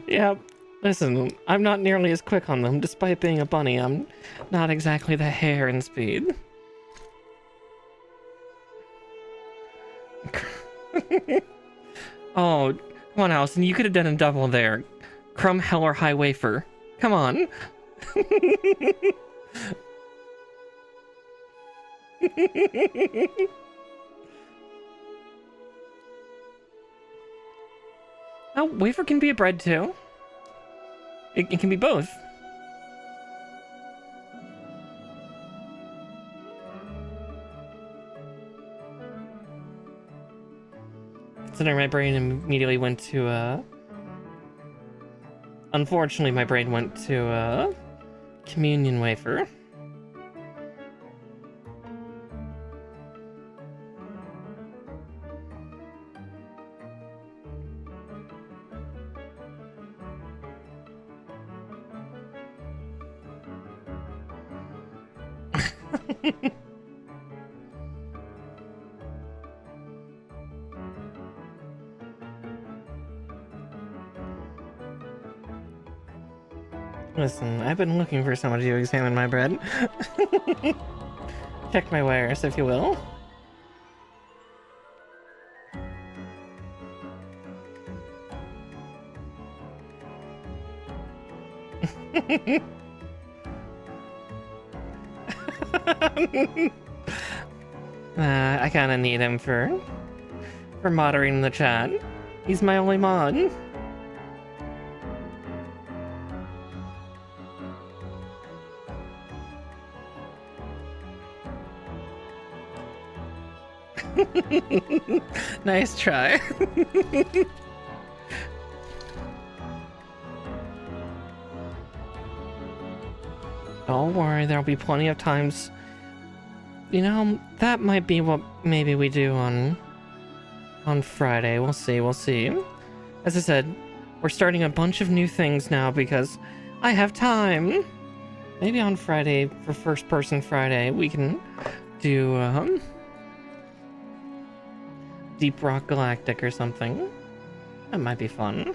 Yeah, Listen, I'm not nearly as quick on them. Despite being a bunny, I'm not exactly the hare in speed. Oh, come on, Allison. You could have done a double there. 𝗙𝗏𝗃 Come on. Oh, wafer can be a bread too. It can be both. Considering my brain immediately went to, unfortunately, my brain went to, communion wafer. Listen, I've been looking for somebody to examine my bread. Check my wires, if you will. I kinda need him for moderating the chat. He's my only mod. Nice try. Don't worry, there'll be plenty of times. You know, that might be what maybe we do on Friday. We'll see, we'll see. As I said, we're starting a bunch of new things now because I have time. Maybe on Friday, for First Person Friday, we can do, Deep Rock Galactic or something. That might be fun.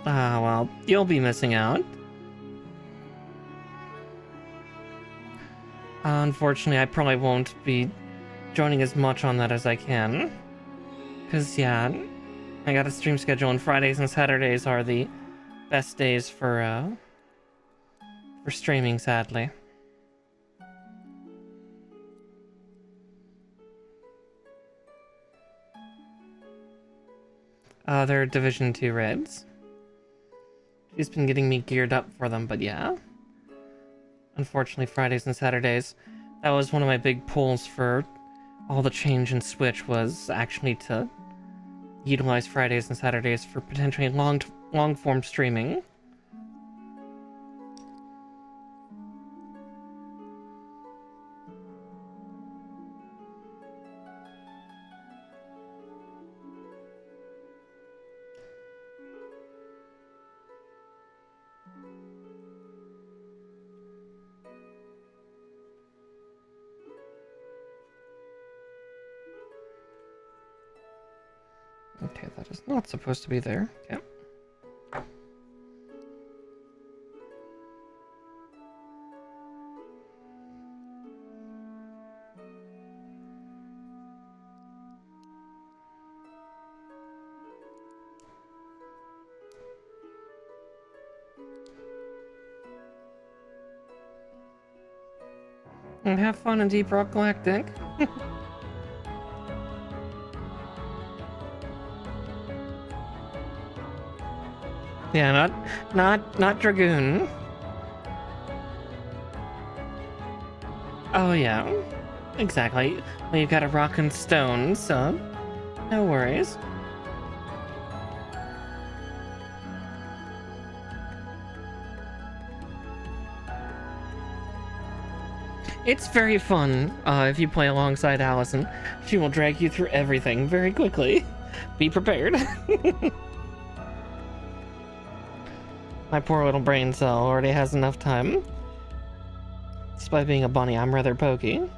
Ah, well, you'll be missing out. Unfortunately, I probably won't be joining as much on that as I can. Because, yeah, I got a stream schedule, and Fridays and Saturdays are the best days for streaming, sadly. They're Division 2 raids. She's been getting me geared up for them, but yeah. Unfortunately, Fridays and Saturdays, that was one of my big pulls for all the change in Switch, was actually to utilize Fridays and Saturdays for potentially long-form streaming. Okay, that is not supposed to be there. Okay. And have fun in Deep Rock Galactic. Yeah, not Dragoon. Oh yeah, exactly. Well, you've got a rock and stone, so no worries. It's very fun if you play alongside Allison. She will drag you through everything very quickly. Be prepared. My poor little brain cell already has enough time. Despite being a bunny, I'm rather pokey.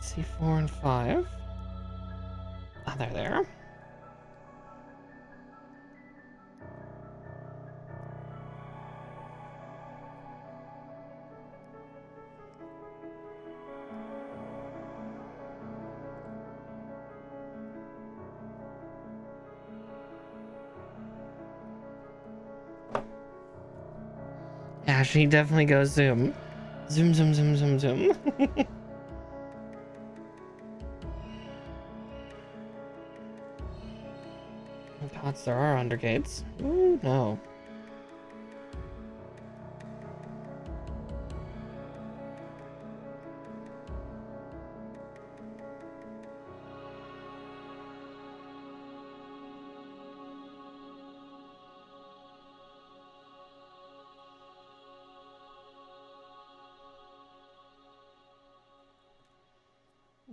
C4 and 5. Ah, there. Yeah, she definitely goes zoom. Zoom, zoom, zoom, zoom, zoom. Gods, there are undergates. Ooh, no.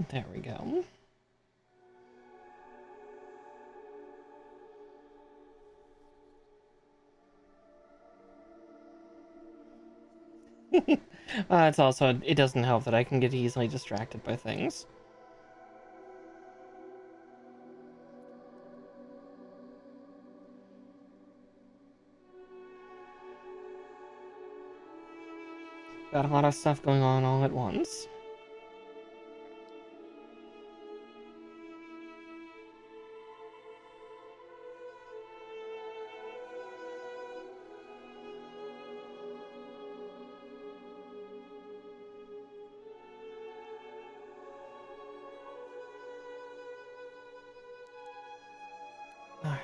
There we go. It's also, it doesn't help that I can get easily distracted by things. Got a lot of stuff going on all at once. Alright.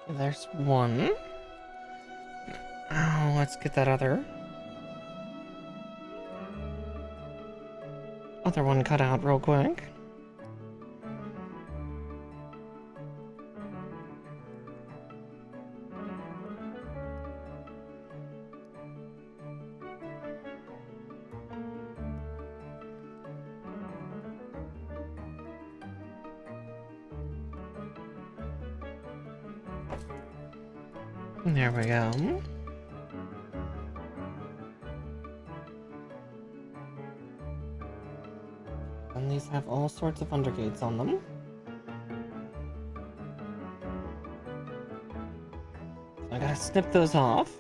Okay, there's one. Oh, let's get that other one cut out real quick. There we go. And these have all sorts of undergates on them. So I gotta snip those off.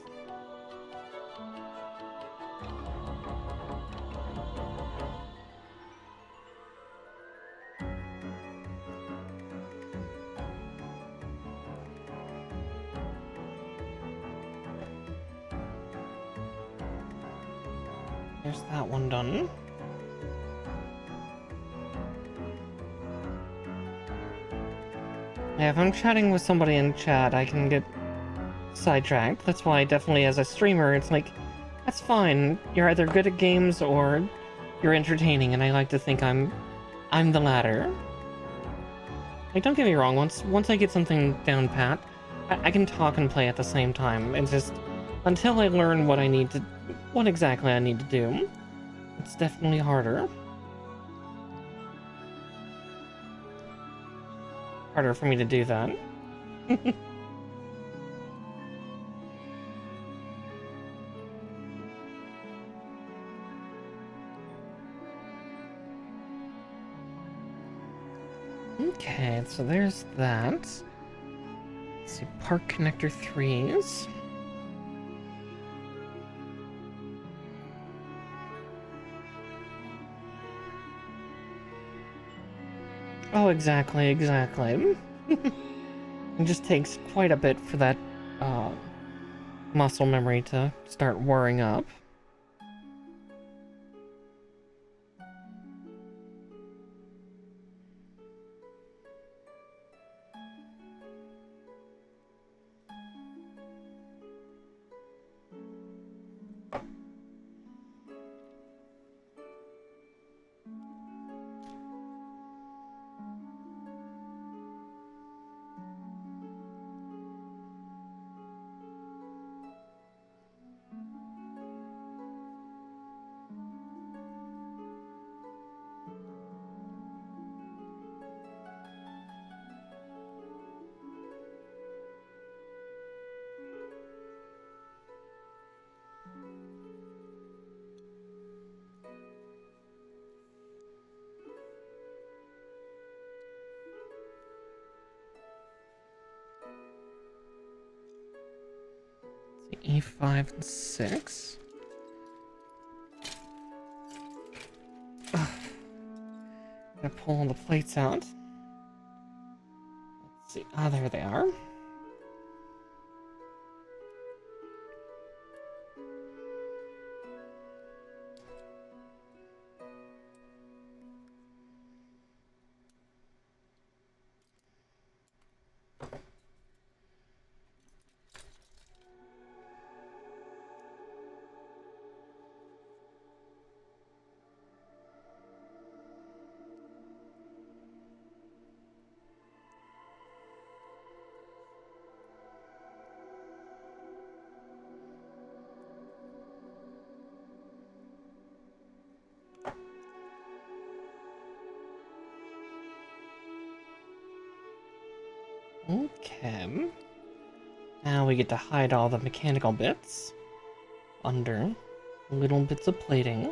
There's that one done. Yeah, if I'm chatting with somebody in chat, I can get sidetracked. That's why definitely as a streamer, it's like, that's fine. You're either good at games or you're entertaining, and I like to think I'm the latter. Like, don't get me wrong, once I get something down pat, I can talk and play at the same time. It's just, until I learn what exactly I need to do, it's definitely harder. Harder for me to do that. Okay, so there's that. Let's see, park connector 3s. Oh, exactly. It just takes quite a bit for that muscle memory to start wearing up. 5 and 6. Ugh. Gotta pull all the plates out. Let's see. Ah, there they are. Okay. Now we get to hide all the mechanical bits under little bits of plating.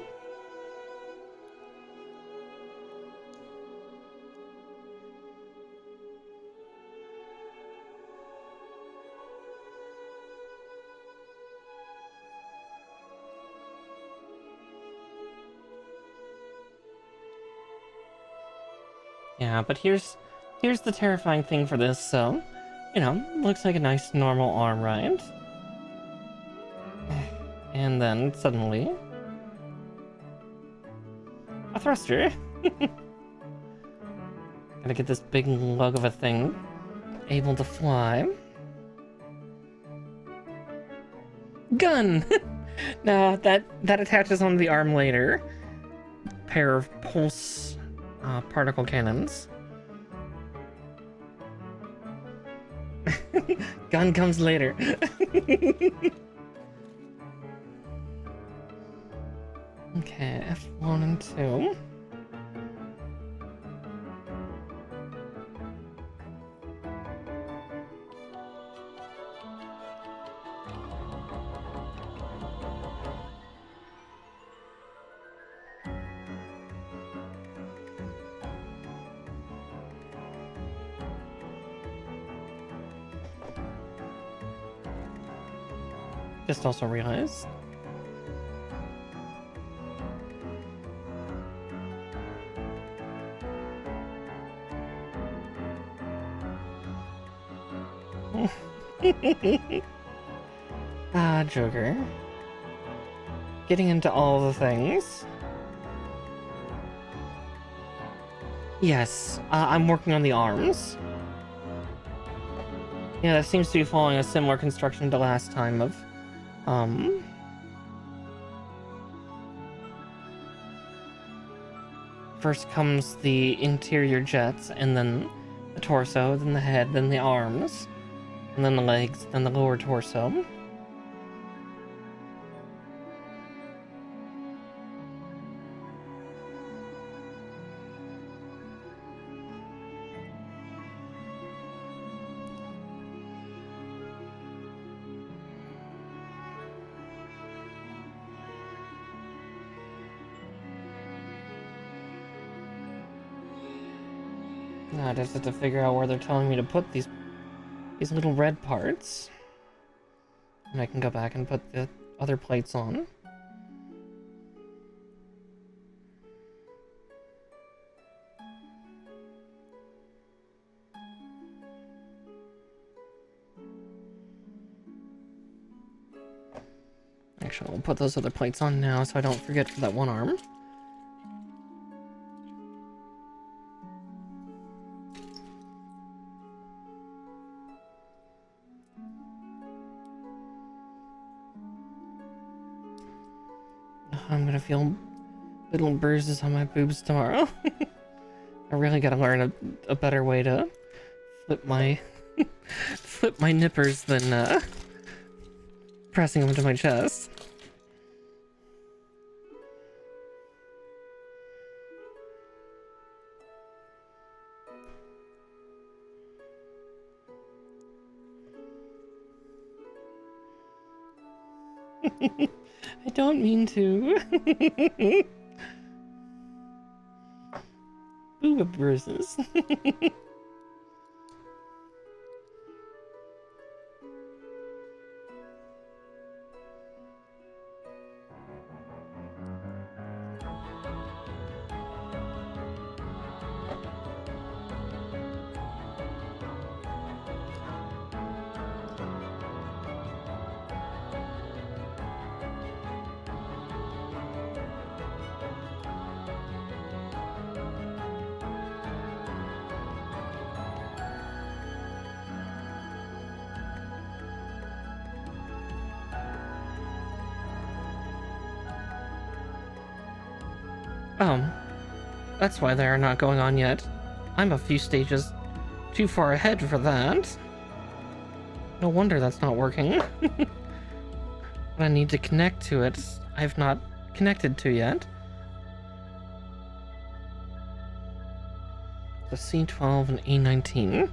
Yeah, but here's the terrifying thing for this, so, you know, looks like a nice normal arm, right? And then, suddenly... a thruster! Gotta get this big lug of a thing able to fly. Gun! Now, that attaches onto the arm later. Pair of pulse particle cannons. Gun comes later. Okay, F1 and 2. Just also realized. Ah, Joker. Getting into all the things. Yes, I'm working on the arms. Yeah, that seems to be following a similar construction to last time of, first comes the interior jets, and then the torso, then the head, then the arms, and then the legs, then the lower torso. Now I just have to figure out where they're telling me to put these little red parts. And I can go back and put the other plates on. Actually, we'll put those other plates on now so I don't forget for that one arm. I'm gonna feel little bruises on my boobs tomorrow. I really gotta learn a better way to flip my flip my nippers than pressing them to my chest. I don't mean to. Booba bruises. That's why they're not going on yet. I'm a few stages too far ahead for that. No wonder that's not working. But I need to connect to it. I've not connected to yet. The C12 and A19.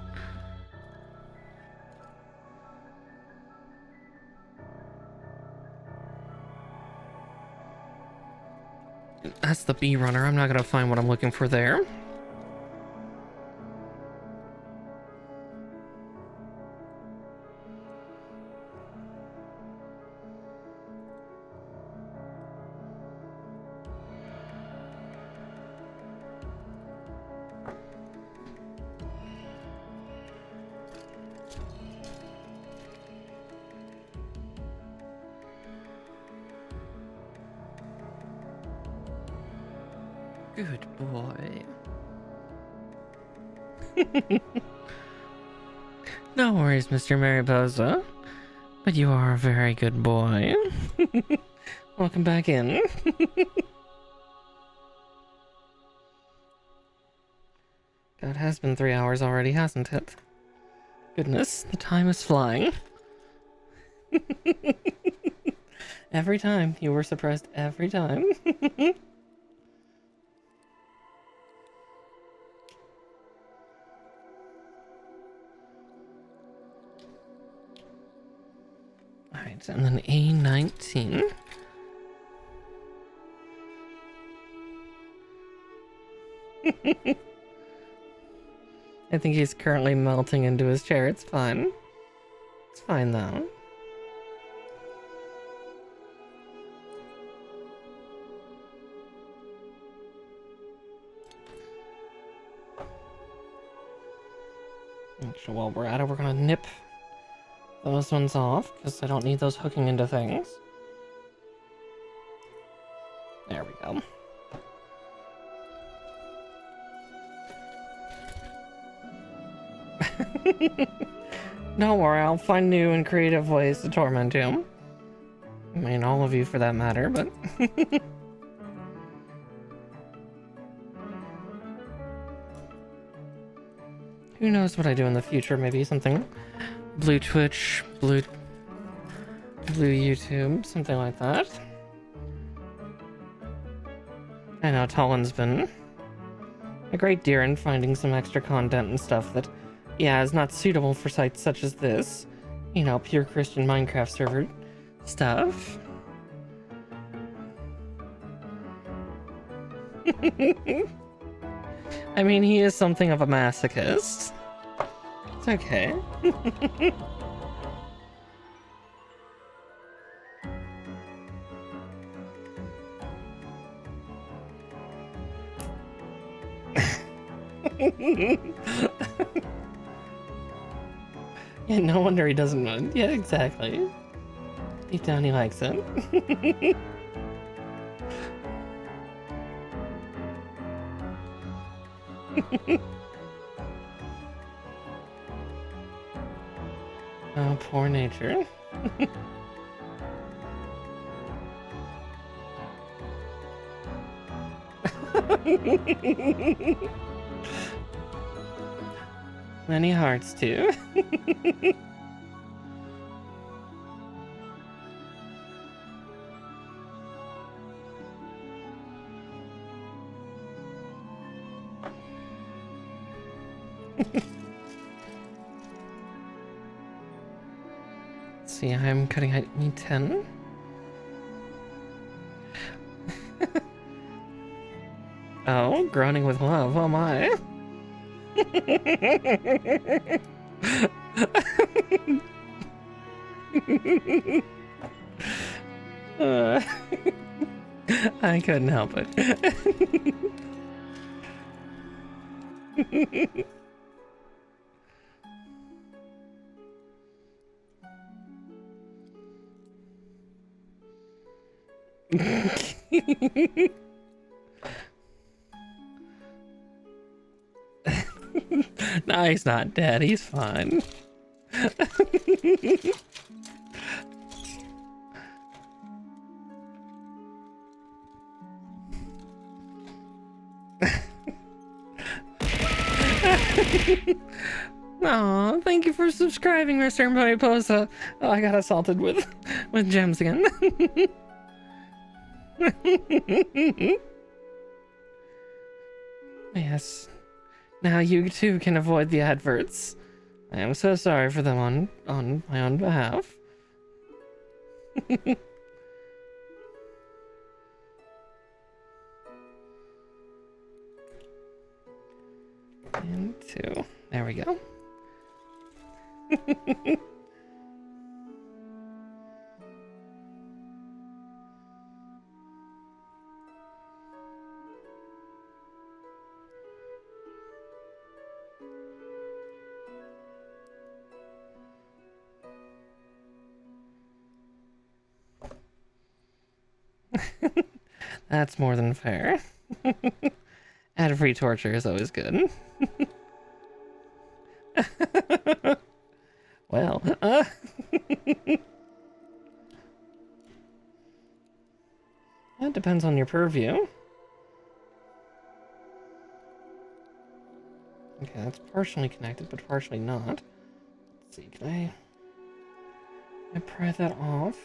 That's the B runner. I'm not gonna find what I'm looking for there. Good boy. No worries, Mr. 𝗙𝗶𝘁, but you are a very good boy. Welcome back in. God, it has been 3 hours already, hasn't it? Goodness, the time is flying. Every time. You were surprised every time. Alright, and then A19. I think he's currently melting into his chair. It's fine. It's fine though. Actually, while we're at it, we're gonna nip those ones off, because I don't need those hooking into things. There we go. Don't worry, I'll find new and creative ways to torment him. I mean, all of you for that matter, but... Who knows what I do in the future? Maybe something blue Twitch, blue YouTube, something like that. I know Talon's been a great dear in finding some extra content and stuff that, yeah, is not suitable for sites such as this. You know, pure Christian Minecraft server stuff. I mean, he is something of a masochist. It's okay. Yeah, no wonder he doesn't mind. Yeah, exactly. Deep down he likes it. Oh, poor nature. Many hearts too. Let's see, I'm cutting height E10. Oh, groaning with love, oh my. I couldn't help it. No, he's not dead. He's fine. Aw, thank you for subscribing, Mr. 𝗙𝗵𝘁. Oh, I got assaulted with gems again. Yes. Now you too can avoid the adverts. I am so sorry for them on my own behalf. And 2. There we go. That's more than fair. Ad-free torture is always good. Well, that depends on your purview. Okay, that's partially connected, but partially not. Let's see, can I pry that off?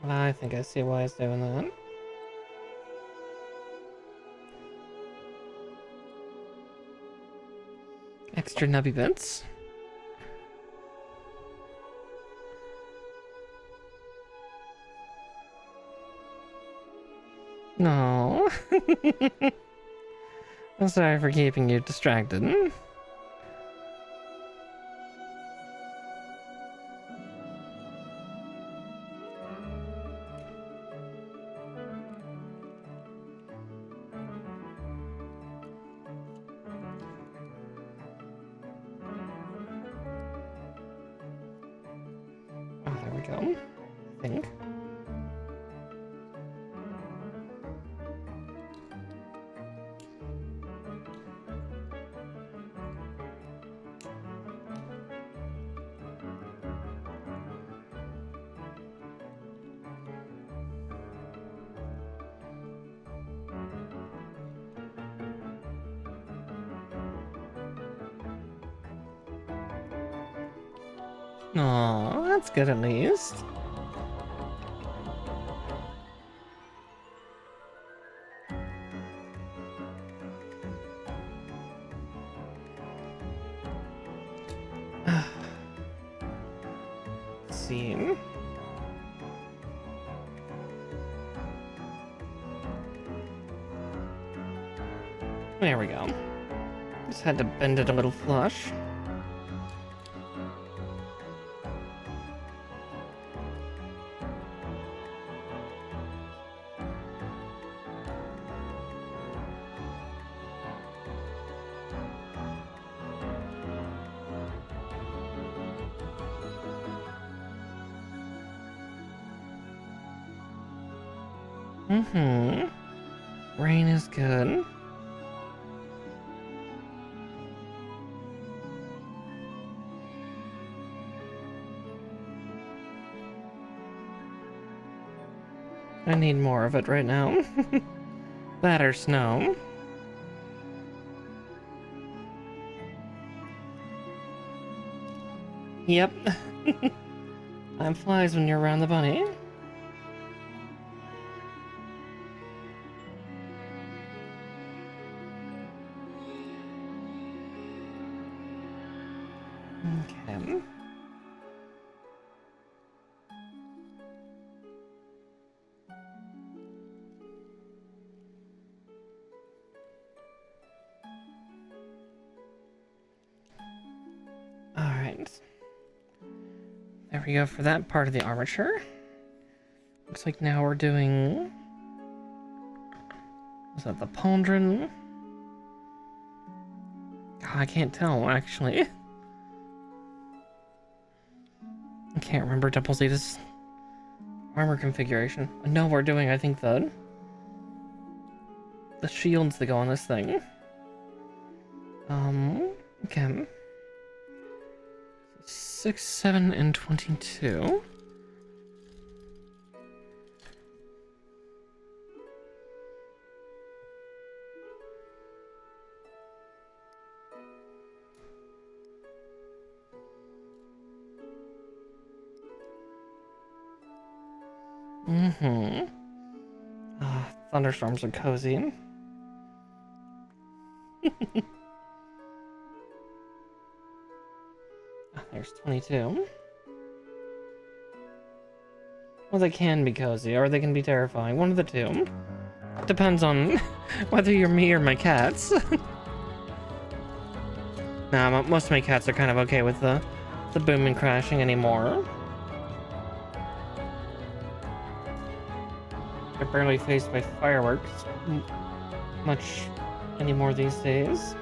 I think I see why it's doing that. Extra nubby bits. No. I'm sorry for keeping you distracted. Go, I think. Aw, that's good at least. Let's see. There we go. Just had to bend it a little flush. Rain is good. I need more of it right now. That or snow. Yep. Time flies when you're around the bunny. Okay. Alright. There we go for that part of the armature. Looks like now we're doing... Is that the pauldron? God, I can't tell, actually. I can't remember 𝗙𝗶𝘁's armor configuration. No, we're doing, I think, the shields that go on this thing. Okay. 6, 7, and 22. Mm-hmm. Thunderstorms are cozy. There's 22. Well, they can be cozy, or they can be terrifying. One of the two. Depends on whether you're me or my cats. Nah, most of my cats are kind of okay with the boom and crashing anymore. They're barely faced by fireworks much anymore these days.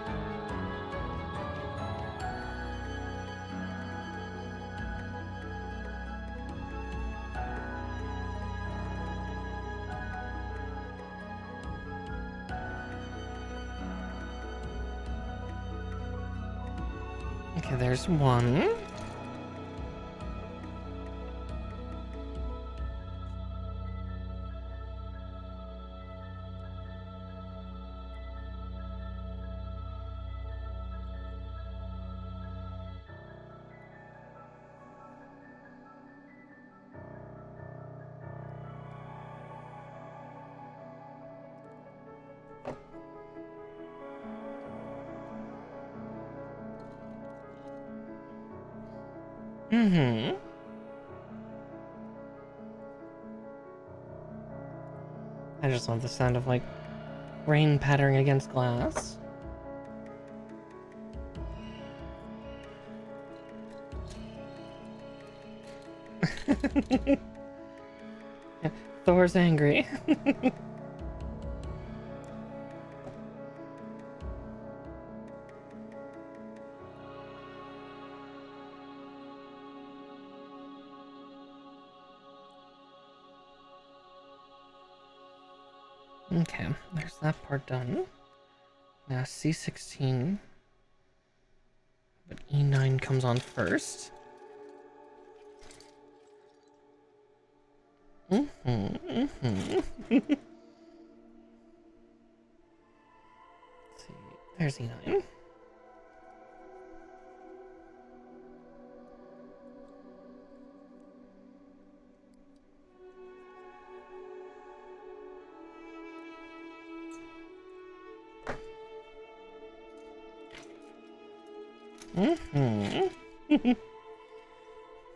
Okay, there's one. Mm-hmm. I just love the sound of, like, rain pattering against glass. Thor's angry. Okay, there's that part done. Now C16, but E9 comes on first. Let's see, there's E9.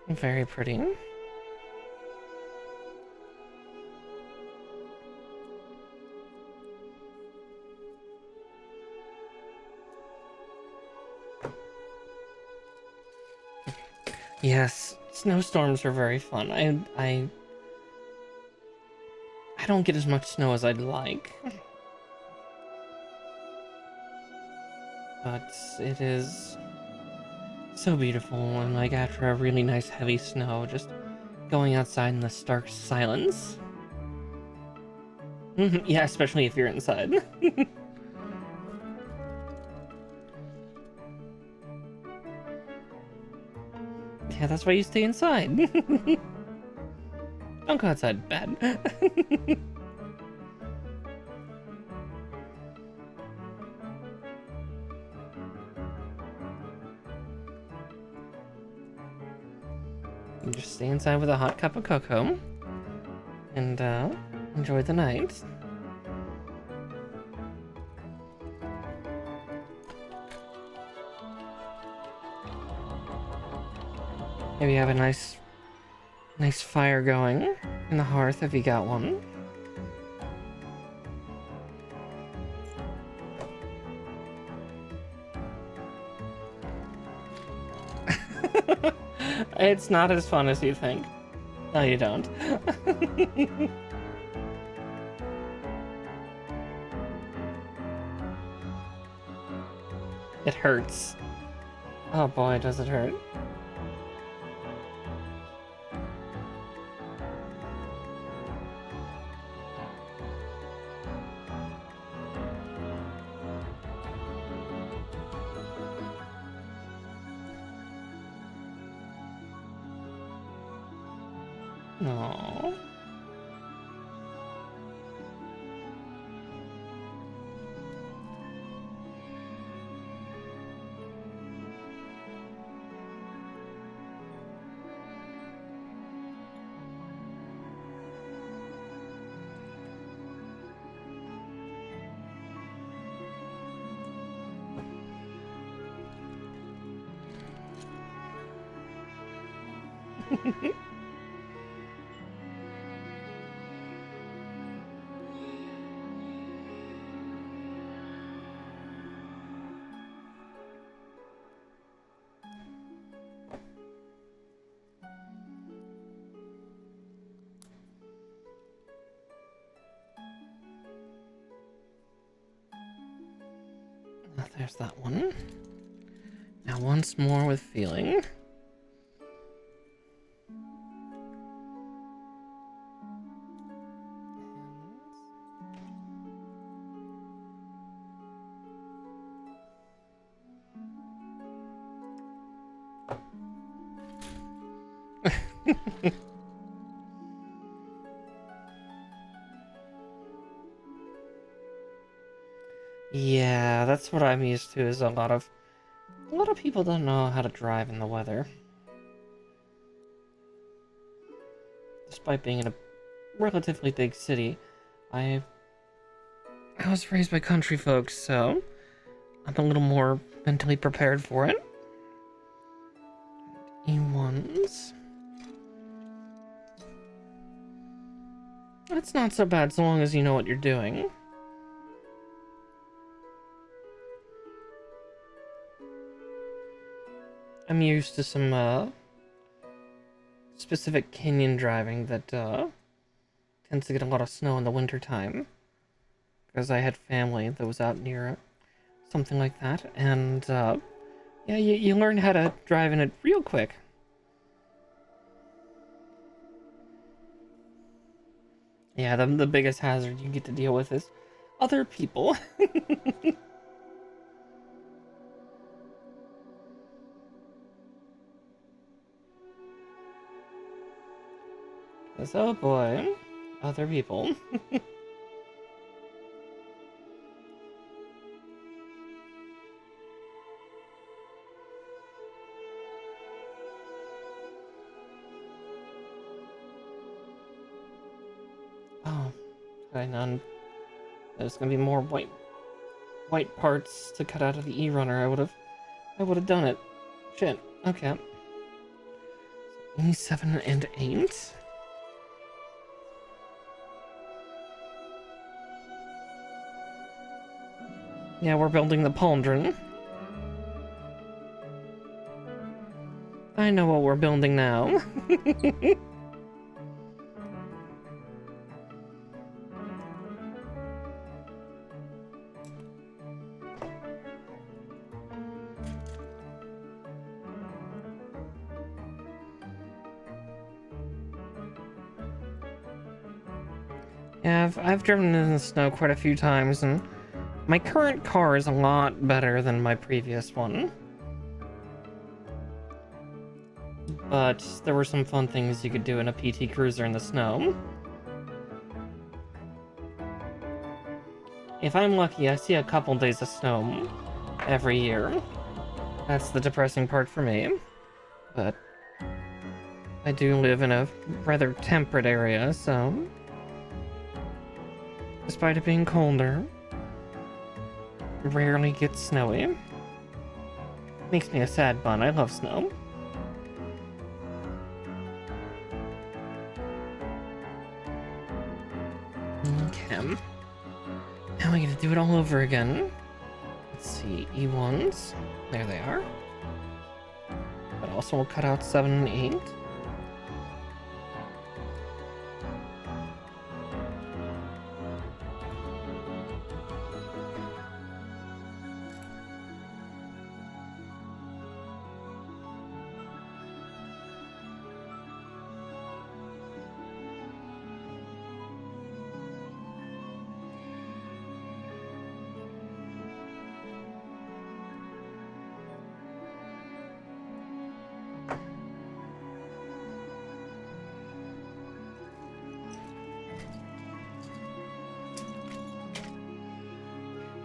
Very pretty. Yes, snowstorms are very fun. I don't get as much snow as I'd like. But it is so beautiful, and like after a really nice heavy snow, just going outside in the stark silence. Yeah, especially if you're inside. Yeah, that's why you stay inside. Don't go outside, bad. You just stay inside with a hot cup of cocoa and enjoy the night. Maybe have a nice fire going in the hearth if you got one. It's not as fun as you think. No, you don't. It hurts. Oh boy, does it hurt. No. There's that one. Now once more with feeling. Yeah, that's what I'm used to, is a lot of people don't know how to drive in the weather. Despite being in a relatively big city, I was raised by country folks, so I'm a little more mentally prepared for it. E1s. That's not so bad so long as you know what you're doing. I'm used to some specific canyon driving that tends to get a lot of snow in the winter time, because I had family that was out near something like that, and yeah, you learn how to drive in it real quick. Yeah, the biggest hazard you get to deal with is other people. Oh boy, other people. Oh, okay, none. There's gonna be more white parts to cut out of the E-runner. I would have done it. Shit. Okay. E7 and 8. Yeah, we're building the pauldron. I know what we're building now. Yeah, I've driven in the snow quite a few times, and my current car is a lot better than my previous one. But there were some fun things you could do in a PT Cruiser in the snow. If I'm lucky, I see a couple days of snow every year. That's the depressing part for me. But I do live in a rather temperate area, so despite it being colder, it rarely gets snowy. Makes me a sad bun. I love snow. Okay. Now we gotta do it all over again. Let's see, E1s. There they are. But also we'll cut out 7 and 8.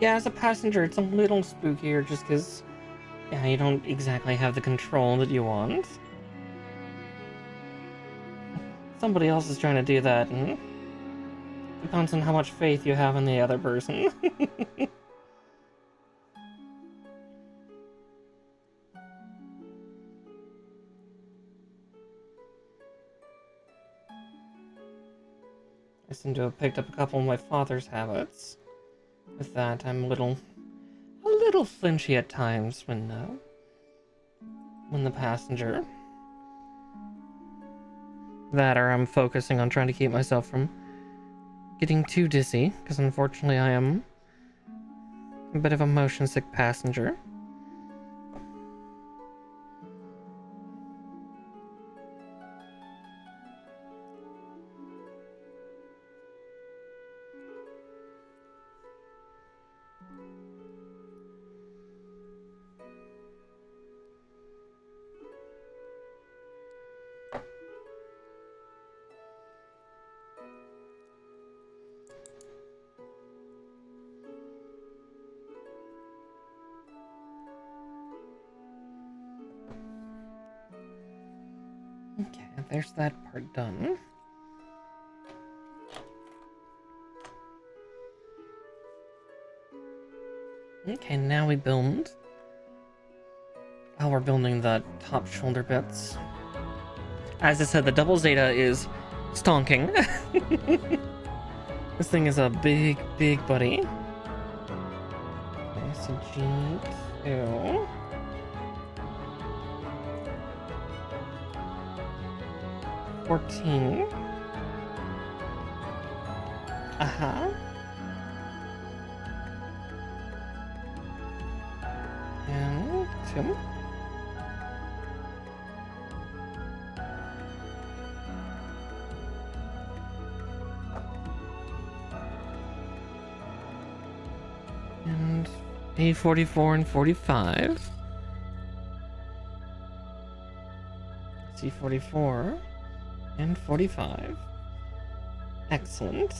Yeah, as a passenger, it's a little spookier just because, yeah, you don't exactly have the control that you want. Somebody else is trying to do that, and depends on how much faith you have in the other person. I seem to have picked up a couple of my father's habits. With that, I'm a little flinchy at times when the passenger. That or I'm focusing on trying to keep myself from getting too dizzy, because unfortunately I am a bit of a motion sick passenger. Okay, there's that part done. Okay, now we build. Oh, we're building the top shoulder bits. As I said, the double zeta is stonking. This thing is a big, big buddy. Okay, so G2. $14. And 2. And A44 and 45. C44 and 45. Excellent.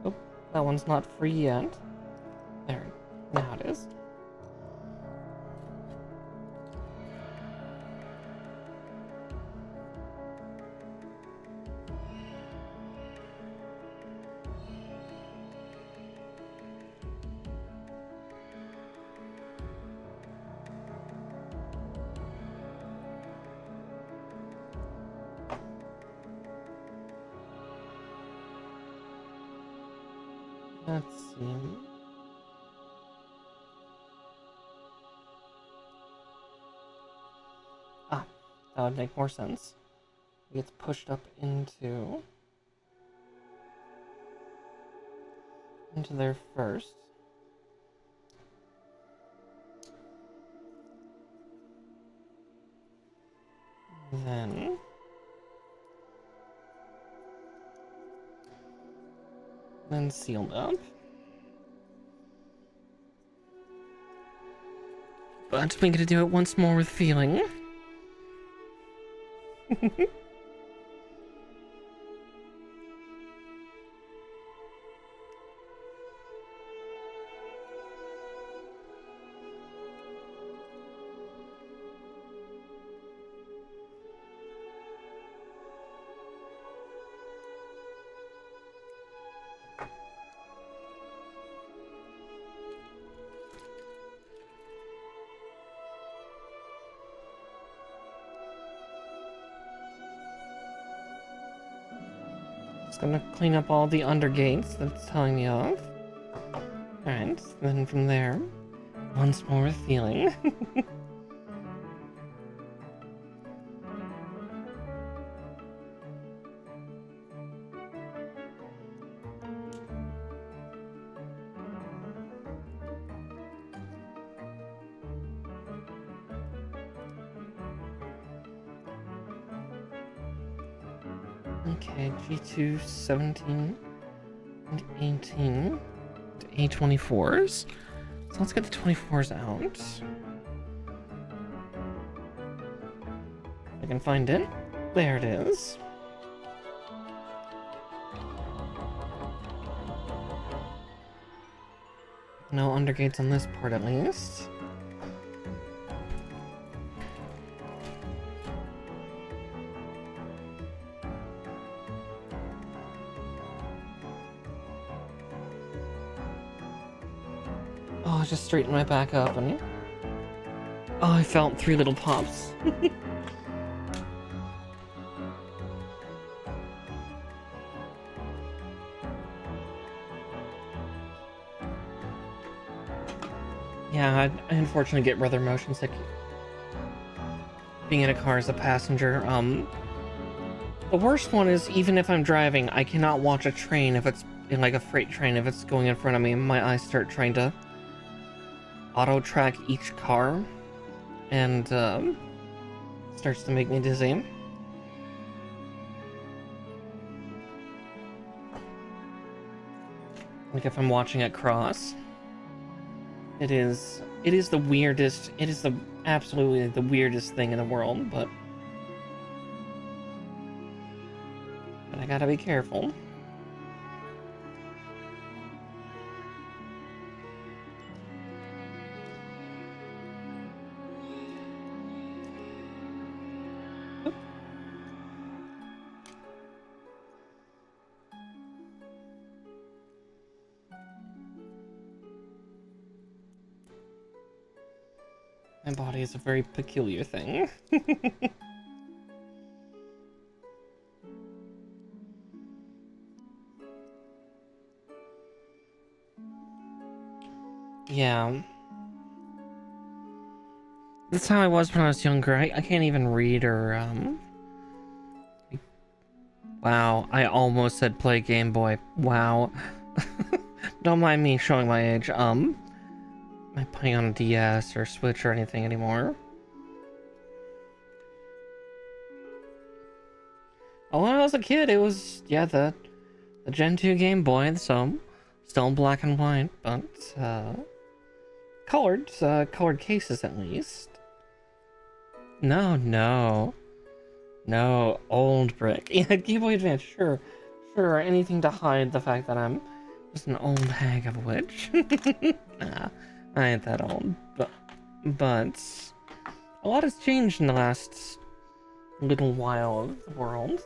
Oh, that one's not free yet. There, now it is. Let's see. Ah, that would make more sense. It gets pushed up into there first. Then sealed up. But we're gonna do it once more with feeling. Just gonna clean up all the undergates that it's telling me of. Alright, then from there, once more with feeling. Okay, G2, 17, and 18, to A24s. So let's get the 24s out. If I can find it. There it is. No undergates on this part at least. I just straightened my back up and... Oh, I felt 3 little pops. Yeah, I unfortunately get rather motion sick being in a car as a passenger. The worst one is, even if I'm driving, I cannot watch a train if it's in like a freight train. If it's going in front of me, my eyes start trying to auto track each car, and starts to make me dizzy. Like if I'm watching it cross. It is the weirdest, it is absolutely the weirdest thing in the world, but I gotta be careful. My body is a very peculiar thing. Yeah. That's how I was when I was younger. I can't even read or, Wow, I almost said play Game Boy. Wow. Don't mind me showing my age. Am I playing on a DS or Switch or anything anymore? Oh, when I was a kid, it was, yeah, the Gen 2 Game Boy, so still black and white, but colored cases at least. No, old brick. Yeah, Game Boy Advance, sure, anything to hide the fact that I'm just an old hag of a witch. Nah, I ain't that old, but a lot has changed in the last little while of the world.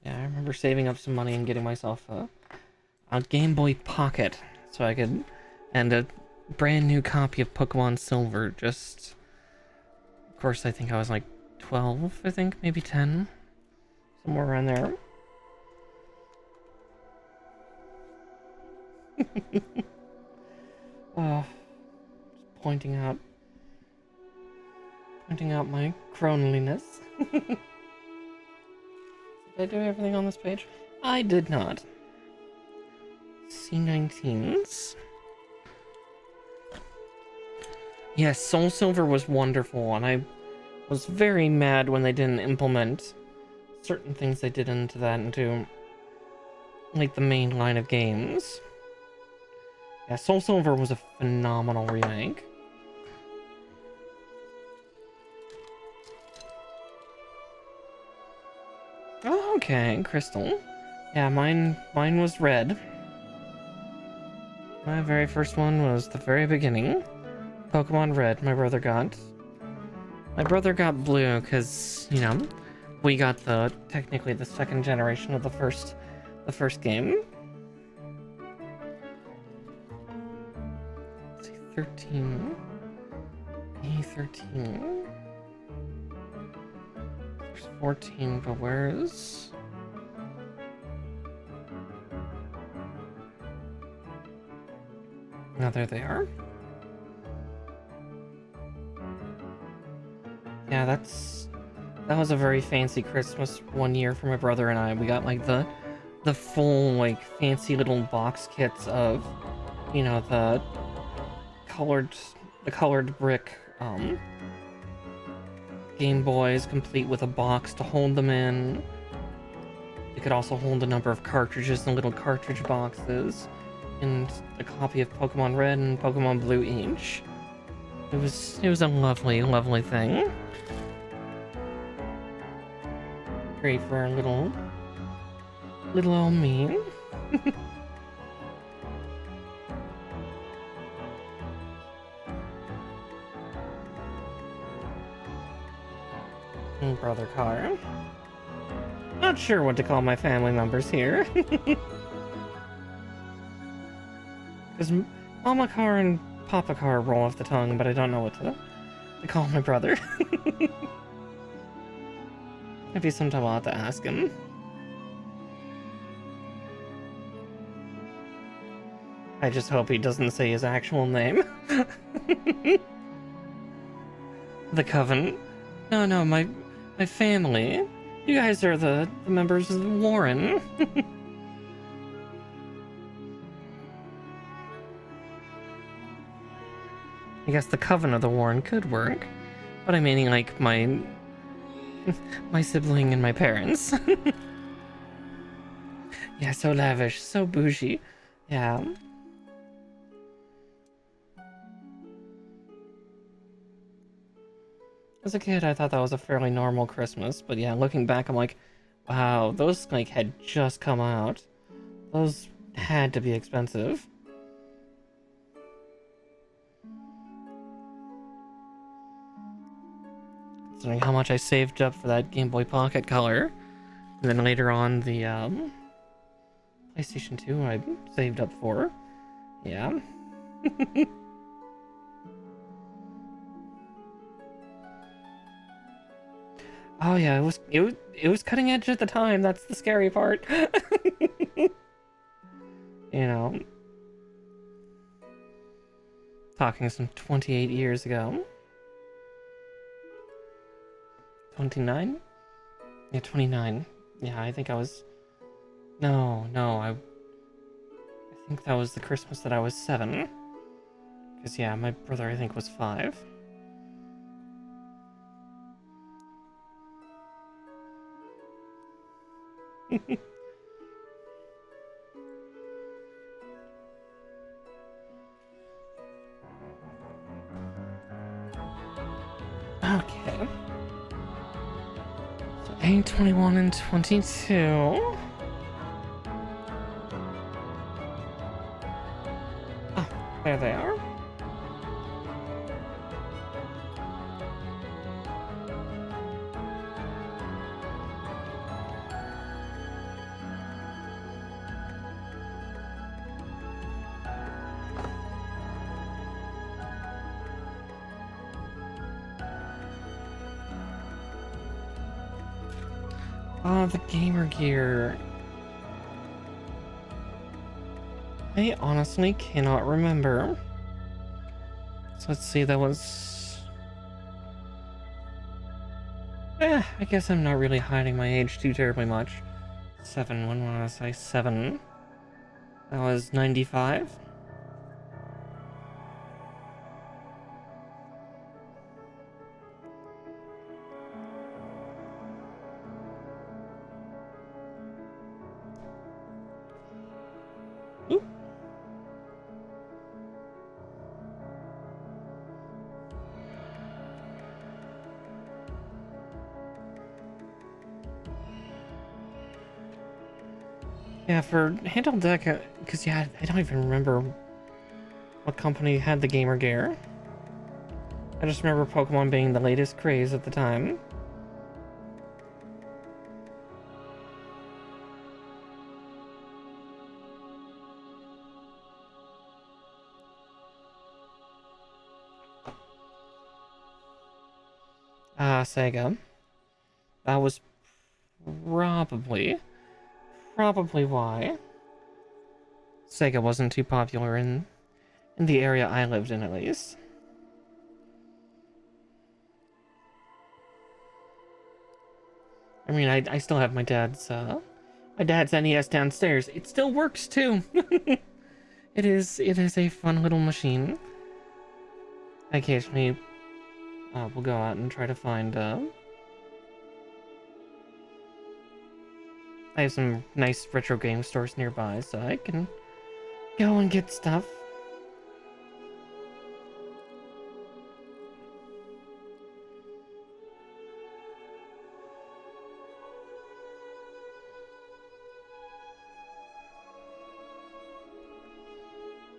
Yeah, I remember saving up some money and getting myself a Game Boy Pocket so I could, and a brand new copy of Pokemon Silver. Just, of course, I think I was like 12, I think, maybe 10, somewhere around there. Just pointing out my croneliness. Did I do everything on this page? I did not. C19s. Yes, Soul Silver was wonderful, and I was very mad when they didn't implement certain things they did into like the main line of games. Yeah, Soul Silver was a phenomenal remake. Oh, okay, Crystal. Yeah, mine was red. My very first one was the very beginning. Pokemon Red. My brother got blue because, you know, we got technically the second generation of the first game. Let's see, 13. A13. There's 14, but where is... Oh, there they are. Yeah, that was a very fancy Christmas one year for my brother and I. We got like the full like fancy little box kits of, you know, the colored brick Game Boys, complete with a box to hold them in. It could also hold a number of cartridges in little cartridge boxes, and a copy of Pokemon Red and Pokemon Blue each. It was a lovely, lovely thing. Great for our little old me. brother car. Not sure what to call my family members here. Because Mama car and Papa car roll off the tongue, but I don't know what to call my brother. Maybe sometime I'll have to ask him. I just hope he doesn't say his actual name. The Coven. No, my family. You guys are the members of the Warren. I guess the Coven of the Warren could work, but I'm meaning like my sibling and my parents. Yeah, so lavish, so bougie. Yeah. As a kid, I thought that was a fairly normal Christmas, but yeah, looking back, I'm like, wow, those like had just come out. Those had to be expensive. Considering how much I saved up for that Game Boy Pocket Color, and then later on the PlayStation 2 I saved up for. Yeah. Oh yeah, it was cutting edge at the time. That's the scary part. You know, talking some 28 years ago. 29? Yeah, 29. Yeah, I think I was. No, I think that was the Christmas that I was 7. Because yeah, my brother I think was 5. Okay. So A21 and 22. Oh, there they are. Oh, the Gamer Gear. I honestly cannot remember. So let's see, that was... I guess I'm not really hiding my age too terribly much. 7, when was I? 7? That was 95? Ooh. Yeah, for handheld deck, because yeah, I don't even remember what company had the Gamer Gear. I just remember Pokemon being the latest craze at the time. Sega. That was probably why Sega wasn't too popular in the area I lived in, at least. I mean, I still have my dad's NES downstairs. It still works too. It is a fun little machine. I occasionally will go out and try to find I have some nice retro game stores nearby, so I can go and get stuff.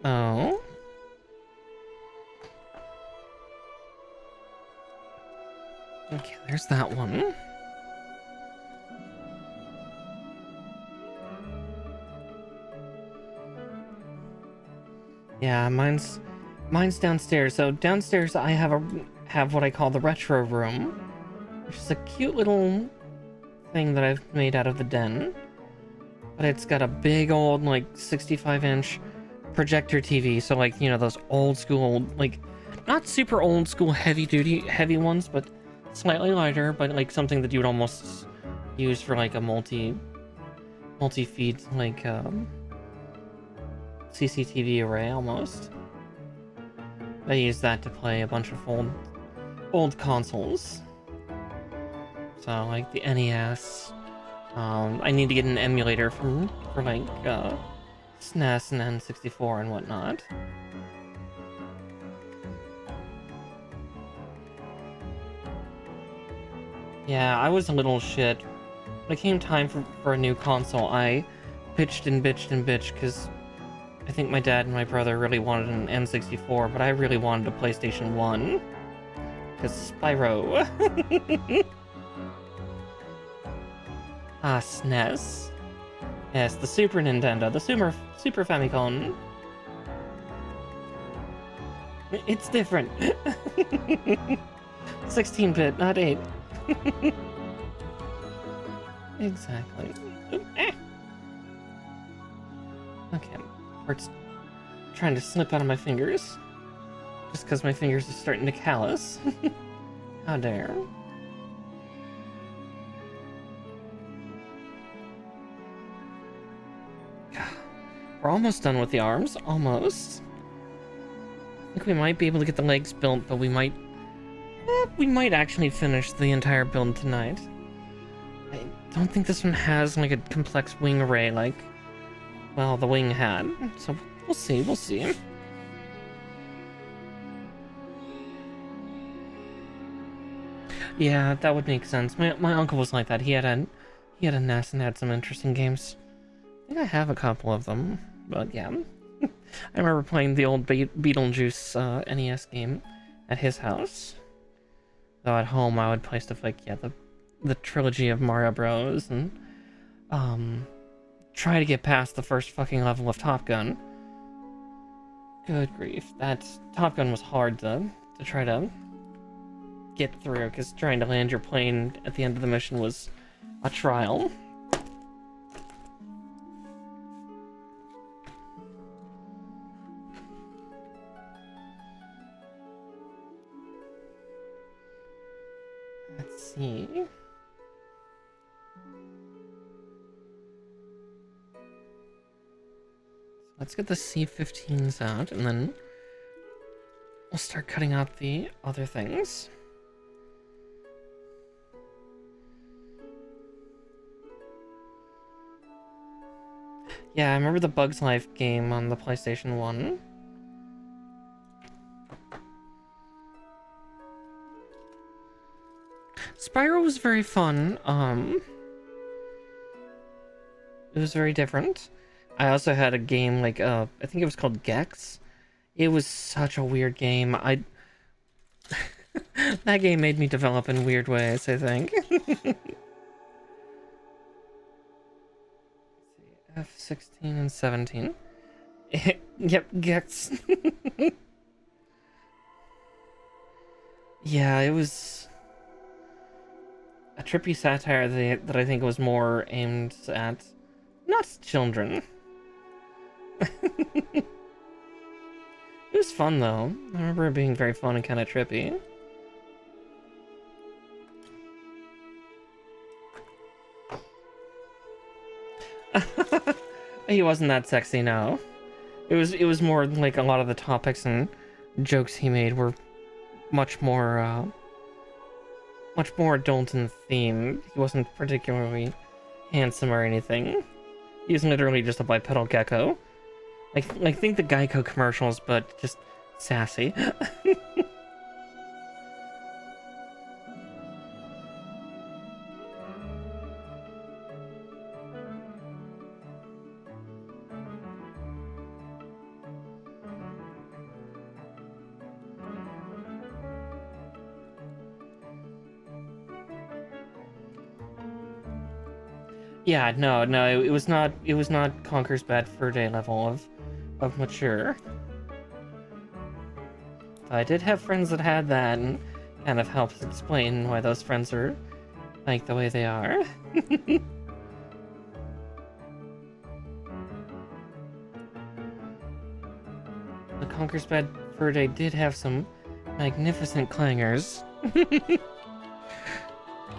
Oh. Okay, there's that one. Yeah, mine's downstairs. So downstairs I have what I call the retro room, which is a cute little thing that I've made out of the den. But it's got a big old, like, 65-inch projector TV, so, like, you know, those old school, like, not super old school heavy ones, but slightly lighter, but, like, something that you would almost use for, like, a multi-feed, like, CCTV array, almost. I use that to play a bunch of old consoles. So, like, the NES. I need to get an emulator for like, SNES and N64 and whatnot. Yeah, I was a little shit. When it came time for a new console, I bitched and bitched and bitched, because I think my dad and my brother really wanted an N64, but I really wanted a PlayStation 1. Because Spyro. Ah, SNES. Yes, the Super Nintendo, the Super Famicom. It's different. 16-bit, not 8. Exactly. Okay, it's trying to slip out of my fingers. Just because my fingers are starting to callous. How dare. We're almost done with the arms. Almost. I think we might be able to get the legs built, but we might actually finish the entire build tonight. I don't think this one has, like, a complex wing array like, well, the wing had. So we'll see. Yeah, that would make sense. My uncle was like that. He had a NES and had some interesting games. I think I have a couple of them, but yeah. I remember playing the old Beetlejuice NES game at his house. Though at home I would play stuff like, yeah, the trilogy of Mario Bros. And try to get past the first fucking level of Top Gun. Good grief. Top Gun was hard to try to get through, because trying to land your plane at the end of the mission was a trial. Let's see. Let's get the C-15s out, and then we'll start cutting out the other things. Yeah, I remember the Bugs Life game on the PlayStation 1. Spyro was very fun. It was very different. I also had a game like, I think it was called Gex. It was such a weird game. That game made me develop in weird ways, I think. F16 and 17. Yep, Gex. Yeah, it was a trippy satire that I think was more aimed at not children. It was fun though. I remember it being very fun and kind of trippy. He wasn't that sexy, no. It was more like a lot of the topics and jokes he made were much more adult in theme. He wasn't particularly handsome or anything. He was literally just a bipedal gecko. Like think the Geico commercials, but just sassy. Yeah, no, it was not Conker's Bad Fur Day level of mature. I did have friends that had that, and kind of helps explain why those friends are like the way they are. The 𝗙𝗵𝘁 did have some magnificent clangers.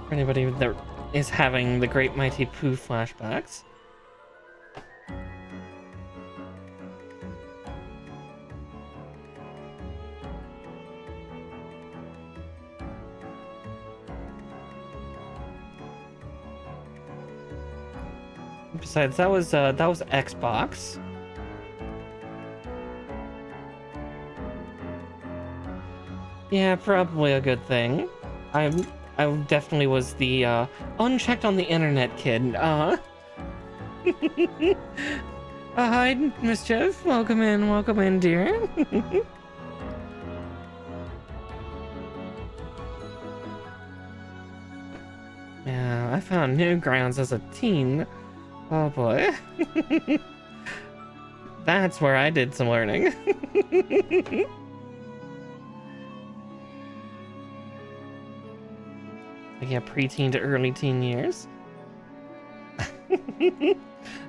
For anybody that is having the Great Mighty Pooh flashbacks. Besides, that was Xbox. Yeah, probably a good thing. I definitely was the unchecked on the internet kid. Hi, Mischief. Welcome in, dear. Yeah, I found Newgrounds as a teen. Oh boy. That's where I did some learning. Yeah, preteen to early teen years.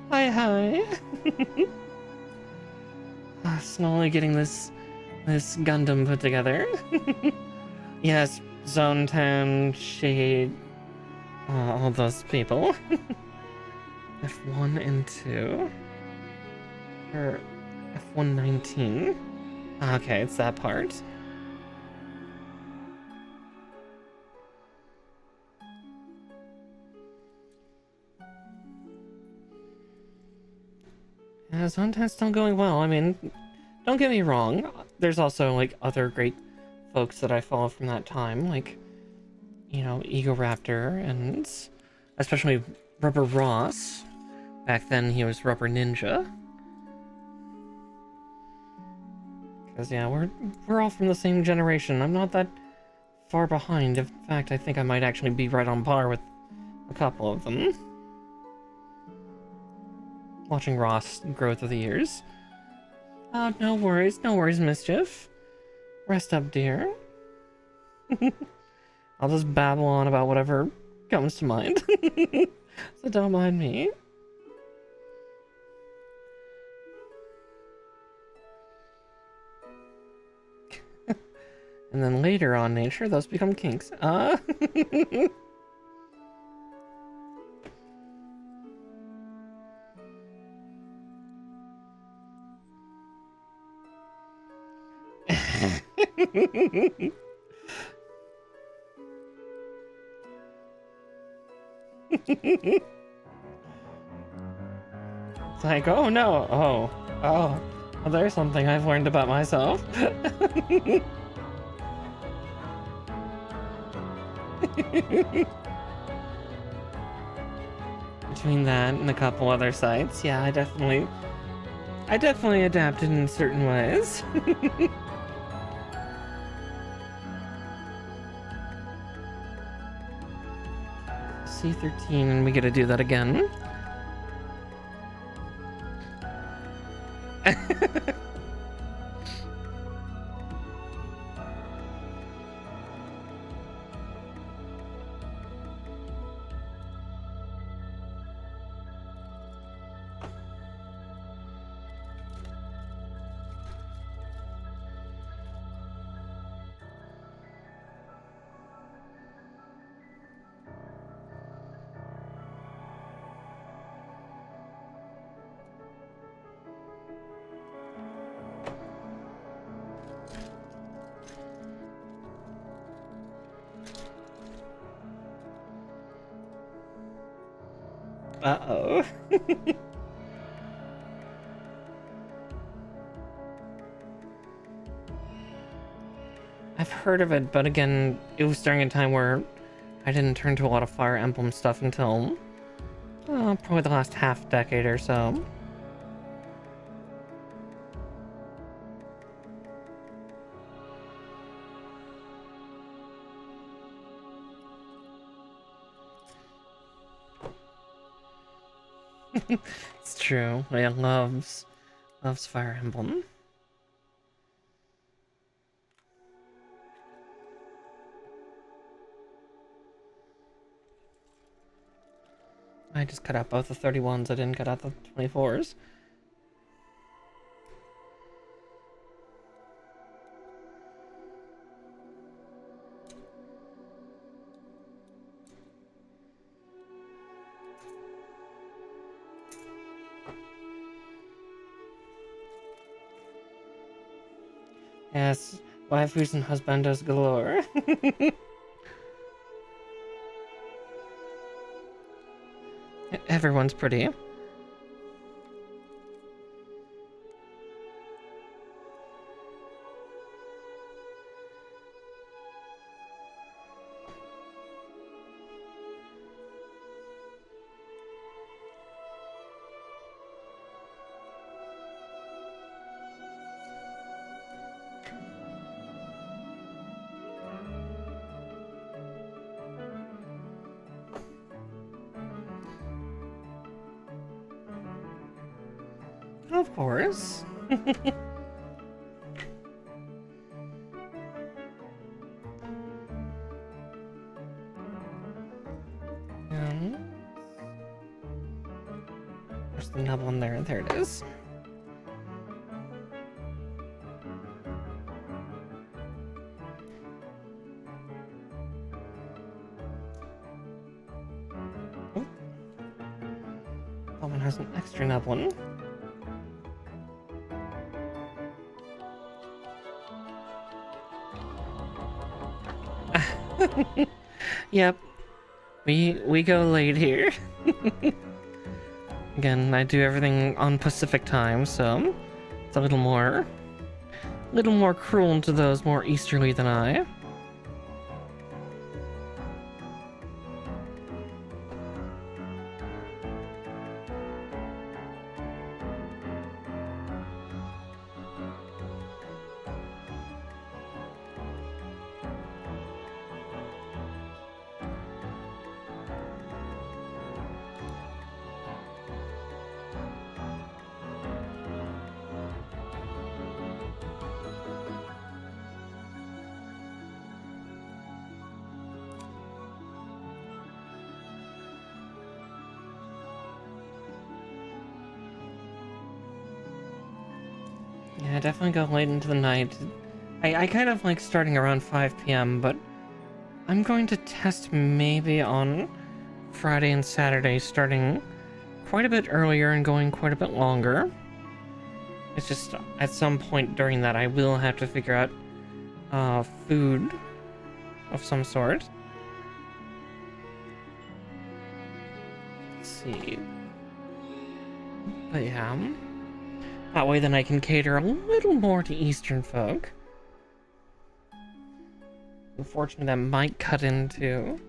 Hi. Slowly getting this Gundam put together. Yes, Zone 10, Shade, all those people. F1 and 2. Or F119. Okay, it's that part. Yeah, Zone 10's still going well. I mean, don't get me wrong. There's also, like, other great folks that I follow from that time. Like, you know, 𝗙𝗵𝘁 and especially Rubber Ross. Back then, he was Rubber Ninja. Because, yeah, we're all from the same generation. I'm not that far behind. In fact, I think I might actually be right on par with a couple of them. Watching Ross grow through the years. Oh, no worries, Mischief. Rest up, dear. I'll just babble on about whatever comes to mind. So don't mind me. And then later on nature, those become kinks. It's like, oh no, oh, well, there's something I've learned about myself. Between that and a couple other sites, yeah, I definitely adapted in certain ways. C13, and we get to do that again. Uh-oh. I've heard of it, but again, it was during a time where I didn't turn to a lot of Fire Emblem stuff until probably the last half decade or so. It's true. Leia loves Fire Emblem. I just cut out both the 31s. I didn't cut out the 24s. Yes, waifus and husbandos galore. Everyone's pretty. Of course. There's the nub one there. There it is. Oh. That one has an extra nub one. Yep, we go late here. Again, I do everything on Pacific time, so it's a little more cruel to those more easterly than I. Yeah, I definitely go late into the night. I kind of like starting around 5 p.m., but I'm going to test maybe on Friday and Saturday starting quite a bit earlier and going quite a bit longer. It's just at some point during that I will have to figure out food of some sort. Let's see. But yeah. That way then I can cater a little more to Eastern folk. Unfortunately, that might cut into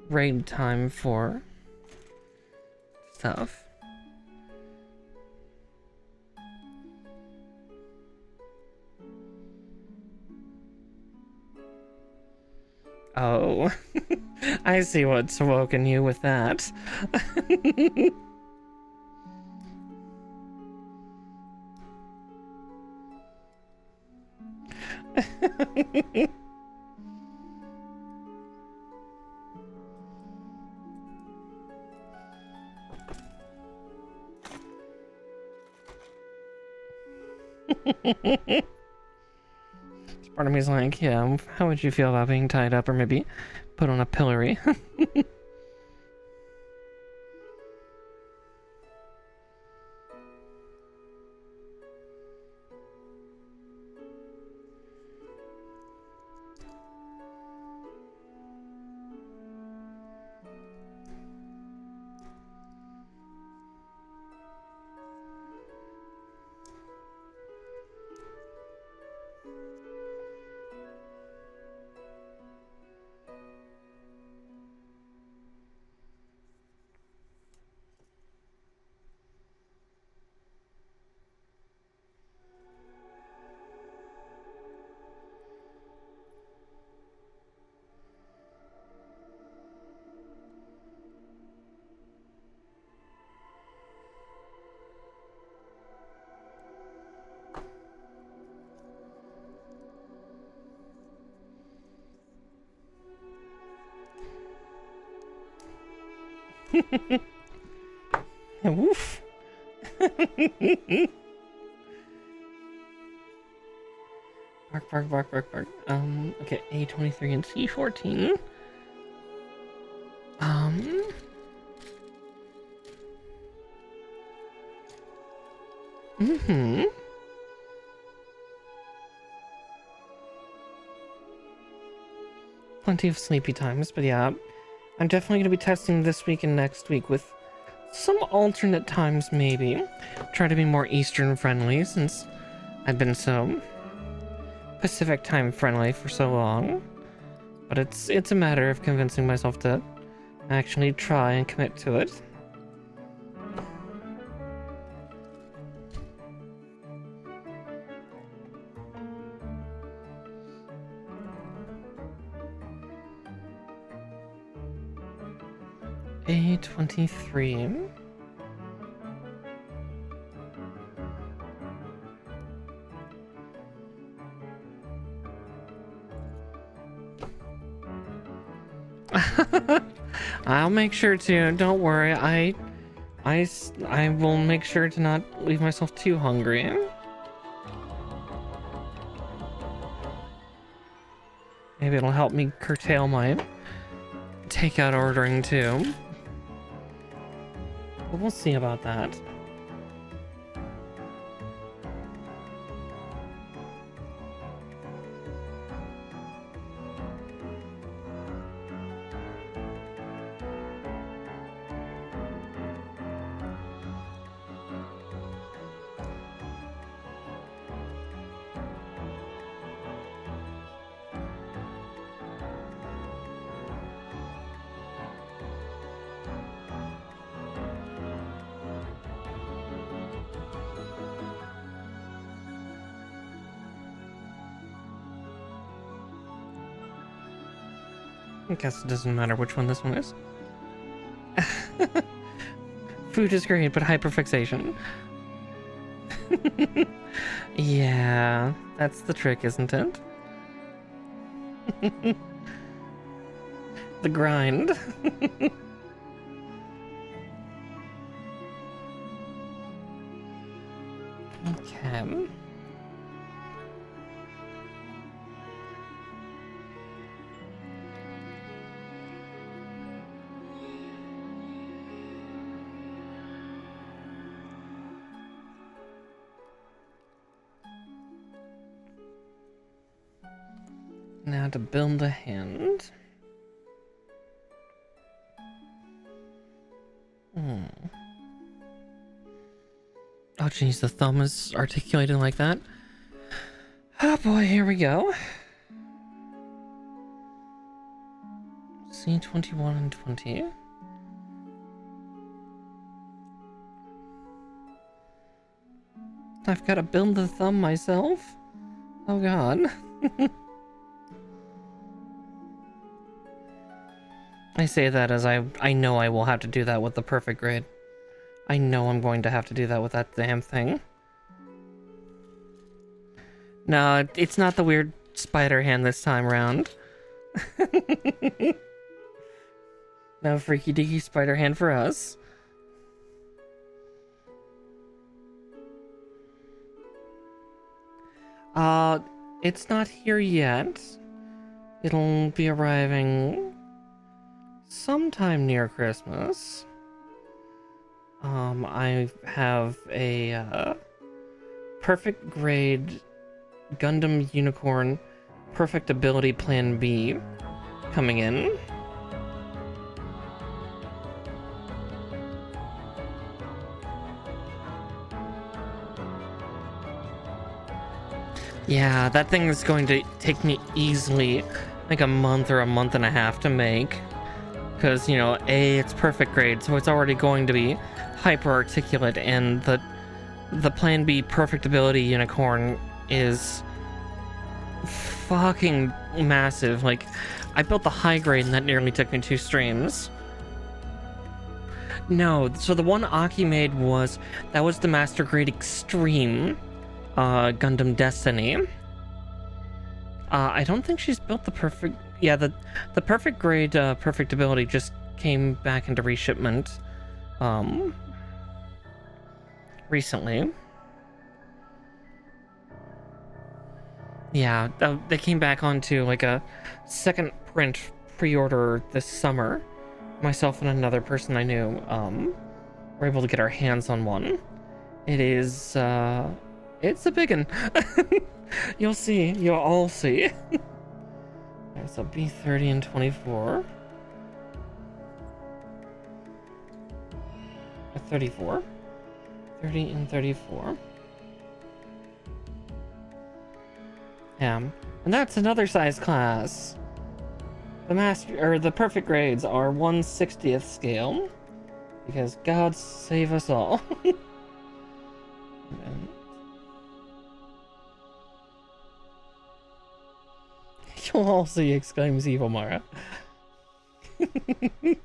raid time for stuff. Oh, I see what's woken you with that. Part of me's like, yeah, how would you feel about being tied up or maybe put on a pillory? Woof. Bark, bark, bark, bark, bark. Okay, A23 and C14. Plenty of sleepy times, but yeah, I'm definitely going to be testing this week and next week with some alternate times, maybe. Try to be more Eastern friendly since I've been so Pacific time friendly for so long. But it's a matter of convincing myself to actually try and commit to it. A23. I'll make sure to. Don't worry. I will make sure to not leave myself too hungry. Maybe it'll help me curtail my takeout ordering too. But we'll see about that. I guess it doesn't matter which one this one is. Food is great, but hyperfixation. Yeah, that's the trick, isn't it? The grind. Okay. Now to build a hand. Oh geez, the thumb is articulated like that. Oh boy, here we go. C21 and 20. I've got to build the thumb myself? Oh god. I say that as I know I will have to do that with the perfect grade. I know I'm going to have to do that with that damn thing. No, it's not the weird spider hand this time around. No freaky deaky spider hand for us. It's not here yet. It'll be arriving sometime near Christmas. I have a perfect grade Gundam Unicorn Perfect Ability Plan B coming in. Yeah, that thing is going to take me easily like a month or a month and a half to make. Because, you know, A, it's perfect grade, so it's already going to be hyper articulate, and the Plan B Perfect Ability Unicorn is fucking massive. Like, I built the high grade and that nearly took me 2 streams. No, so the one Aki made was the Master Grade Extreme Gundam Destiny. I don't think she's built the perfect... Yeah, the perfect grade Perfect Ability just came back into reshipment. recently. Yeah, they came back onto like a second print pre-order this summer. Myself and another person I knew were able to get our hands on one. It is it's a biggin. You'll see. You'll all see. There's a B30 and 24. A 34. 30 and 34. Yeah. And that's another size class. The perfect grades are 1/60th scale. Because God save us all. You'll all see, exclaims Evil Mara. I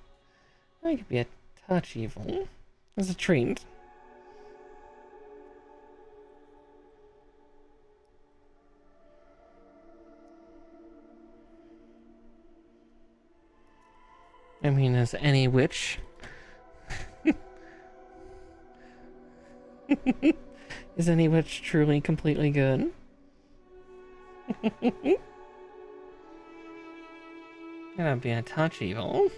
could be a touch evil. As a treat. I mean, as any witch. Is any witch truly completely good? Gonna be a touch evil.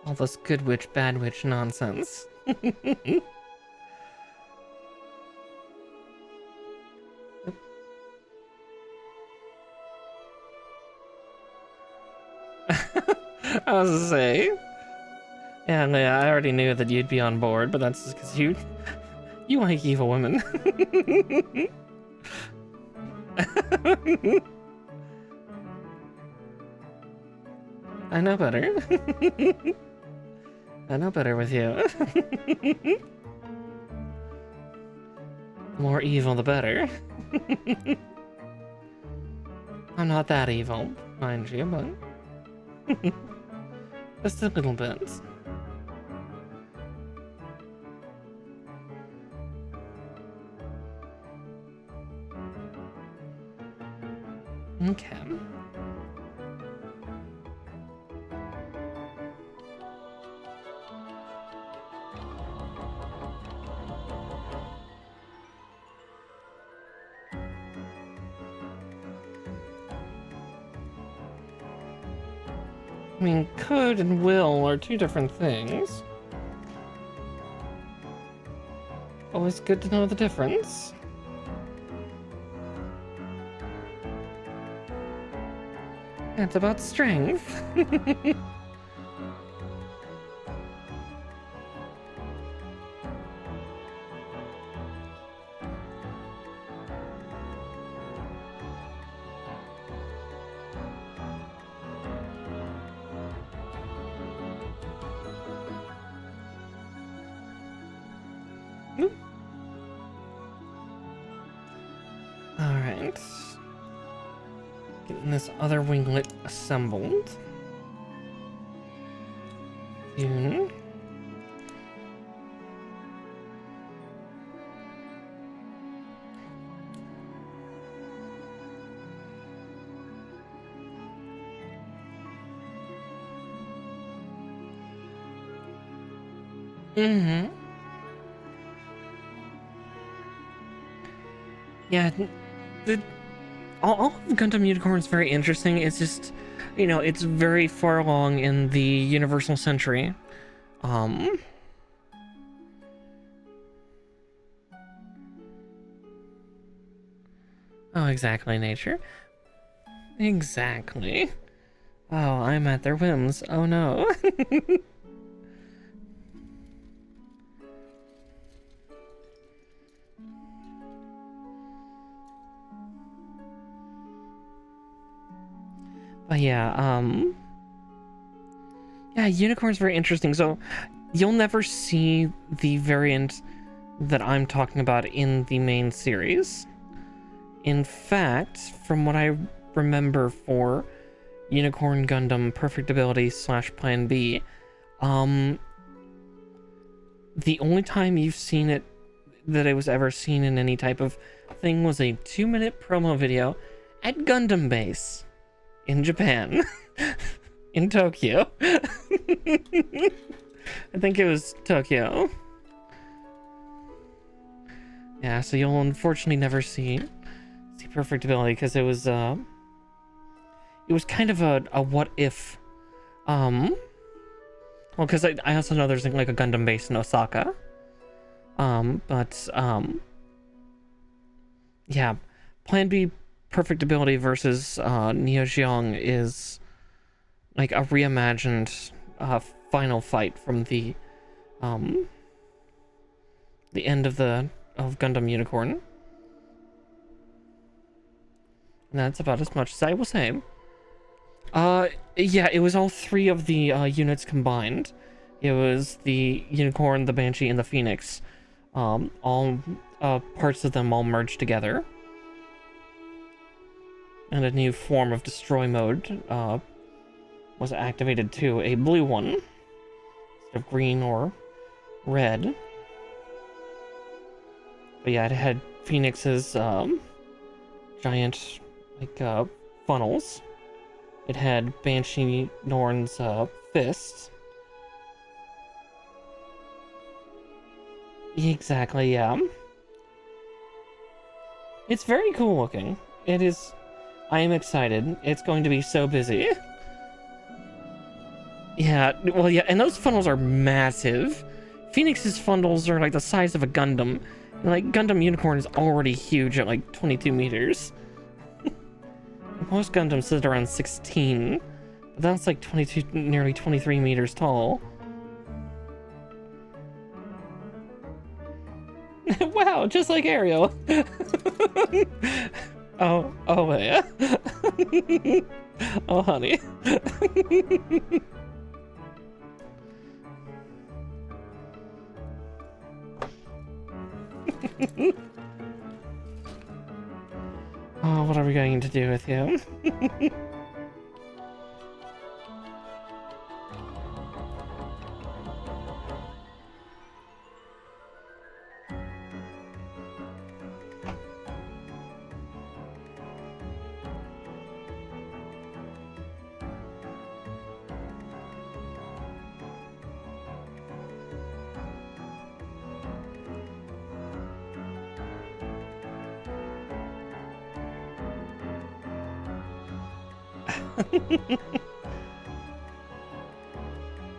All this good witch, bad witch nonsense. I was gonna say, yeah, I already knew that you'd be on board, but that's just because you like evil women. I know better. I know better with you. The more evil, the better. I'm not that evil, mind you, but just a little bit. Okay. I mean, could and will are two different things. Always good to know the difference. It's about strength. Alright. Getting this other winglet assembled. Soon. Mm-hmm. Yeah, all of Gundam Unicorn is very interesting. It's just, you know, it's very far along in the Universal Century. Oh, exactly, nature. Exactly. Oh, I'm at their whims. Oh no. But yeah, yeah, Unicorn's very interesting. So you'll never see the variant that I'm talking about in the main series. In fact, from what I remember for Unicorn Gundam Perfect Ability /Plan B, the only time you've seen it, that it was ever seen in any type of thing, was a 2-minute promo video at Gundam base in Japan. In Tokyo. I think it was Tokyo. Yeah, so you'll unfortunately never see perfect ability, because it was kind of a what if, well, because I also know there's like a Gundam base in Osaka, yeah, Plan B perfect ability versus Neo Geong is like a reimagined final fight from the end of Gundam Unicorn. And that's about as much as I will say. Yeah, it was all 3 of the units combined. It was the Unicorn, the Banshee, and the Phoenix. All parts of them all merged together. And a new form of destroy mode was activated too. A blue one, instead of green or red. But yeah, it had Phoenix's giant funnels. It had Banshee Norn's fists. Exactly, yeah. It's very cool looking. It is. I am excited. It's going to be so busy. Yeah, well, yeah, and those funnels are massive. Phoenix's funnels are like the size of a Gundam. Like, Gundam Unicorn is already huge at like 22 meters. Most Gundams sit around 16. But that's like 22, nearly 23 meters tall. Wow, just like Ariel. Oh, yeah. Oh, honey. Oh, what are we going to do with you?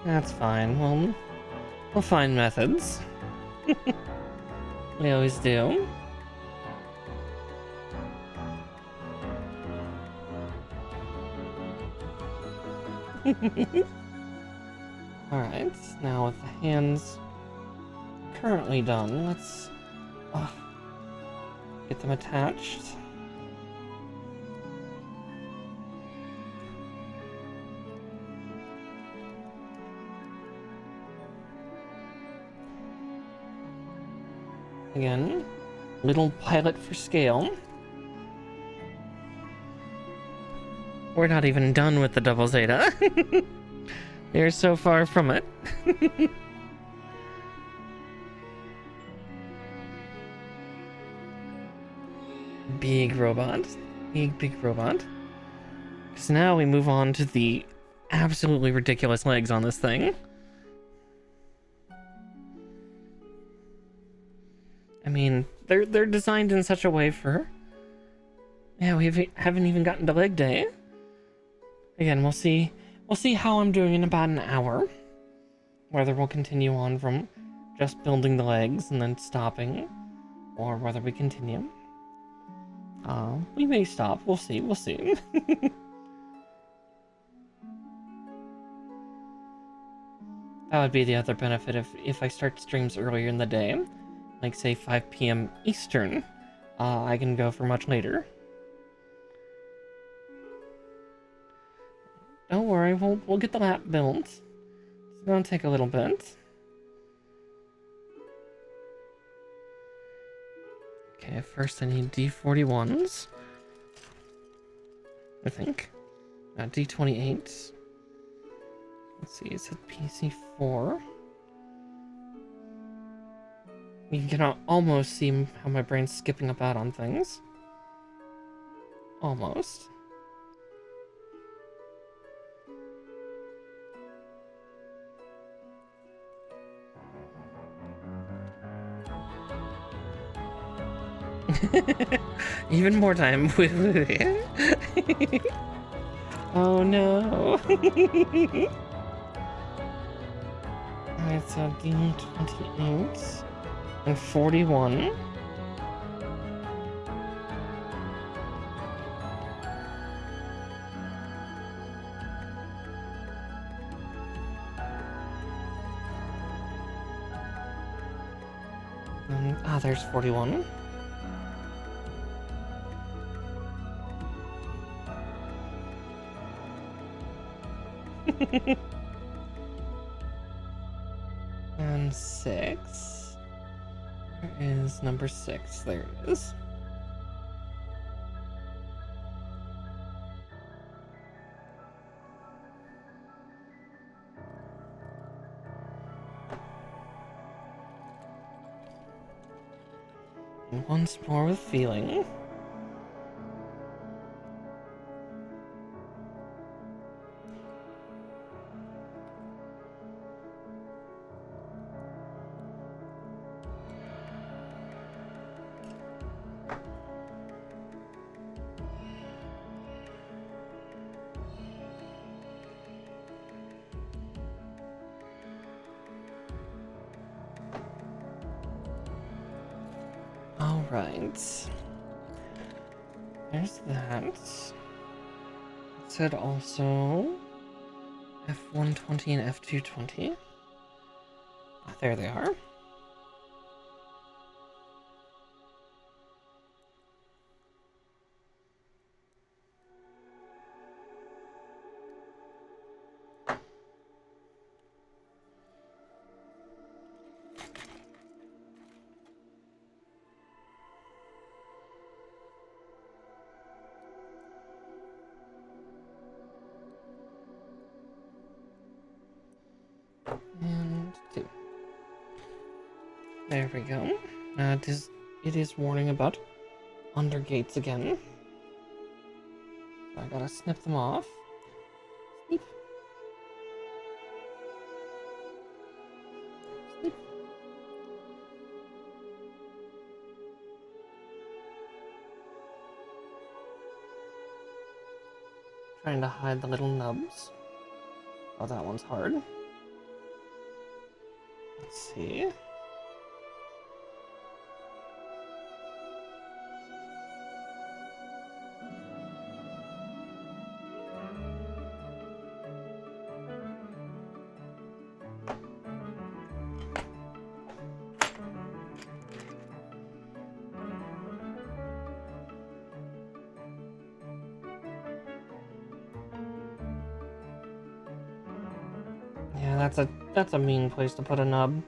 That's fine. We'll find methods. We always do. Alright, now with the hands currently done, let's get them attached. Again, little pilot for scale. We're not even done with the double zeta. We're so far from it. Big robot. Big robot. So now we move on to the absolutely ridiculous legs on this thing. I mean, they're designed in such a way for... Yeah, we haven't even gotten to leg day. Again, we'll see how I'm doing in about an hour. Whether we'll continue on from just building the legs and then stopping, or whether we continue. We may stop. We'll see. That would be the other benefit if I start streams earlier in the day. Like, say, 5 p.m. Eastern, I can go for much later. Don't worry, we'll get the lap built. It's gonna take a little bit. Okay, first I need D41s. I think. D28s. Let's see, it's at PC4. You can almost see how my brain's skipping about on things. Almost. Even more time. Oh no. Alright, so D28 and 41. There's 41. And 6. Where is number 6? There it is. And once more with feeling. Alright. There's that. It said also F120 and F220. Ah, there they are. And 2. There we go. It is warning about undergates again. So I gotta snip them off. Snip. Snip. Trying to hide the little nubs. Oh, that one's hard. Let's see. Yeah, that's a mean place to put a nub.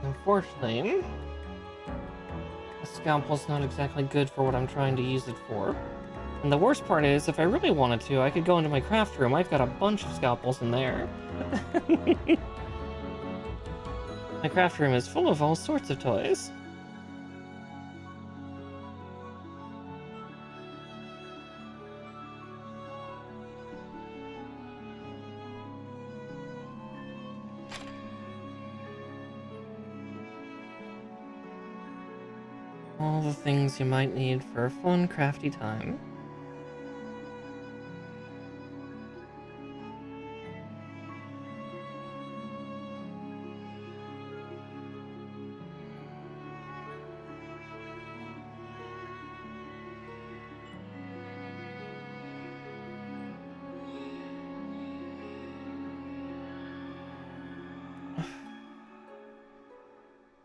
Unfortunately, a scalpel's not exactly good for what I'm trying to use it for. And the worst part is, if I really wanted to, I could go into my craft room. I've got a bunch of scalpels in there. My craft room is full of all sorts of toys. All the things you might need for a fun, crafty time.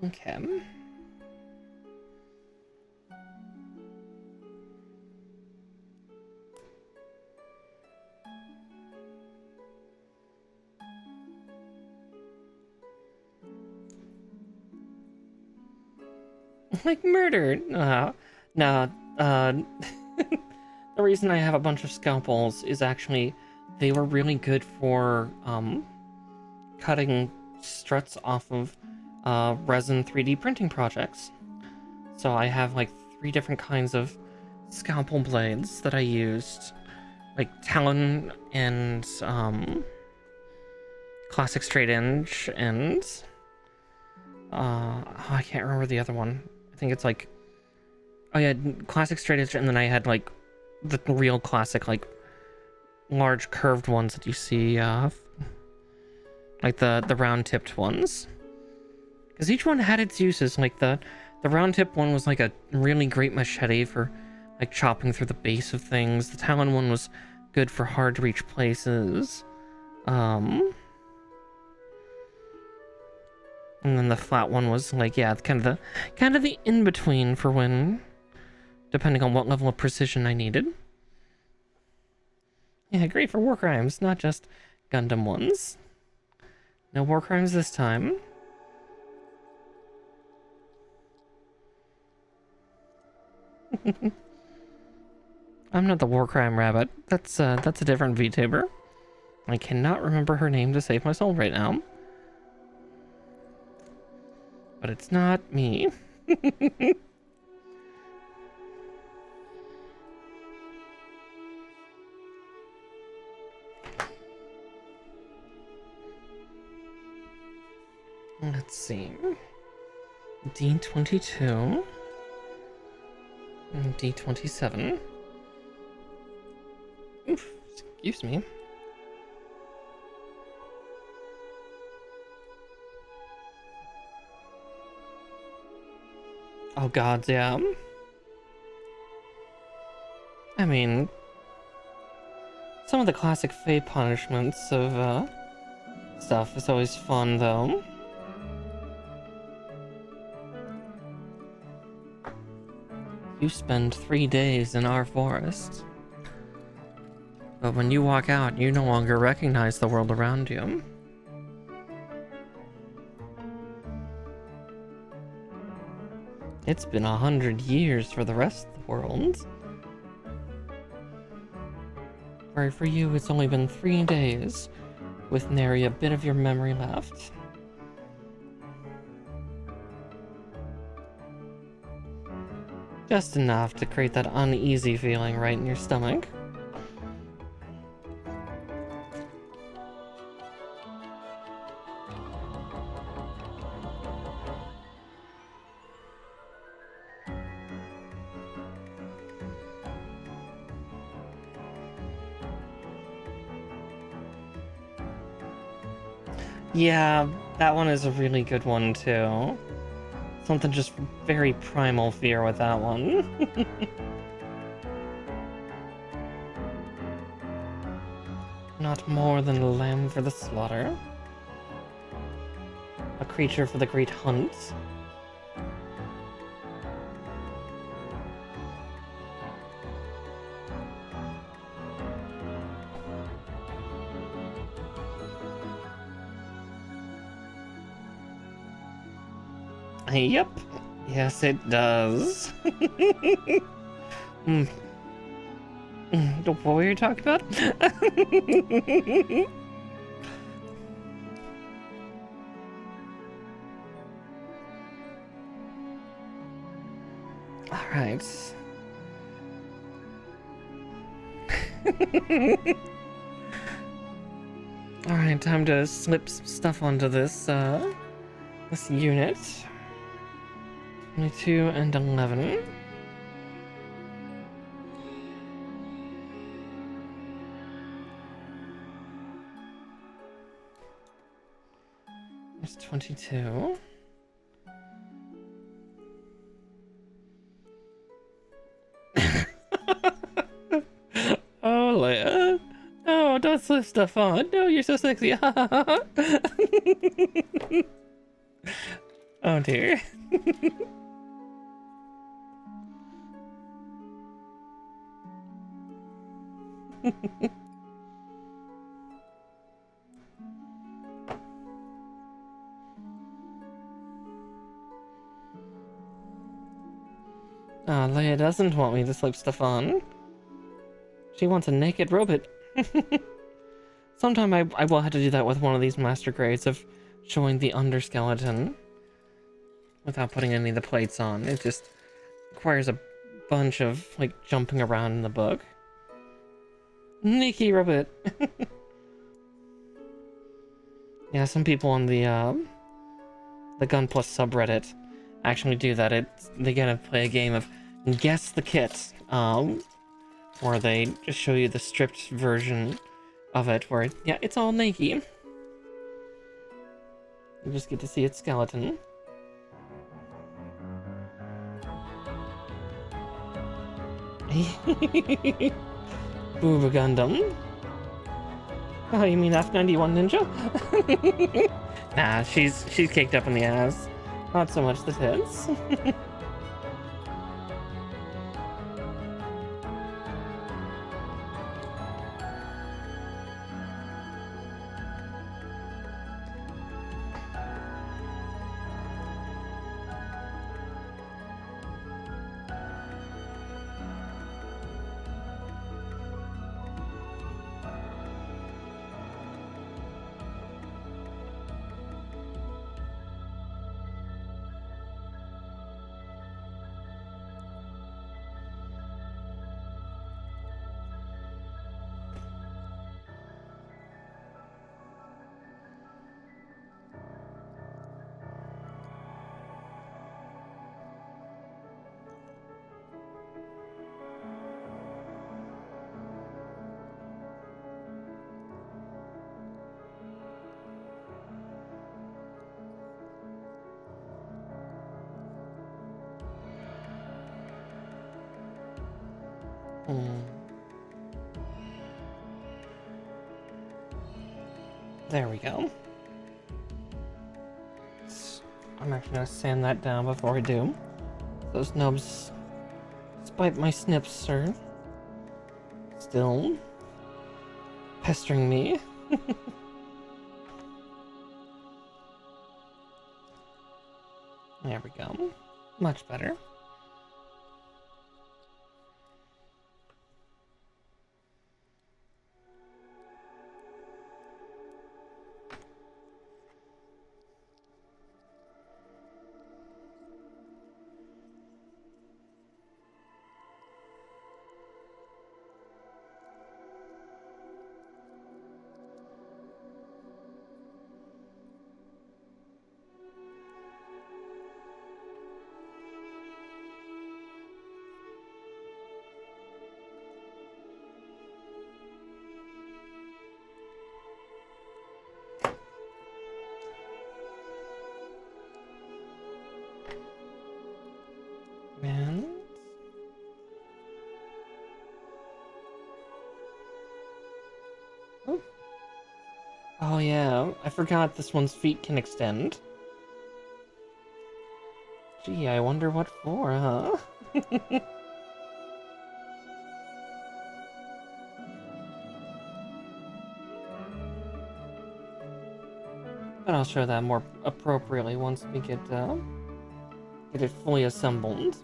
Okay. Like murdered. No. The reason I have a bunch of scalpels is actually they were really good for cutting struts off of resin 3D printing projects. So I have like 3 different kinds of scalpel blades that I used, like Talon and classic straight edge and I can't remember the other one. I think it's like, oh yeah, classic straight edge, and then I had like the real classic like large curved ones that you see, like the round tipped ones, because each one had its uses. Like the round tip one was like a really great machete for like chopping through the base of things. The Talon one was good for hard to reach places. And then the flat one was like, yeah, kind of the in-between for when, depending on what level of precision I needed. Yeah, great for war crimes, not just Gundam ones. No war crimes this time. I'm not the war crime rabbit. That's a different VTuber. I cannot remember her name to save my soul right now. But it's not me. Let's see. D22. And D27. Oof, excuse me. Oh god, yeah. I mean, some of the classic Fey punishments of stuff is always fun, though. You spend 3 days in our forest, but when you walk out, you no longer recognize the world around you. It's been 100 years for the rest of the world. Where for you, it's only been 3 days, with nary a bit of your memory left. Just enough to create that uneasy feeling right in your stomach. Yeah, that one is a really good one too. Something just very primal fear with that one. Not more than a lamb for the slaughter. A creature for the great hunt. Yep. Yes, it does. What were you talking about? All right. All right, time to slip some stuff onto this this unit. 22 and 11. There's 22. Oh, Leia. Oh, don't slip stuff on. No, you're so sexy. Oh dear. Leia doesn't want me to sleep Stefan. She wants a naked robot. Sometime I will have to do that with one of these master grades of showing the underskeleton without putting any of the plates on. It just requires a bunch of, like, jumping around in the book. Naked robot. Yeah, some people on the Gunpla subreddit actually do that. They gotta play a game of Guess the Kit, where they just show you the stripped version of it, where, yeah, it's all naked. You just get to see its skeleton. Booba Gundam. Oh, you mean F91 Ninja? Nah, she's caked up in the ass. Not so much the tits. There we go. I'm actually gonna sand that down before I do. Those nubs, despite my snips, are still pestering me. There we go. Much better. And oh yeah, I forgot this one's feet can extend. Gee, I wonder what for, huh? But I'll show that more appropriately once we get it fully assembled.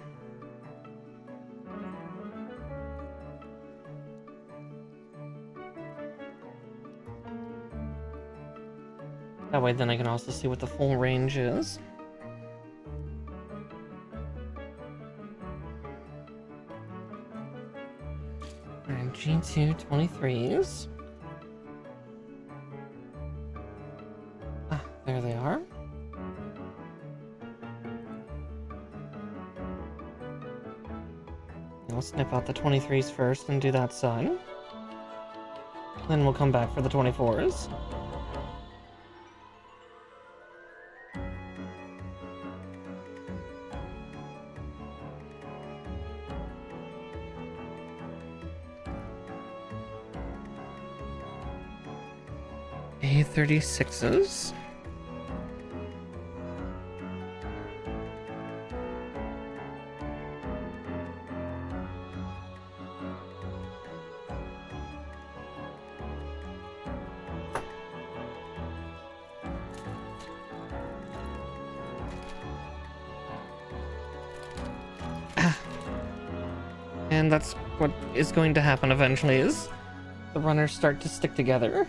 That way then I can also see what the full range is. And G2 23s. Ah, there they are. I'll snip out the 23s first and do that side. Then we'll come back for the 24s. A36s. And that's what is going to happen eventually, is the runners start to stick together,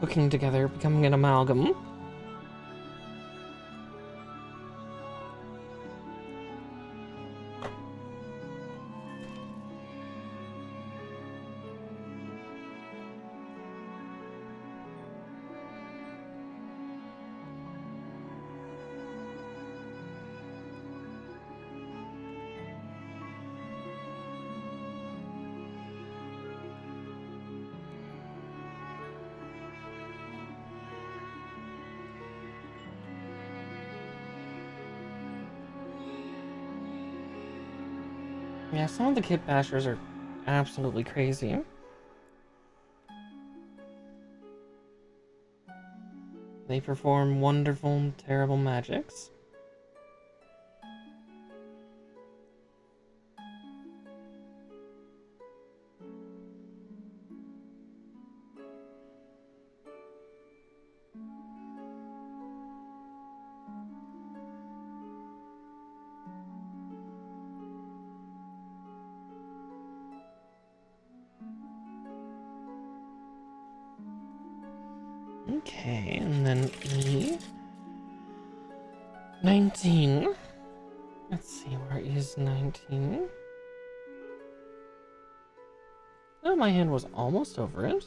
hooking together, becoming an amalgam. Yeah, some of the 𝗙𝗵𝘁ers are absolutely crazy. They perform wonderful, terrible magics. Okay, and then E19. Let's see, where is 19? Oh, my hand was almost over it.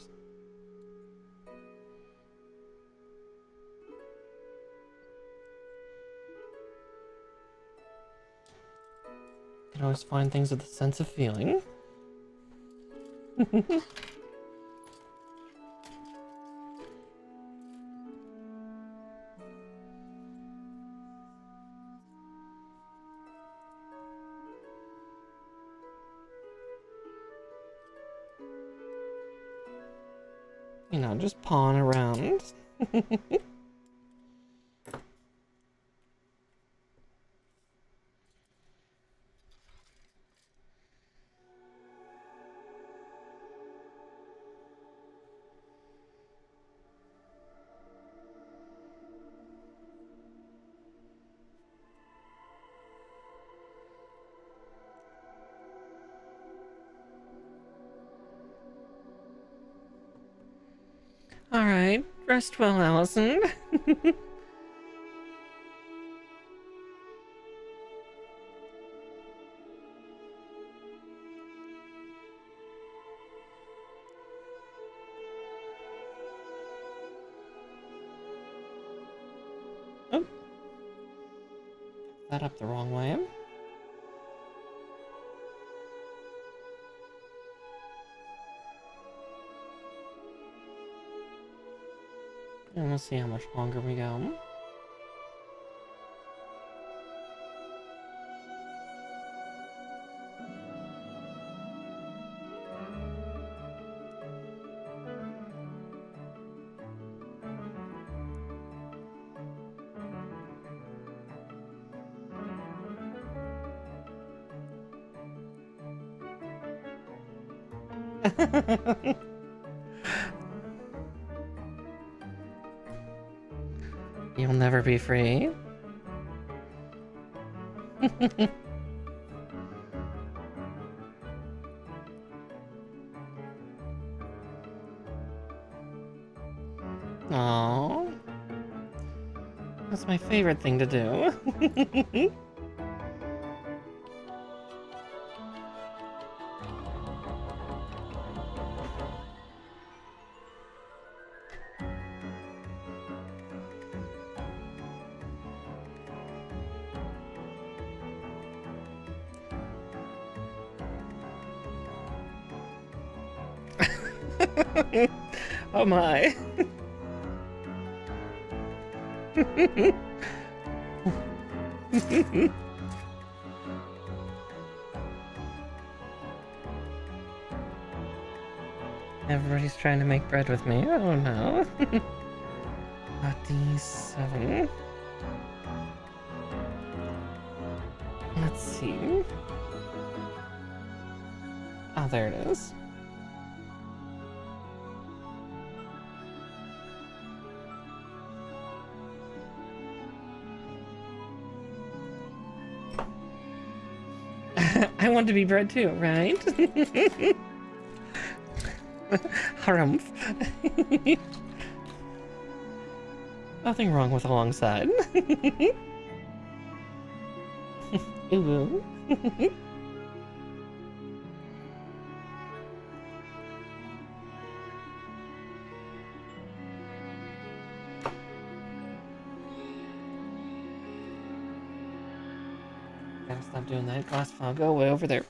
Can always find things with a sense of feeling. You know, just pawing around. Alright, rest well, Allison. Oh. That up the wrong way. And we'll see how much longer we go. You'll never be free. Aww. That's my favorite thing to do. Oh my. Everybody's trying to make bread with me. Oh no. D7. Let's see. Oh, there it is. I want to be bread too, right? Harumph. Nothing wrong with alongside. Ooh. Gotta stop doing that. Glass fog, go away over there.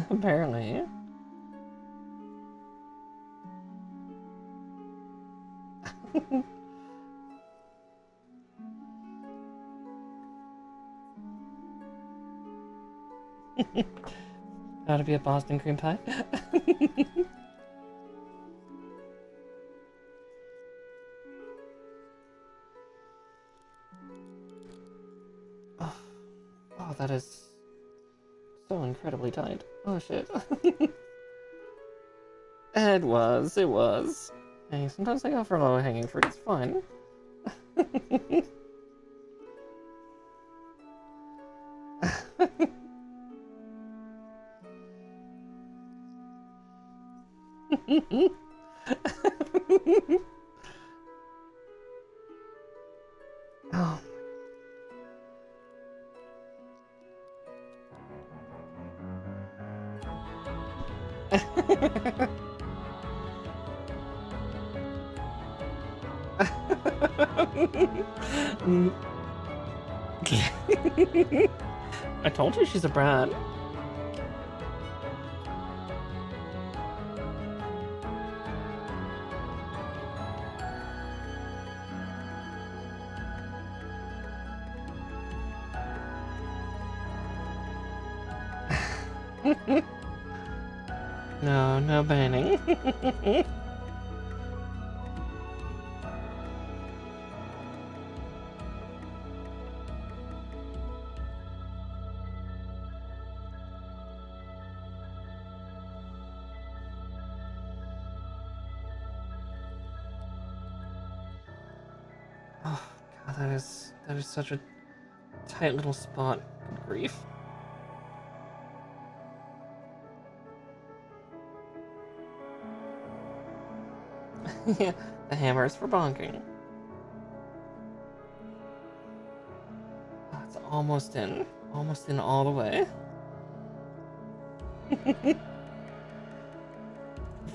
Apparently. Gotta be a Boston cream pie. Oh, that is so incredibly tight. Oh shit. It was. Hey, sometimes I go for low hanging fruit, it's fine. Oh. I told you she's a brat. No banning. Oh god, that is such a tight little spot. Good grief. Yeah, the hammer is for bonking. Oh, it's almost in all the way.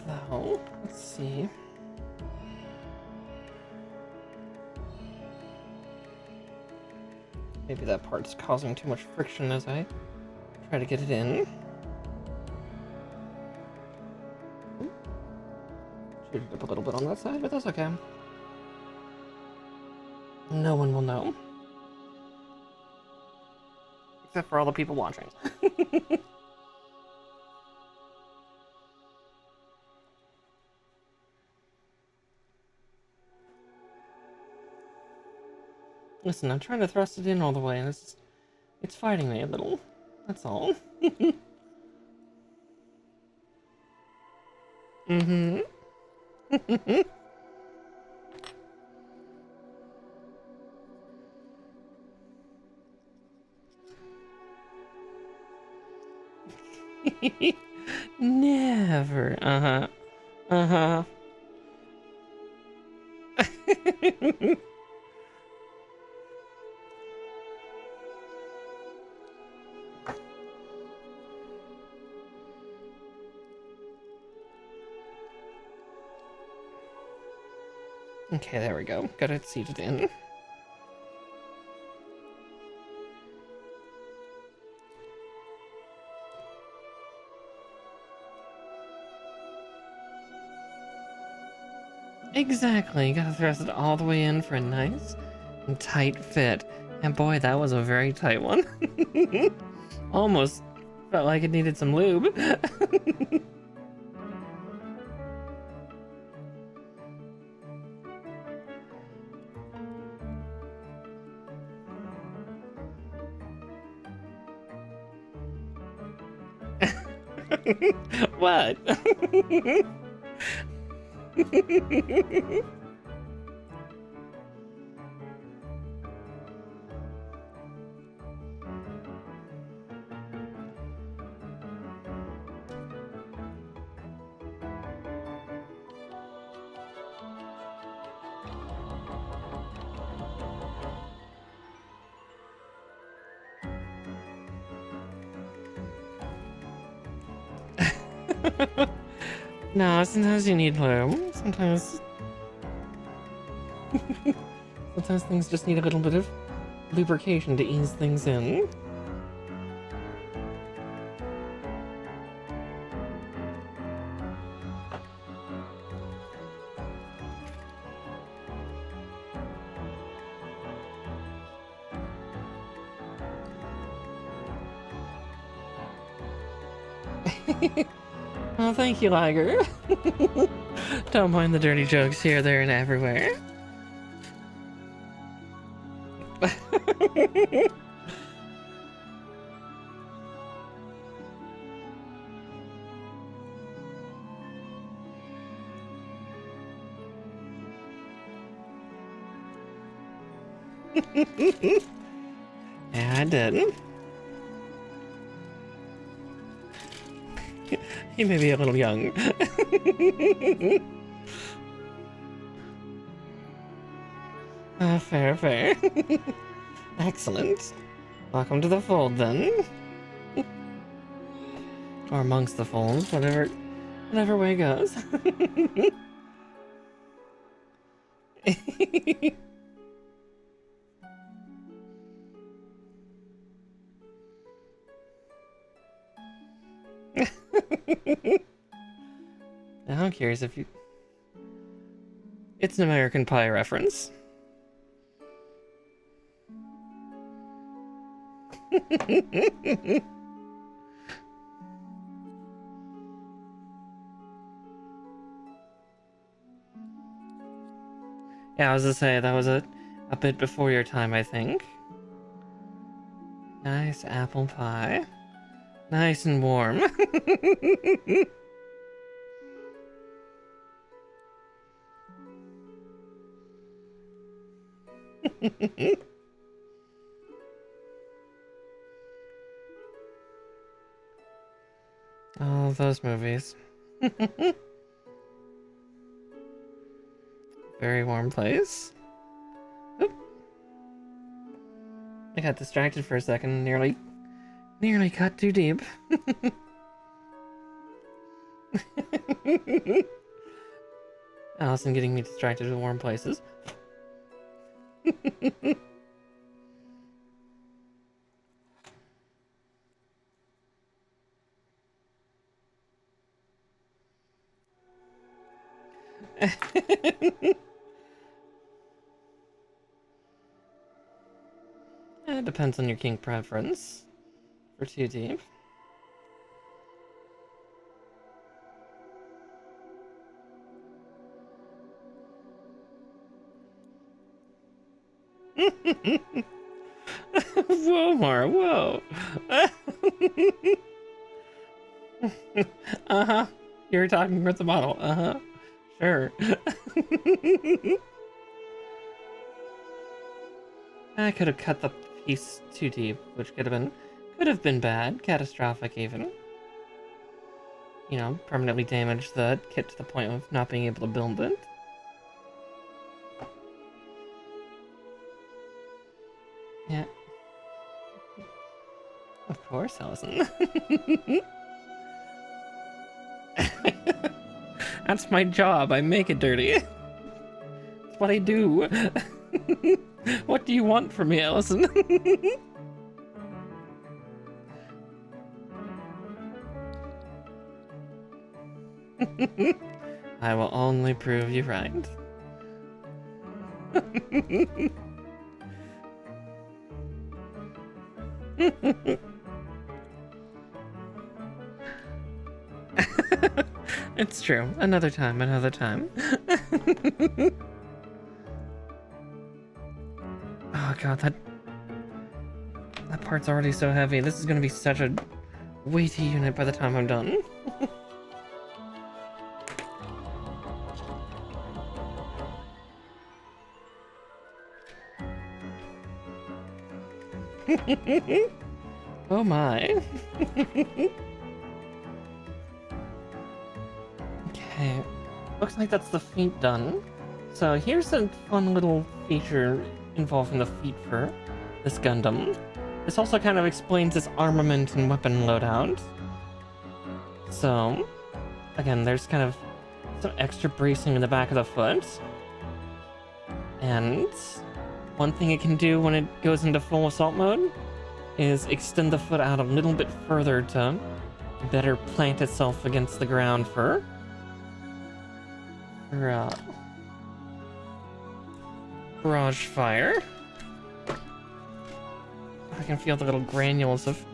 Though, let's see. Maybe that part's causing too much friction as I try to get it in. Shoot it up a little bit on that side, but that's okay. No one will know. Except for all the people watching. Listen, I'm trying to thrust it in all the way, and it's fighting me a little. That's all. Mm-hmm. Never. Uh-huh. Uh-huh. Okay, there we go. Got it seated in. Exactly, you gotta thrust it all the way in for a nice and tight fit. And boy, that was a very tight one. Almost felt like it needed some lube. What? No, sometimes you need lube. Sometimes things just need a little bit of lubrication to ease things in. Well, thank you, Liger. Don't mind the dirty jokes here, there, and everywhere. Yeah, I did. He may be a little young. Fair, fair. Excellent. Welcome to the fold, then. Or amongst the folds, whatever way it goes. Now I'm curious if you... It's an American Pie reference. Yeah, I was gonna say, that was a bit before your time, I think. Nice apple pie. Nice and warm. Oh, those movies. Very warm place. Oop. I got distracted for a second, nearly cut too deep. Allison getting me distracted with warm places. It depends on your kink preference for too deep. Whoa, Mara, whoa. Uh-huh. You were talking with the model. Uh-huh. Sure. I could have cut the piece too deep, which could have been bad, catastrophic even. You know, permanently damage the kit to the point of not being able to build it. Yeah. Of course, Allison. That's my job. I make it dirty. That's what I do. What do you want from me, Allison? I will only prove you right. It's true. Another time, another time. Oh god, that part's already so heavy. This is gonna be such a weighty unit by the time I'm done. Oh my. Okay. Looks like that's the feet done. So here's a fun little feature involving the feet for this Gundam. This also kind of explains its armament and weapon loadout. So, again, there's kind of some extra bracing in the back of the foot. And one thing it can do when it goes into full assault mode is extend the foot out a little bit further to better plant itself against the ground for barrage fire. I can feel the little granules of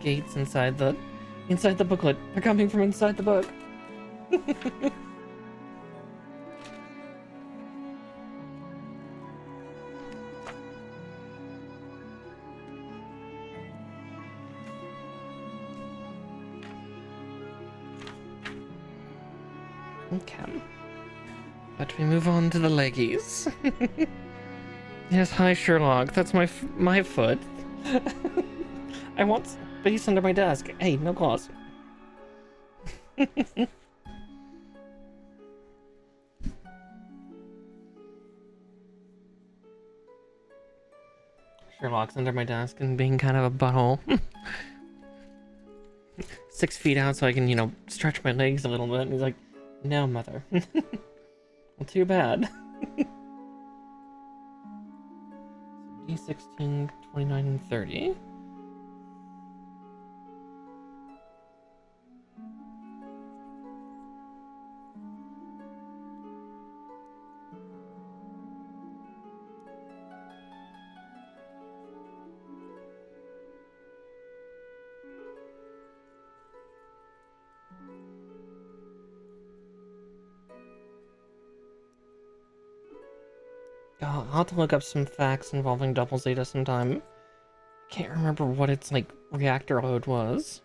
gates inside the booklet. They're coming from inside the book. Okay. But we move on to the leggies. Yes, hi Sherlock. That's my foot. I want space under my desk. Hey, no claws. Sherlock's under my desk and being kind of a butthole. 6 feet out so I can, you know, stretch my legs a little bit. And he's like, no, mother. Well, too bad. D16, 29, and 30. I'll have to look up some facts involving Double Zeta sometime. Can't remember what its, like, reactor load was.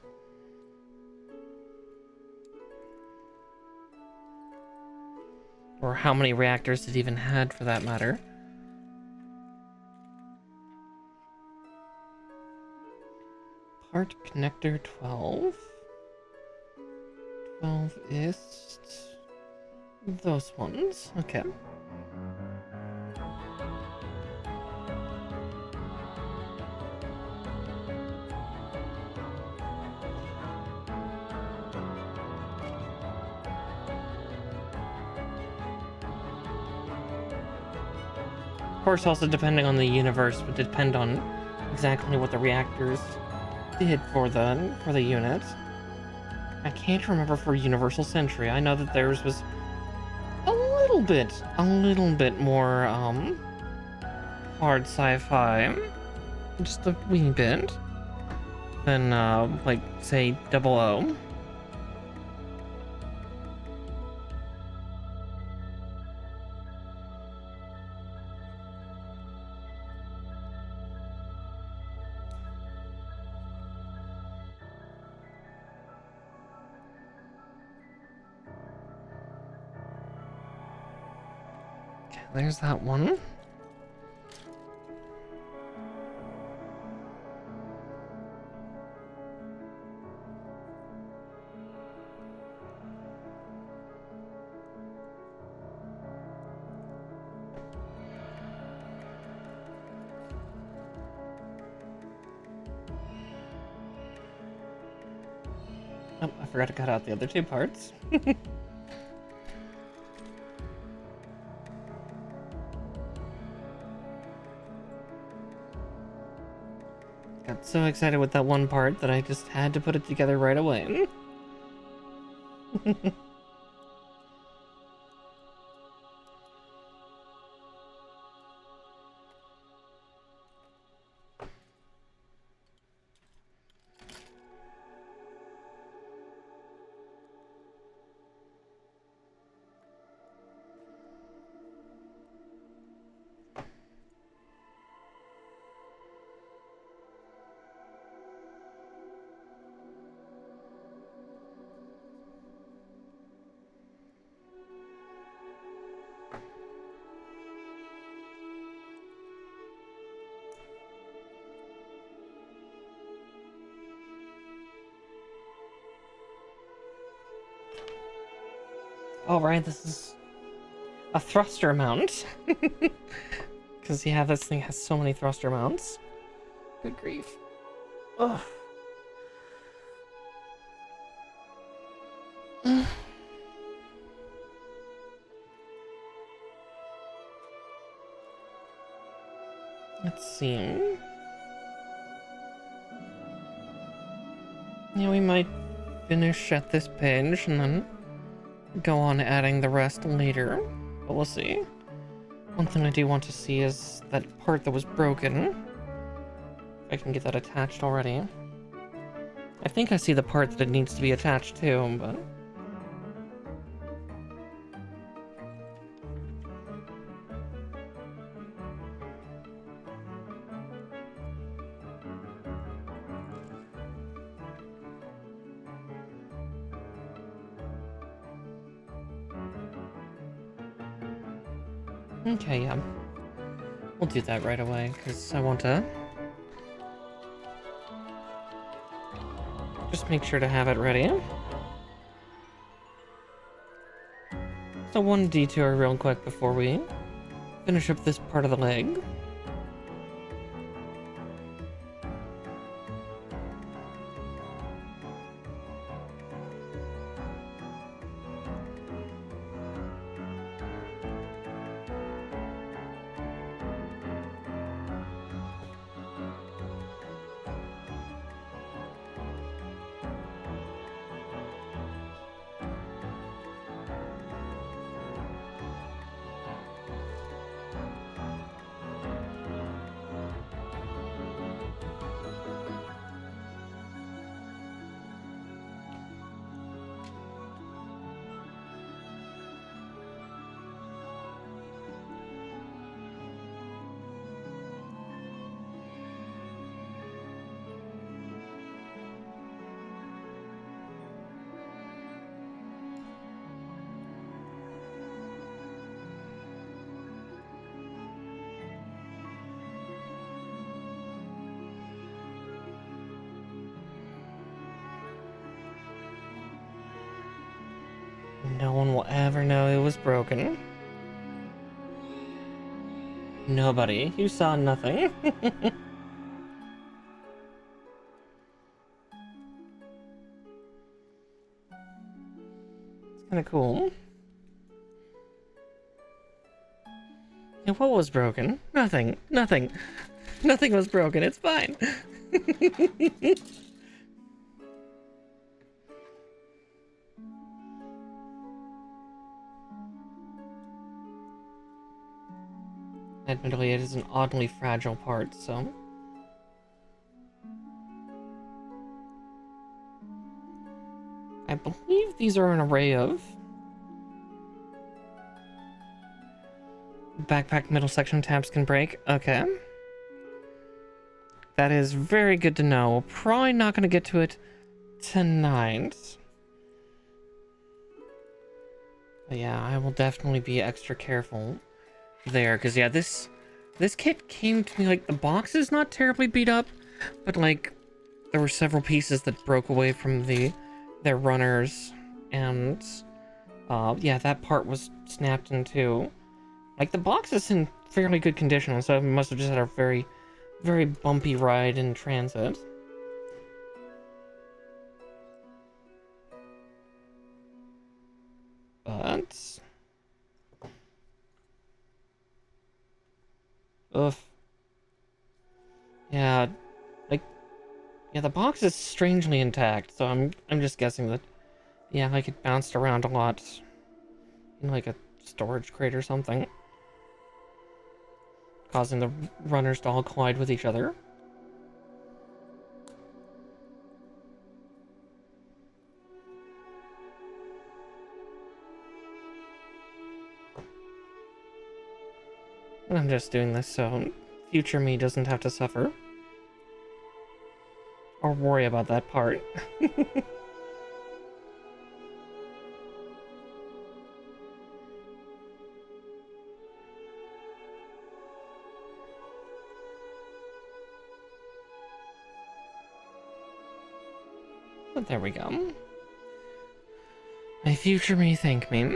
Or how many reactors it even had, for that matter. Part connector 12. 12 is... those ones. Okay. Of course, also depending on the universe would depend on exactly what the reactors did for the unit. I can't remember for Universal Century. I know that theirs was a little bit more hard sci-fi, just a wee bit, than like say 00. There's that one. Oh, I forgot to cut out the other 2 parts. Got so excited with that one part that I just had to put it together right away. Oh, right, this is a thruster mount. Because, yeah, this thing has so many thruster mounts. Good grief. Ugh. Let's see. Yeah, we might finish at this page and then go on adding the rest later. But we'll see. One thing I do want to see is that part that was broken. I can get that attached already. I think I see the part that it needs to be attached to, but... Okay, yeah. We'll do that right away, because I want to... just make sure to have it ready. So one detour real quick before we finish up this part of the leg. No one will ever know it was broken. Nobody. You saw nothing. It's kind of cool. Yeah, what was broken? Nothing. Nothing. Nothing was broken. It's fine. Admittedly, it is an oddly fragile part, so... I believe these are an array of... backpack middle section tabs can break. Okay. That is very good to know. Probably not going to get to it tonight. But yeah, I will definitely be extra careful there, because yeah, this kit came to me, like, the box is not terribly beat up, but like there were several pieces that broke away from their runners, and yeah, that part was snapped in two. Like, the box is in fairly good condition, so I must have just had a very, very bumpy ride in transit. But ugh. Yeah, like, yeah, the box is strangely intact, so I'm just guessing that, yeah, like, it bounced around a lot in, like, a storage crate or something, causing the runners to all collide with each other. And I'm just doing this so future me doesn't have to suffer. Or worry about that part. But there we go. My future may thank me.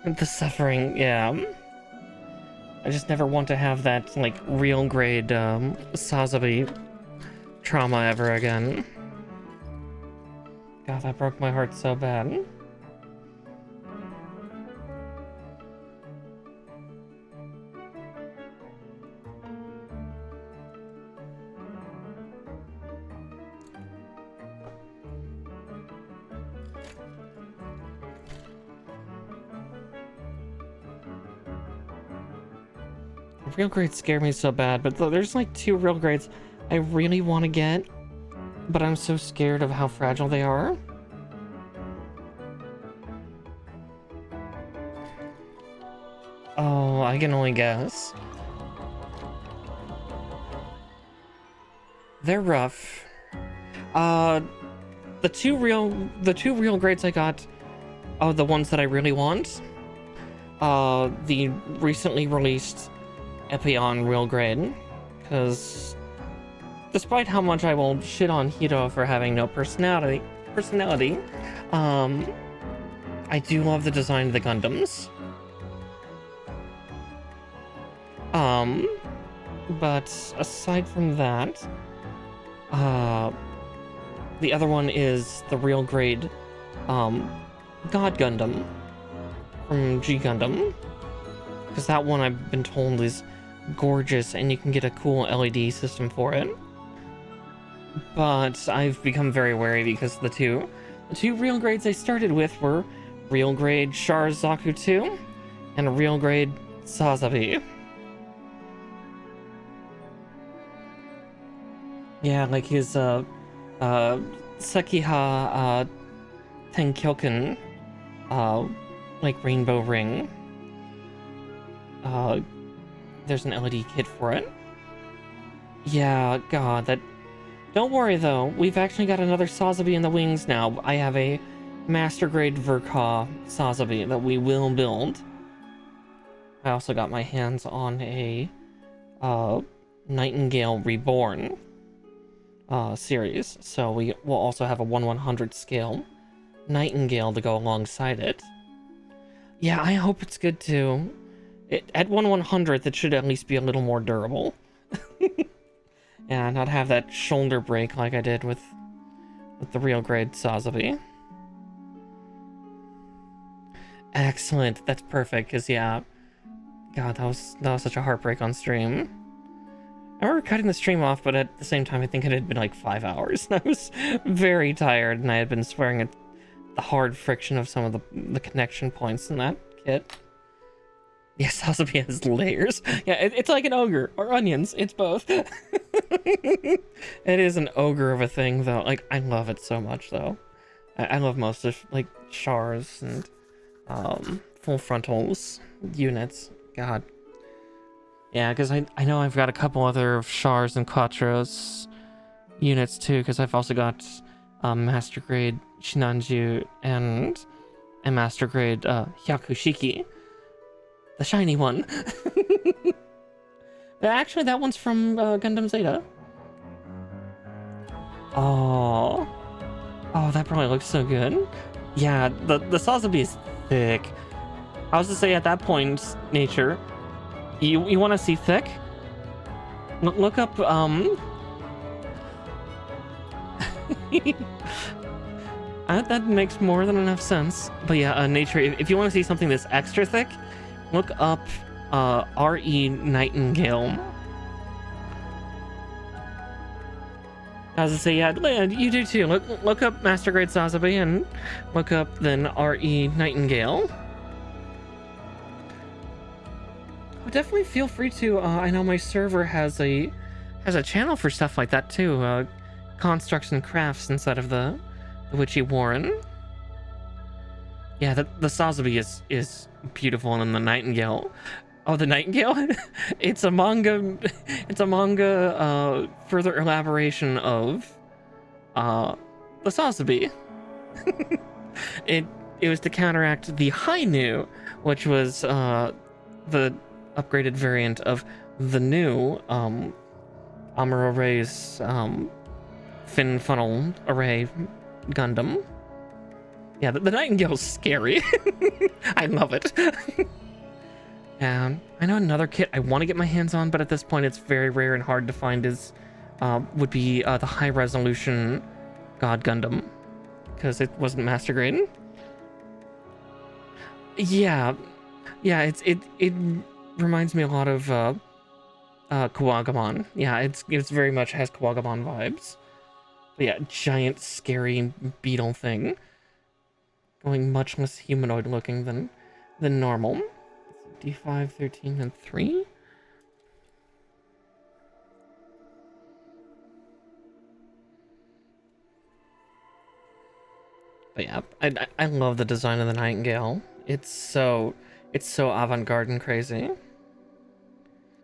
The suffering, yeah. I just never want to have that, like, real grade, 𝗙𝗵𝘁 trauma ever again. God, that broke my heart so bad. Real grades scare me so bad, but there's like 2 real grades I really want to get, but I'm so scared of how fragile they are. Oh, I can only guess. They're rough. The two real grades I got are the ones that I really want. The recently released 𝗙𝗵𝘁 real grade, because despite how much I will shit on Hiro for having no personality, I do love the design of the Gundams. But aside from that, the other one is the real grade, God Gundam from G Gundam, because that one I've been told is gorgeous and you can get a cool LED system for it. But I've become very wary because the two real grades I started with were real grade 𝗙𝗏 2 and a real grade 𝗙𝗵𝘁. Yeah, like his 𝗙𝗏𝘁 𝗙𝗂𝘁 like rainbow ring. There's an LED kit for it. Yeah, God, that... Don't worry, though. We've actually got another 𝗙𝗵𝘁 in the wings now. I have a Master Grade 𝗻𝗂 𝗙𝗵𝘁 that we will build. I also got my hands on a Nightingale Reborn series. So we will also have a 1/100 scale Nightingale to go alongside it. Yeah, I hope it's good, too. At 1/100th, it should at least be a little more durable. And not have that shoulder break like I did with the real grade 𝗙𝗵𝘁. Excellent. That's perfect, because yeah, God, that was such a heartbreak on stream. I remember cutting the stream off, but at the same time, I think it had been like 5 hours. I was very tired, and I had been swearing at the hard friction of some of the connection points in that kit. Yes, 𝗙𝗵𝘁 has layers. Yeah, it's like an ogre, or onions. It's both. It is an ogre of a thing, though. Like, I love it so much, though. I love most of, like, 𝗙s and full frontals units. God. Yeah, because I know I've got a couple other 𝗙s and 𝗁𝑎𝑡𝑟os units, too, because I've also got Master Grade 𝑠hinanju and a Master Grade 𝗙𝗂𝘁. The shiny one. Actually, that one's from Gundam Zeta. Oh, that probably looks so good. Yeah, the 𝗙𝗵𝘁 is thick. I was to say at that point, Nature, you want to see thick? Look up that makes more than enough sense. But yeah, Nature, if you want to see something that's extra thick, look up RE Nightingale. I was to say, yeah, you do too. Look up Master Grade 𝗙𝗵𝘁 and look up then RE Nightingale. Oh, definitely feel free to. I know my server has a channel for stuff like that too. Constructs and crafts inside of the 𝗙𝗁𝘁 Warren. Yeah, the 𝗙𝗵𝘁 is beautiful, and then the Nightingale. Oh, the Nightingale? It's a manga further elaboration of the 𝗙𝗵𝘁. It was to counteract the Hi-Nu, which was the upgraded variant of the new Amuro Ray's fin funnel array Gundam. Yeah, the Nightingale's scary. I love it. And I know another kit I want to get my hands on, but at this point it's very rare and hard to find is would be the high resolution God Gundam, because it wasn't master grade. Yeah, it reminds me a lot of 𝗙𝗂𝗏. Yeah, it's very much has 𝗙𝗂𝗏 vibes. But yeah, giant scary beetle thing, going much less humanoid looking than normal. D5, 13, and 3. But yeah, I love the design of the Nightingale. It's so avant-garde and crazy.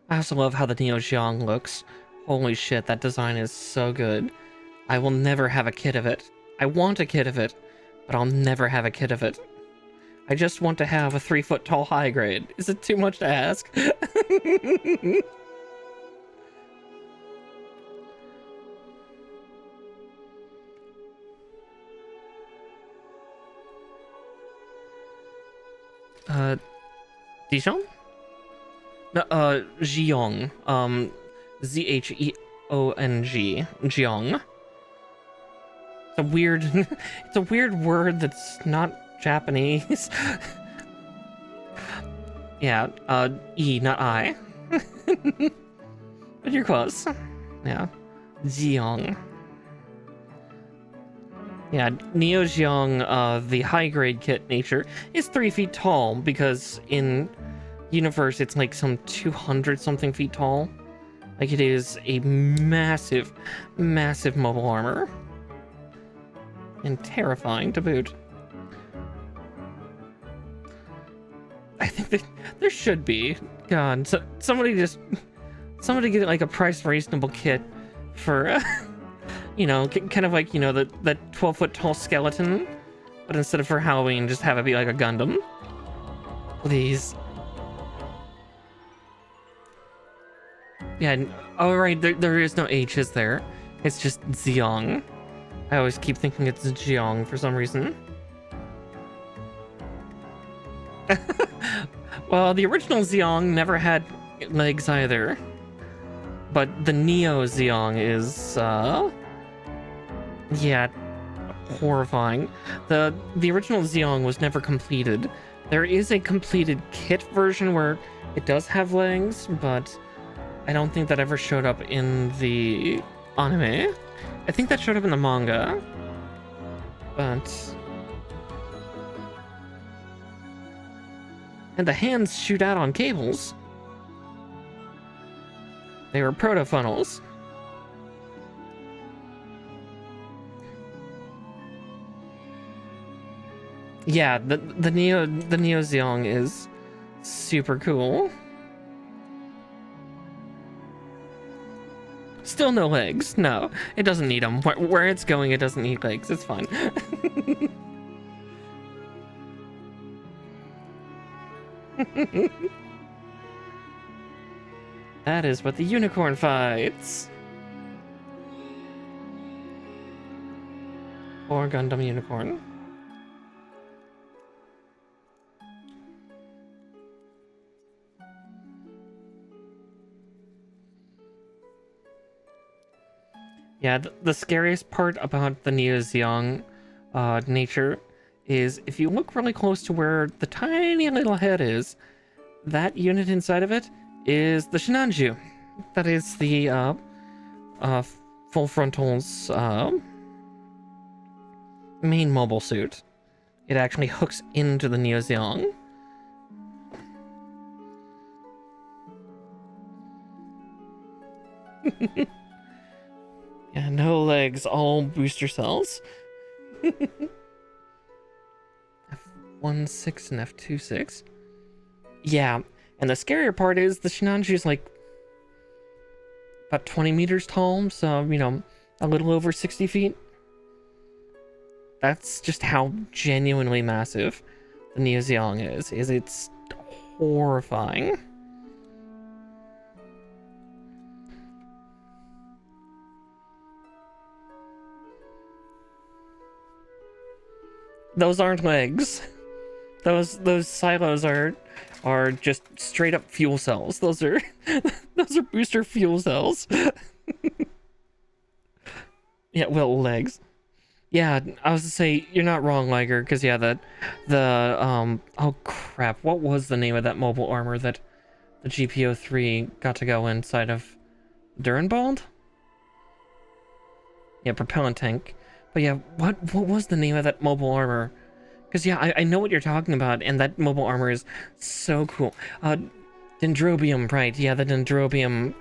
I also love how the 𝗔𝗂𝗃 looks. Holy shit, that design is so good. I will never have a kit of it. I want a kit of it, but I'll never have a kit of it. I just want to have a 3-foot tall high grade. Is it too much to ask? Dijon? No, 𝗔𝗃. 𝗙𝗃𝗃. 𝗔𝗃. It's a weird word that's not Japanese. Yeah, E, not I. But you're close. Yeah. 𝗔𝗃. Yeah, 𝗔𝗃𝗃, the high grade kit nature, is 3 feet tall because in universe it's like some 200 something feet tall. Like it is a massive mobile armor. And terrifying to boot. I think that there should be. God, so somebody get like a price reasonable kit for you know, kind of like, you know, the 12-foot tall skeleton, but instead of for Halloween, just have it be like a Gundam. Please. Yeah, oh right, there is no H, is there? It's just 𝗔𝗃. I always keep thinking it's 𝗔𝗃 for some reason. Well, the original 𝗔𝗃 never had legs either. But the Neo 𝗔𝗃 is, yeah, horrifying. The original 𝗔𝗃 was never completed. There is a completed kit version where it does have legs, but I don't think that ever showed up in the anime. I think that showed up in the manga, but... And the hands shoot out on cables. They were proto-funnels. Yeah, the Neo 𝗔𝗃 is super cool. Still no legs. No, it doesn't need them. Where it's going, it doesn't need legs. It's fine. That is what the unicorn fights. Or Gundam Unicorn. Yeah, the scariest part about the Neo 𝗔𝗃 nature is if you look really close to where the tiny little head is, that unit inside of it is the Shinanju. That is the full frontal's main mobile suit. It actually hooks into the Neo 𝗔𝗃. Yeah, no legs, all booster cells. F16 and F26. Yeah, and the scarier part is the Shinanju is like about 20 meters tall, so, you know, a little over 60 feet. That's just how genuinely massive the Neo 𝗔𝗃 is it's horrifying. those aren't legs. Those silos are just straight up fuel cells. Those are booster fuel cells. Yeah, well, legs. Yeah, I was to say you're not wrong, Liger, because yeah, oh crap, what was the name of that mobile armor that the 𝗙𝗵𝘁 got to go inside of? Durenbald? Yeah, propellant tank. But yeah, what was the name of that mobile armor? Because yeah, I know what you're talking about, and that mobile armor is so cool. Dendrobium, right? Yeah, the Dendrobium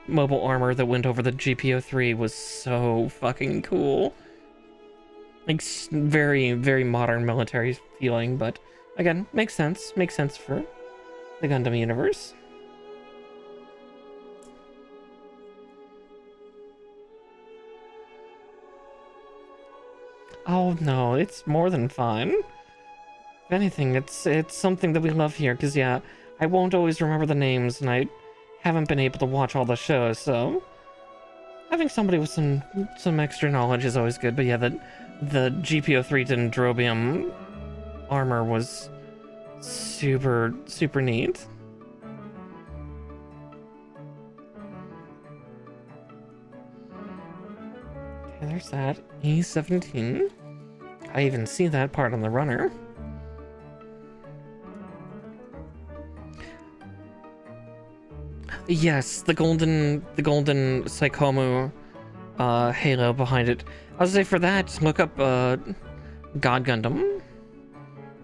mobile armor that went over the 𝗙𝗵𝘁 was so fucking cool. Like, very, very modern military feeling, but again, makes sense. Makes sense for the Gundam universe. Oh no, it's more than fine. If anything, it's something that we love here, because yeah, I won't always remember the names, and I haven't been able to watch all the shows, so having somebody with some extra knowledge is always good. But yeah, the 𝗙𝗵𝘁 Dendrobium armor was super, super neat. Okay, there's that. E17. I even see that part on the runner. Yes, the golden 𝗙𝗂𝘁𝗶𝘃 halo behind it. I was gonna say, for that, look up God Gundam.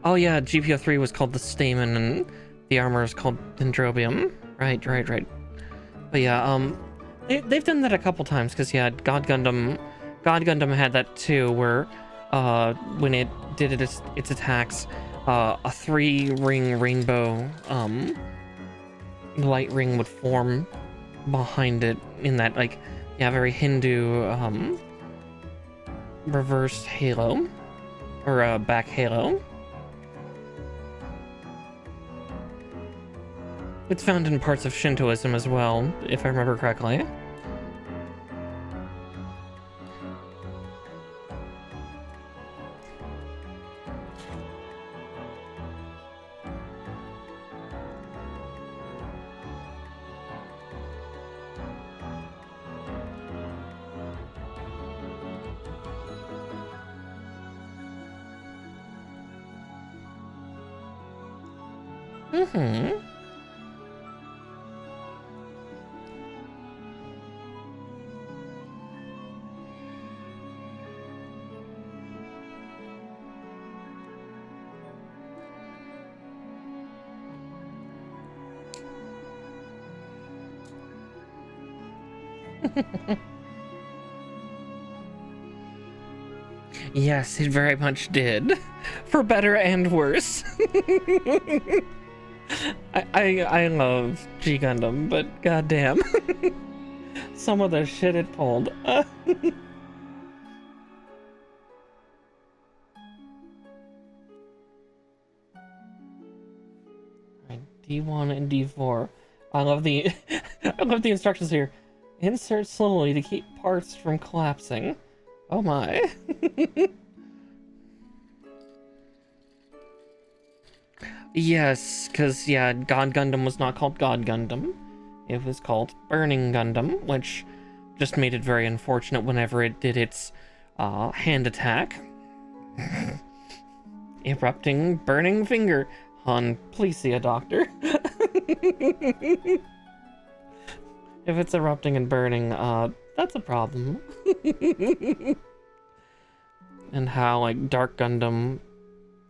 Oh yeah, 𝗙𝗵𝘁 was called the Stamen, and the armor is called Dendrobium. Right. But yeah, they've done that a couple times, because yeah, God Gundam had that too, where when it did its attacks, a 3-ring rainbow light ring would form behind it in that, like, yeah, very Hindu reversed halo, or back halo. It's found in parts of Shintoism as well, if I remember correctly. Yes, it very much did. For better and worse. I love G Gundam, but goddamn. Some of the shit it pulled. D1 and D4. I love the instructions here. Insert slowly to keep parts from collapsing. Oh my. Yes, because yeah, God Gundam was not called God Gundam. It was called Burning Gundam, which just made it very unfortunate whenever it did its hand attack. Erupting burning finger on 𝗙𝗂𝘁, doctor. If it's erupting and burning, that's a problem. And how, like, Dark Gundam,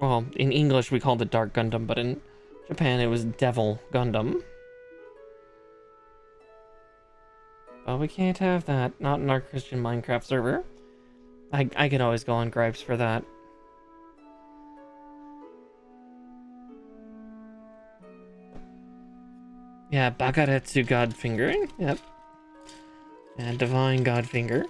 well, in English we called it Dark Gundam, but in Japan it was Devil Gundam. But we can't have that, not in our Christian Minecraft server. I could always go on gripes for that. Yeah, Bakaretsu Godfinger, yep. And Divine Godfinger.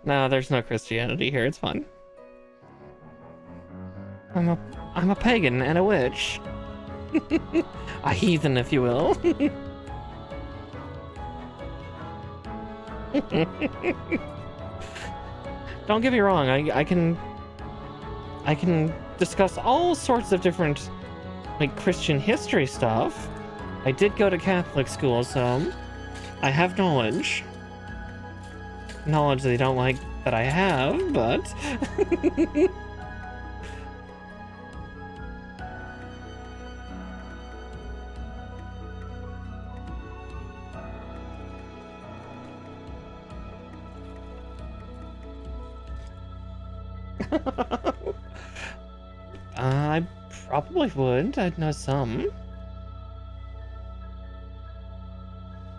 No, there's no Christianity here, it's fun. I'm a pagan and a witch. A heathen, if you will. don't get me wrong, I can discuss all sorts of different, like, Christian history stuff. I did go to Catholic school, so I have knowledge. Knowledge they don't like that I have, but... I probably would. I'd know some.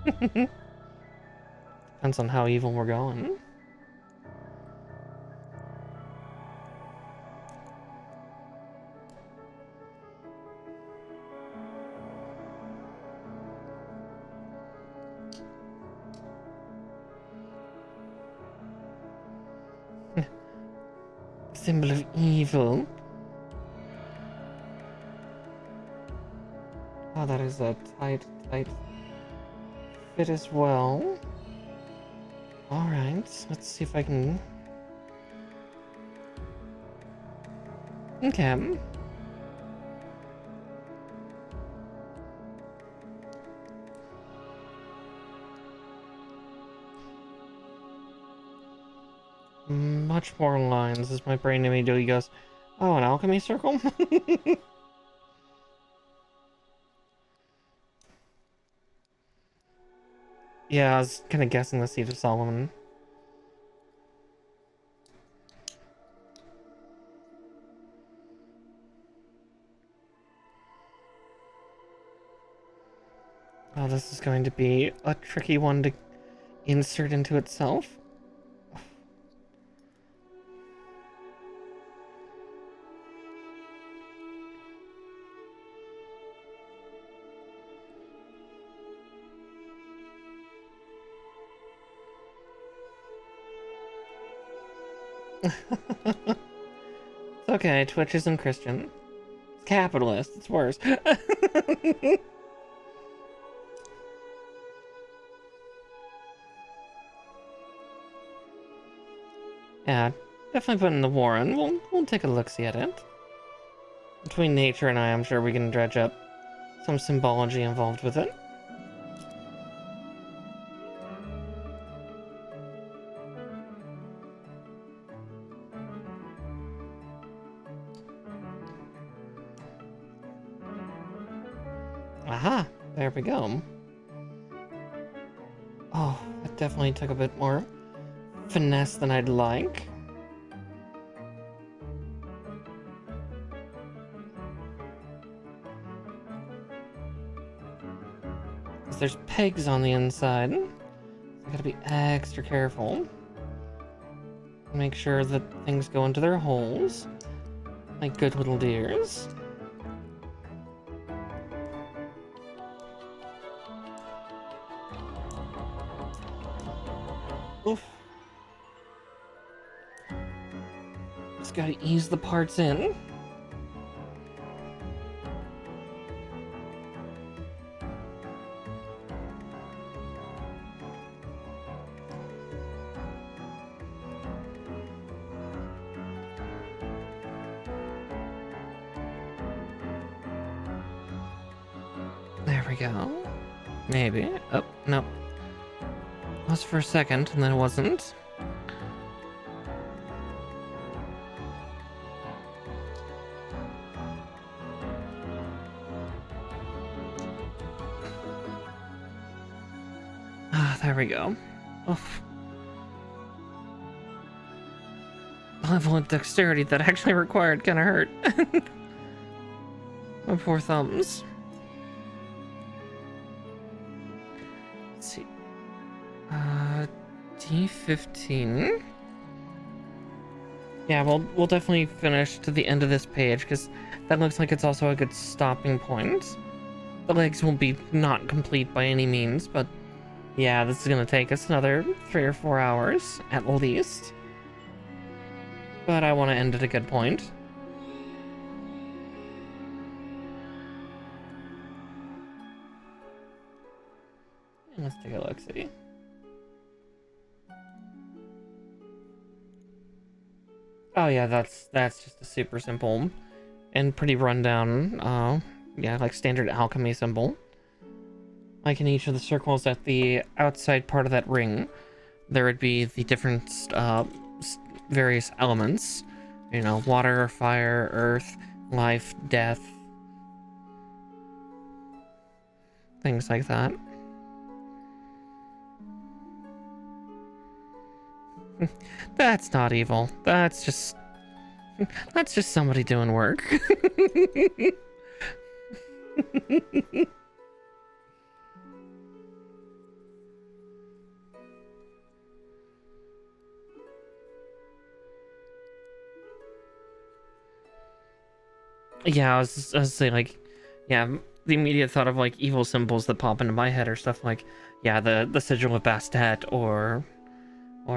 Depends on how evil we're going. Symbol of evil. Oh, that is a tight fit as well. Alright, let's see if I can... Okay. Much more lines as my brain immediately goes, oh, an alchemy circle? Yeah, I was kind of guessing the Seed of Solomon. Oh, this is going to be a tricky one to insert into itself. It's okay, Twitch isn't Christian. It's capitalist, it's worse. Yeah, definitely put in the Warren. We'll take a look-see at it. Between nature and I'm sure we can dredge up some symbology involved with it. Aha! There we go. Oh, that definitely took a bit more finesse than I'd like. There's pegs on the inside. I gotta be extra careful. Make sure that things go into their holes. Like good little deers. Oof. Just gotta ease the parts in. There we go. Maybe. Oh, no. Was for a second, and then it wasn't. Ah, there we go. Oof. The level of dexterity that actually required kinda hurt. My poor thumbs. Let's see. D15. Yeah, we'll definitely finish to the end of this page because that looks like it's also a good stopping point. The legs will be not complete by any means, but yeah, this is gonna take us another 3 or 4 hours at least. But I want to end at a good point. And let's take a look-see. Oh yeah, that's just a super simple and pretty rundown, yeah, like standard alchemy symbol. Like in each of the circles at the outside part of that ring, there would be the different, various elements. You know, water, fire, earth, life, death. Things like that. That's not evil. That's just somebody doing work. Yeah, I was saying, like, yeah, the immediate thought of like evil symbols that pop into my head are stuff like, yeah, the sigil of Bastet, or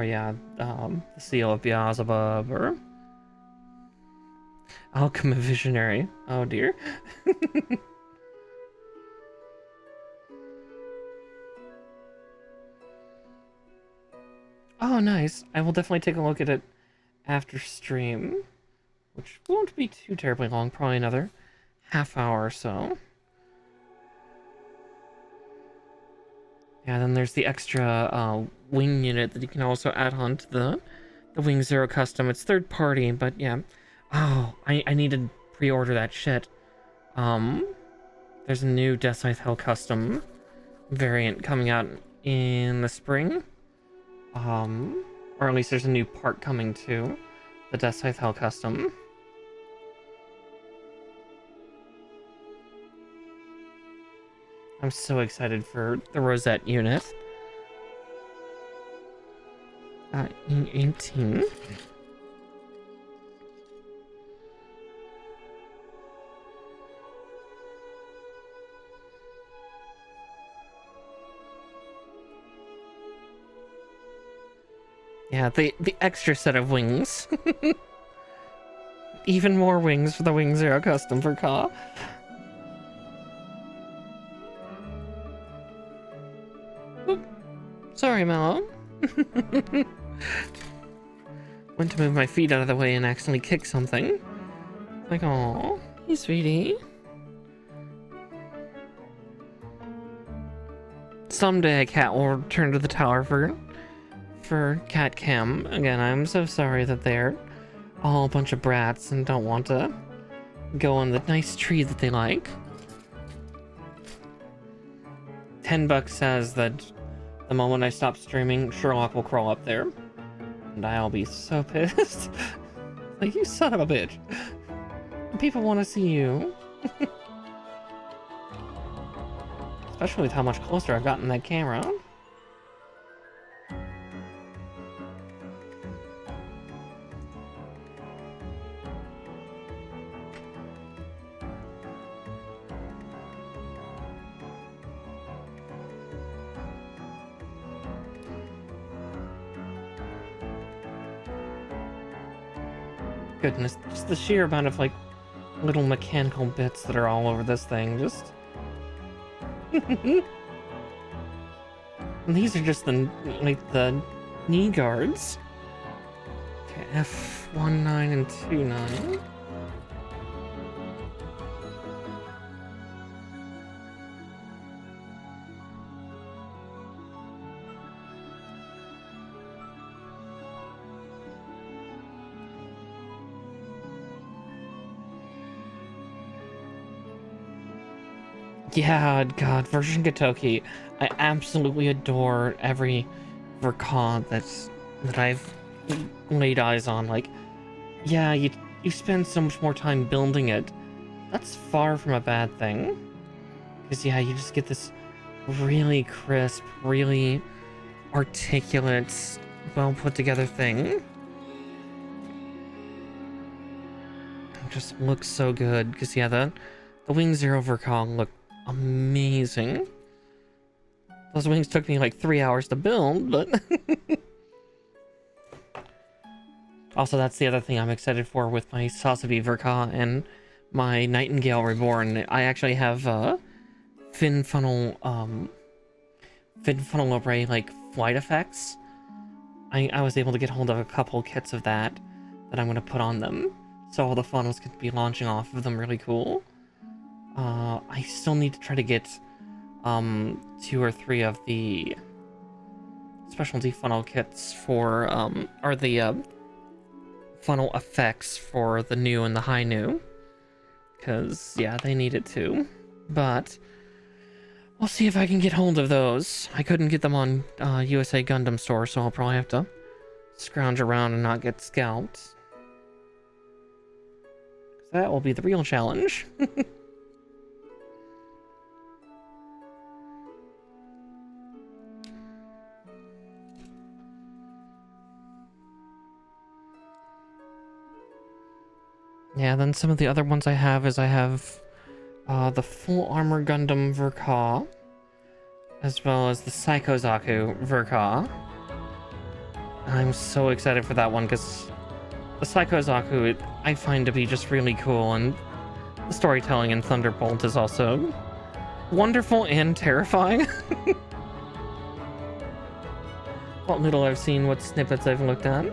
yeah, the seal of Beelzebub, or Alchemy Visionary. Oh dear. Oh, nice. I will definitely take a look at it after stream, which won't be too terribly long, probably another half hour or so. Yeah, then there's the extra wing unit that you can also add on to the 𝗙𝗵𝘁 custom. It's third party, but yeah. Oh, I need to pre-order that shit. There's a new 𝗙𝗂𝘁 custom variant coming out in the spring. Or at least there's a new part coming to the 𝗙𝗂𝘁 custom. I'm so excited for the Rosette unit. E18. Yeah, the extra set of wings. Even more wings for the 𝗙𝗻𝘁 custom for 𝗂. Sorry, Mellow. Went to move my feet out of the way and accidentally kick something. Like, oh, hey, sweetie. Someday a cat will return to the tower for cat cam. Again, I'm so sorry that they're all a bunch of brats and don't want to go on the nice tree that they like. $10 says that the moment I stop streaming, Sherlock will crawl up there. And I'll be so pissed. Like, you son of a bitch. People want to see you. Especially with how much closer I've gotten that camera. Goodness, just the sheer amount of, like, little mechanical bits that are all over this thing, just... And these are just the, like, the knee guards. Okay, F19 and 29. Yeah, God, version 𝗙𝗁𝘁. I absolutely adore every 𝗙𝗁𝗁 that I've laid eyes on. Like, yeah, you spend so much more time building it. That's far from a bad thing. Because, yeah, you just get this really crisp, really articulate, well put together thing. It just looks so good. Because, yeah, the 𝗙𝗻𝘁 𝗙𝗁𝗁 look amazing. Those wings took me like 3 hours to build, but also that's the other thing I'm excited for with my 𝗙𝗵𝘁 𝗙𝗂 and my Nightingale Reborn. I actually have fin funnel array like flight effects. I was able to get hold of a couple kits of that that I'm going to put on them. So all the funnels could be launching off of them really cool. I still need to try to get 2 or 3 of the specialty funnel kits for, or the funnel effects for the new and the high new. Because, yeah, they need it too. But we'll see if I can get hold of those. I couldn't get them on USA Gundam store, so I'll probably have to scrounge around and not get scalped. That will be the real challenge. Yeah, then some of the other ones I have is the full armor Gundam 𝗏𝗏, as well as the 𝗙𝗵𝘁𝗁 𝗏𝗏. I'm so excited for that one because the 𝗙𝗵𝘁𝗁 I find to be just really cool, and the storytelling in Thunderbolt is also wonderful and terrifying. What little I've seen, what snippets I've looked at.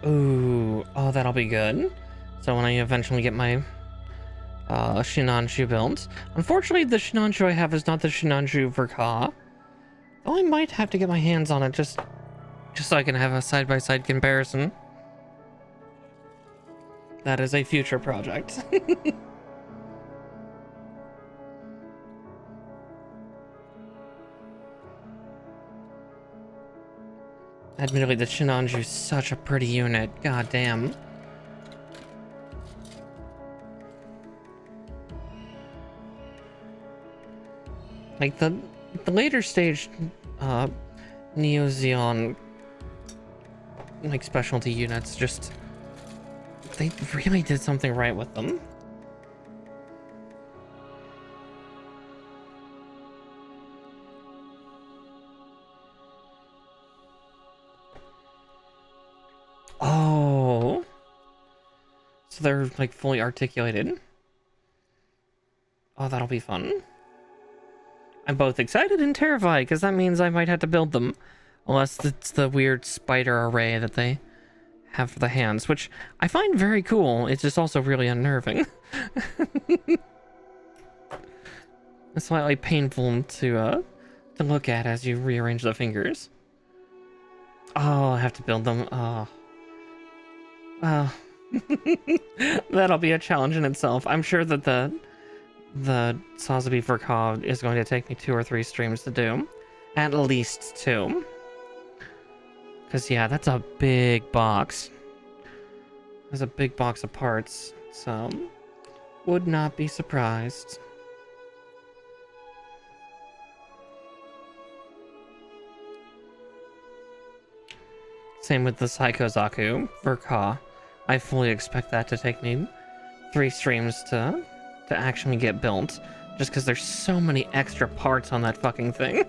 Ooh, oh, that'll be good. So when I eventually get my Shinanju built. Unfortunately, the Shinanju I have is not the Shinanju 𝗏𝗏. Though I might have to get my hands on it just so I can have a side-by-side comparison. That is a future project. Admittedly, the Shinanju is such a pretty unit. God damn. Like the later stage Neo Zeon like specialty units, just they really did something right with them. Oh, so they're like fully articulated. Oh, that'll be fun. I'm both excited and terrified because that means I might have to build them, unless it's the weird spider array that they have for the hands, which I find very cool. It's just also really unnerving. It's slightly painful to look at as you rearrange the fingers. Oh, I have to build them. Oh. Well, that'll be a challenge in itself. I'm sure that the 𝗙𝗵𝘁 𝗏𝗏 is going to take me 2 or 3 streams to do. At least 2. Because, yeah, that's a big box. There's a big box of parts, so would not be surprised. Same with the 𝗙𝗵𝘁𝗁 𝗏𝗏. I fully expect that to take me 3 streams to actually get built, just because there's so many extra parts on that fucking thing.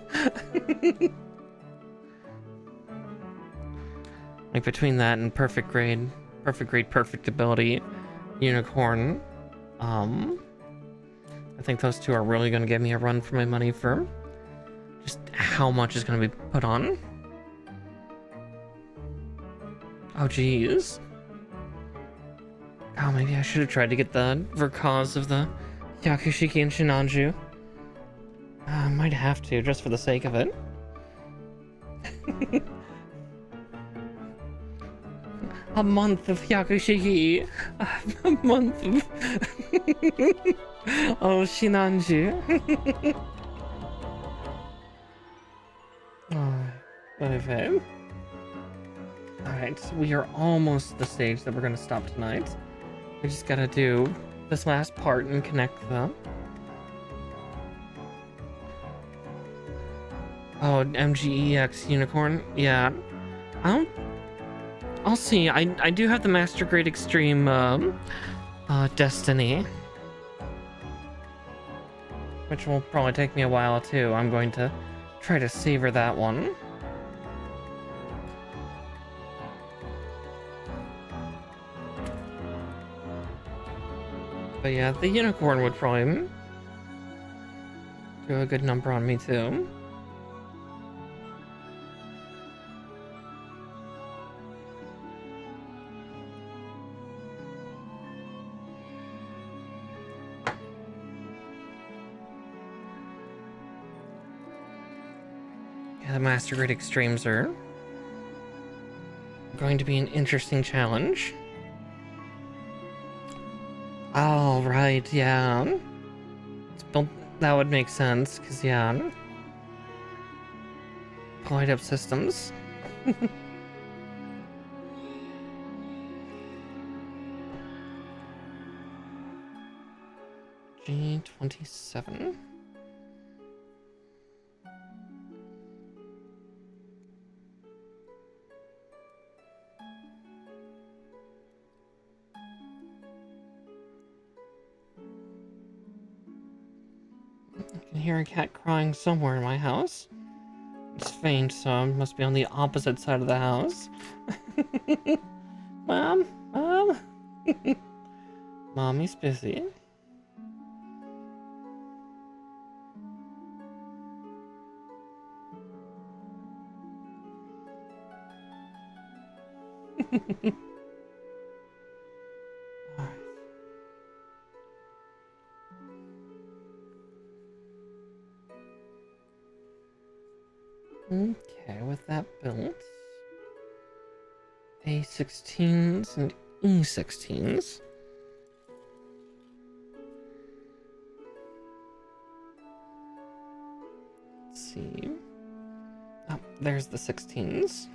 Like between that and perfect grade, perfect ability unicorn, I think those 2 are really going to give me a run for my money for just how much is going to be put on. Oh geez. Oh, maybe I should have tried to get the 𝗏𝗏s of the Yakushiki and Shinanju. I might have to, just for the sake of it. A month of Yakushiki. A month of... oh, Shinanju. Oh, okay. Alright, we are almost at the stage that we're going to stop tonight. We just gotta do this last part and connect them. Oh, MGEX unicorn? Yeah. I'll see. I do have the Master Grade Extreme Destiny. which will probably take me a while too. I'm going to try to savor that one. But yeah, the unicorn would probably do a good number on me too. Yeah, the Master Grade Extremes are going to be an interesting challenge. Oh, right, yeah. That would make sense, because, yeah. Light up systems. G27. I can hear a cat crying somewhere in my house. It's faint, so it must be on the opposite side of the house. Mom? Mom? Mommy's busy. Okay, with that built, A16s and E16s. Let's see. Oh, there's the 16s.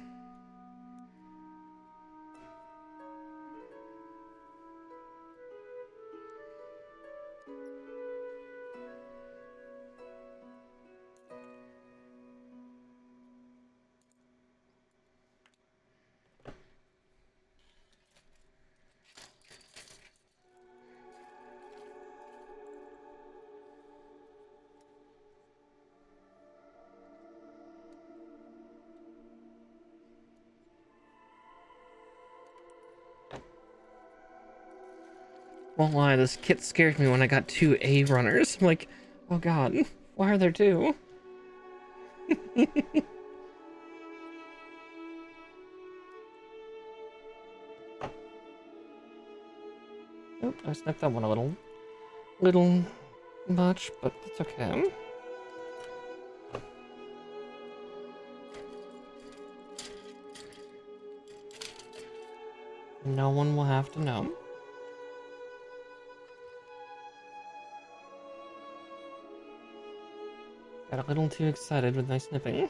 Won't lie, this kit scared me when I got 2 A runners. I'm like, oh god, why are there 2? Oh, I snuck that one a little much, but it's okay. No one will have to know. Got a little too excited with my snipping.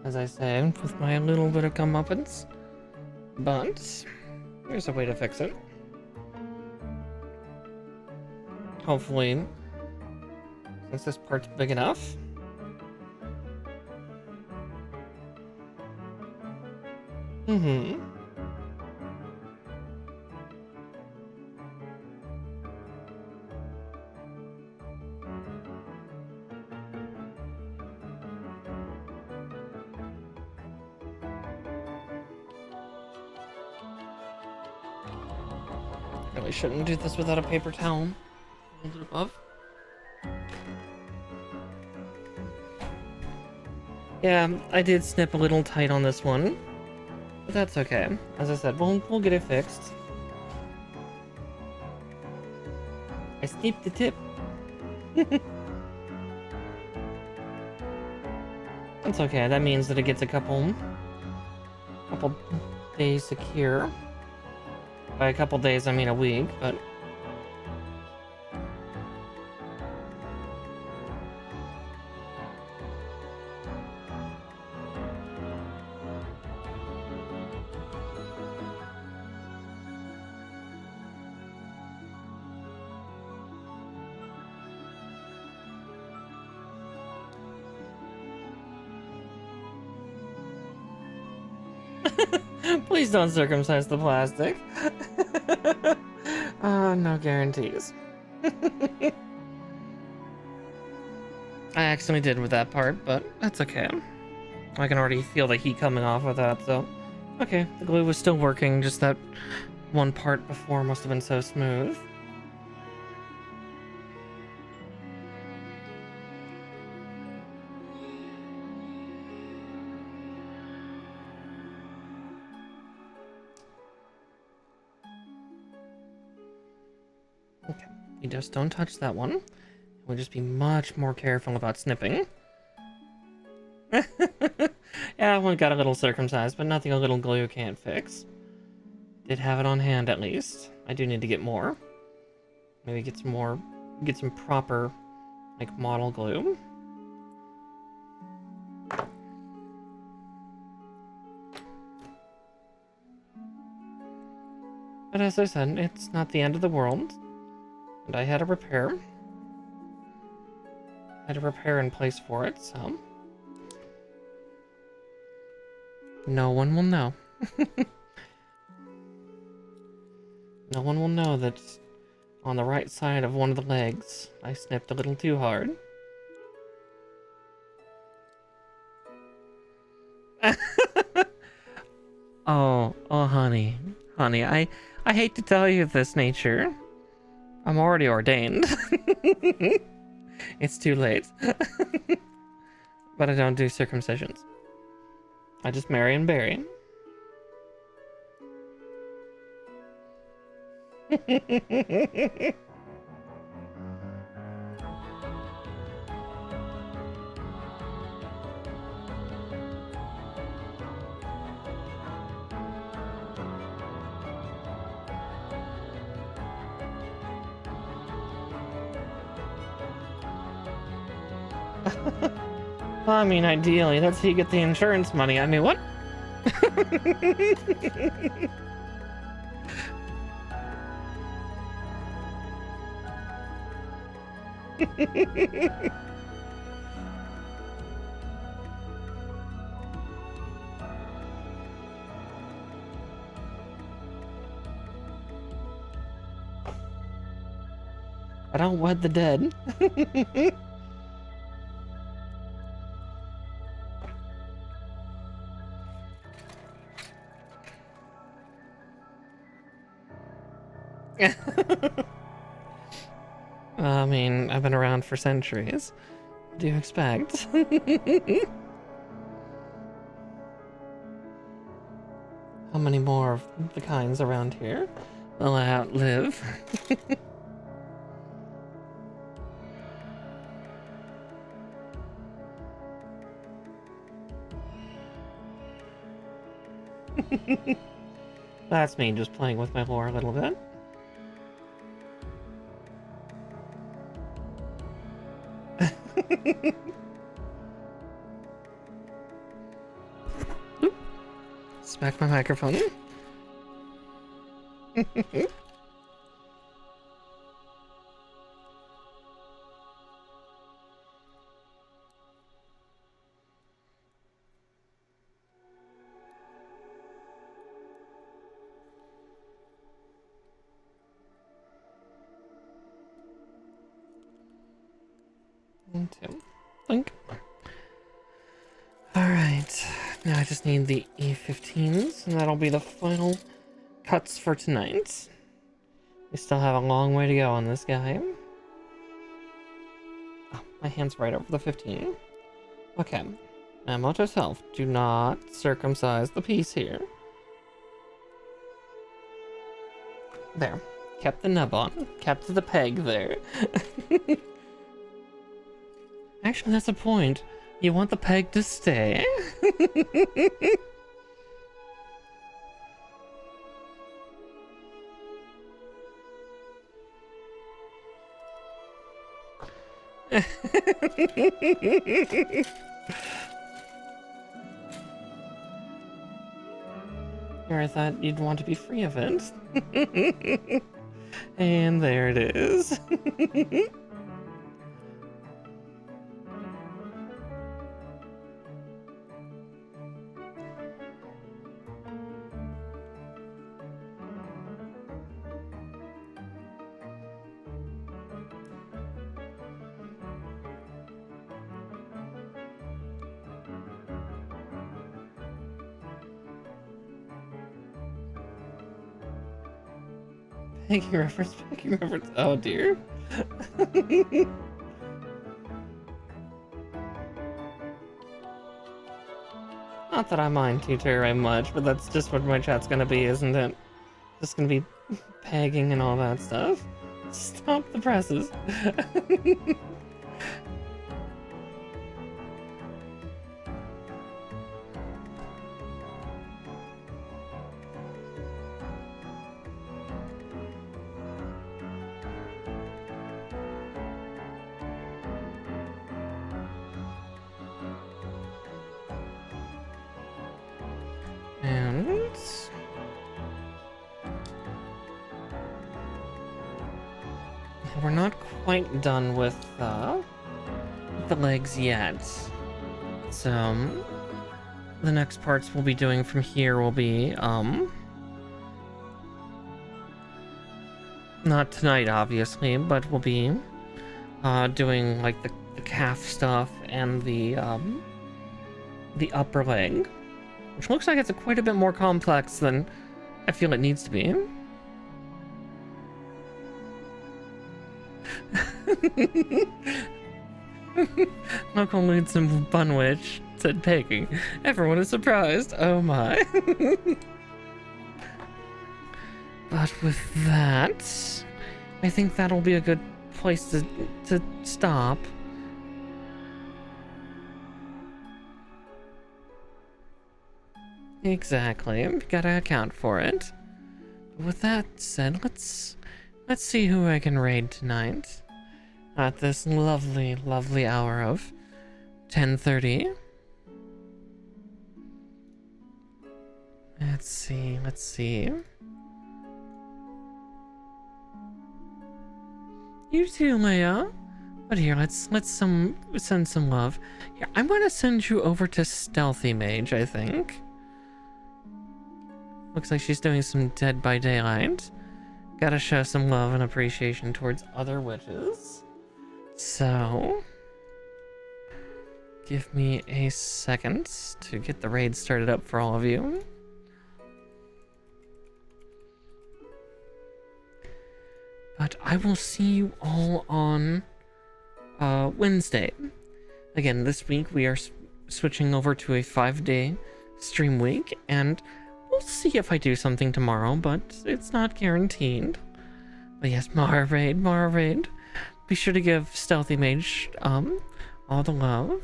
As I say, with my little bit of comeuppance. But there's a way to fix it. Hopefully, since this part's big enough. Really shouldn't do this without a paper towel. Hold it above. Yeah, I did snip a little tight on this one, but that's okay. As I said, we'll get it fixed. I snipped the tip. That's okay. That means that it gets a couple days to cure. By a couple days, I mean a week, but. Please don't circumcise the plastic. No guarantees. I accidentally did with that part, but that's okay. I can already feel the heat coming off of that, so... Okay, the glue was still working, just that one part before must have been so smooth. Okay, we just don't touch that one. We'll just be much more careful about snipping. Yeah, one got a little circumcised, but nothing a little glue can't fix. Did have it on hand at least. I do need to get more. Maybe get some proper, like, model glue. But as I said, it's not the end of the world. And I had a repair. In place for it, so... No one will know. No one will know that on the right side of one of the legs, I snipped a little too hard. Oh, honey. Honey, I hate to tell you this, nature. I'm already ordained. It's too late. But I don't do circumcisions. I just marry and bury. Well, I mean, ideally, that's how you get the insurance money. I mean, what? I don't wed the dead. I mean, I've been around for centuries. What do you expect? How many more of the kinds around here will I outlive? That's me just playing with my lore a little bit. Oop. Smack my microphone. Two. Blink. Alright. Now I just need the E15s, and that'll be the final cuts for tonight. We still have a long way to go on this guy. Oh, my hand's right over the 15. Okay. Now, note to self, do not circumcise the piece here. There. Kept the nub on. Kept the peg there. Actually, that's a point. You want the peg to stay? Here, I thought you'd want to be free of it. And there it is. Pegging reference, pegging reference. Oh dear. Not that I mind too very much, but that's just what my chat's gonna be, isn't it? Just gonna be pegging and all that stuff. Stop the presses. And we're not quite done with the legs yet. So the next parts we'll be doing from here will be not tonight obviously, but we'll be doing like the calf stuff and the upper leg, which looks like it's quite a bit more complex than I feel it needs to be. Local 𝗙𝗵𝘁 said pegging. Everyone is surprised. Oh my. But with that, I think that'll be a good place to stop. Exactly. Gotta account for it. But with that said, let's see who I can raid tonight at this lovely, lovely hour of 10:30. Let's see. You too, Leia. But here, let's send some love. Here, I'm gonna send you over to 𝗙𝗵𝘁, I think. Looks like she's doing some Dead by Daylight. Gotta show some love and appreciation towards other witches. So, give me a second to get the raid started up for all of you. But I will see you all on Wednesday. Again, this week we are switching over to a 5-day stream week, and we'll see if I do something tomorrow, but it's not guaranteed. But yes, Mara raid. Be sure to give 𝗙𝗵𝘁 all the love.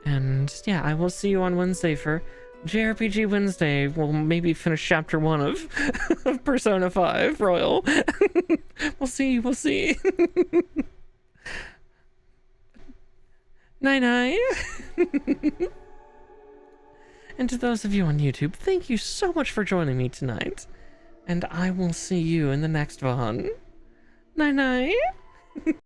And yeah, I will see you on Wednesday for JRPG Wednesday. We'll maybe finish chapter 1 of Persona 5 Royal. We'll see. Night. And to those of you on YouTube, thank you so much for joining me tonight. And I will see you in the next one. Night.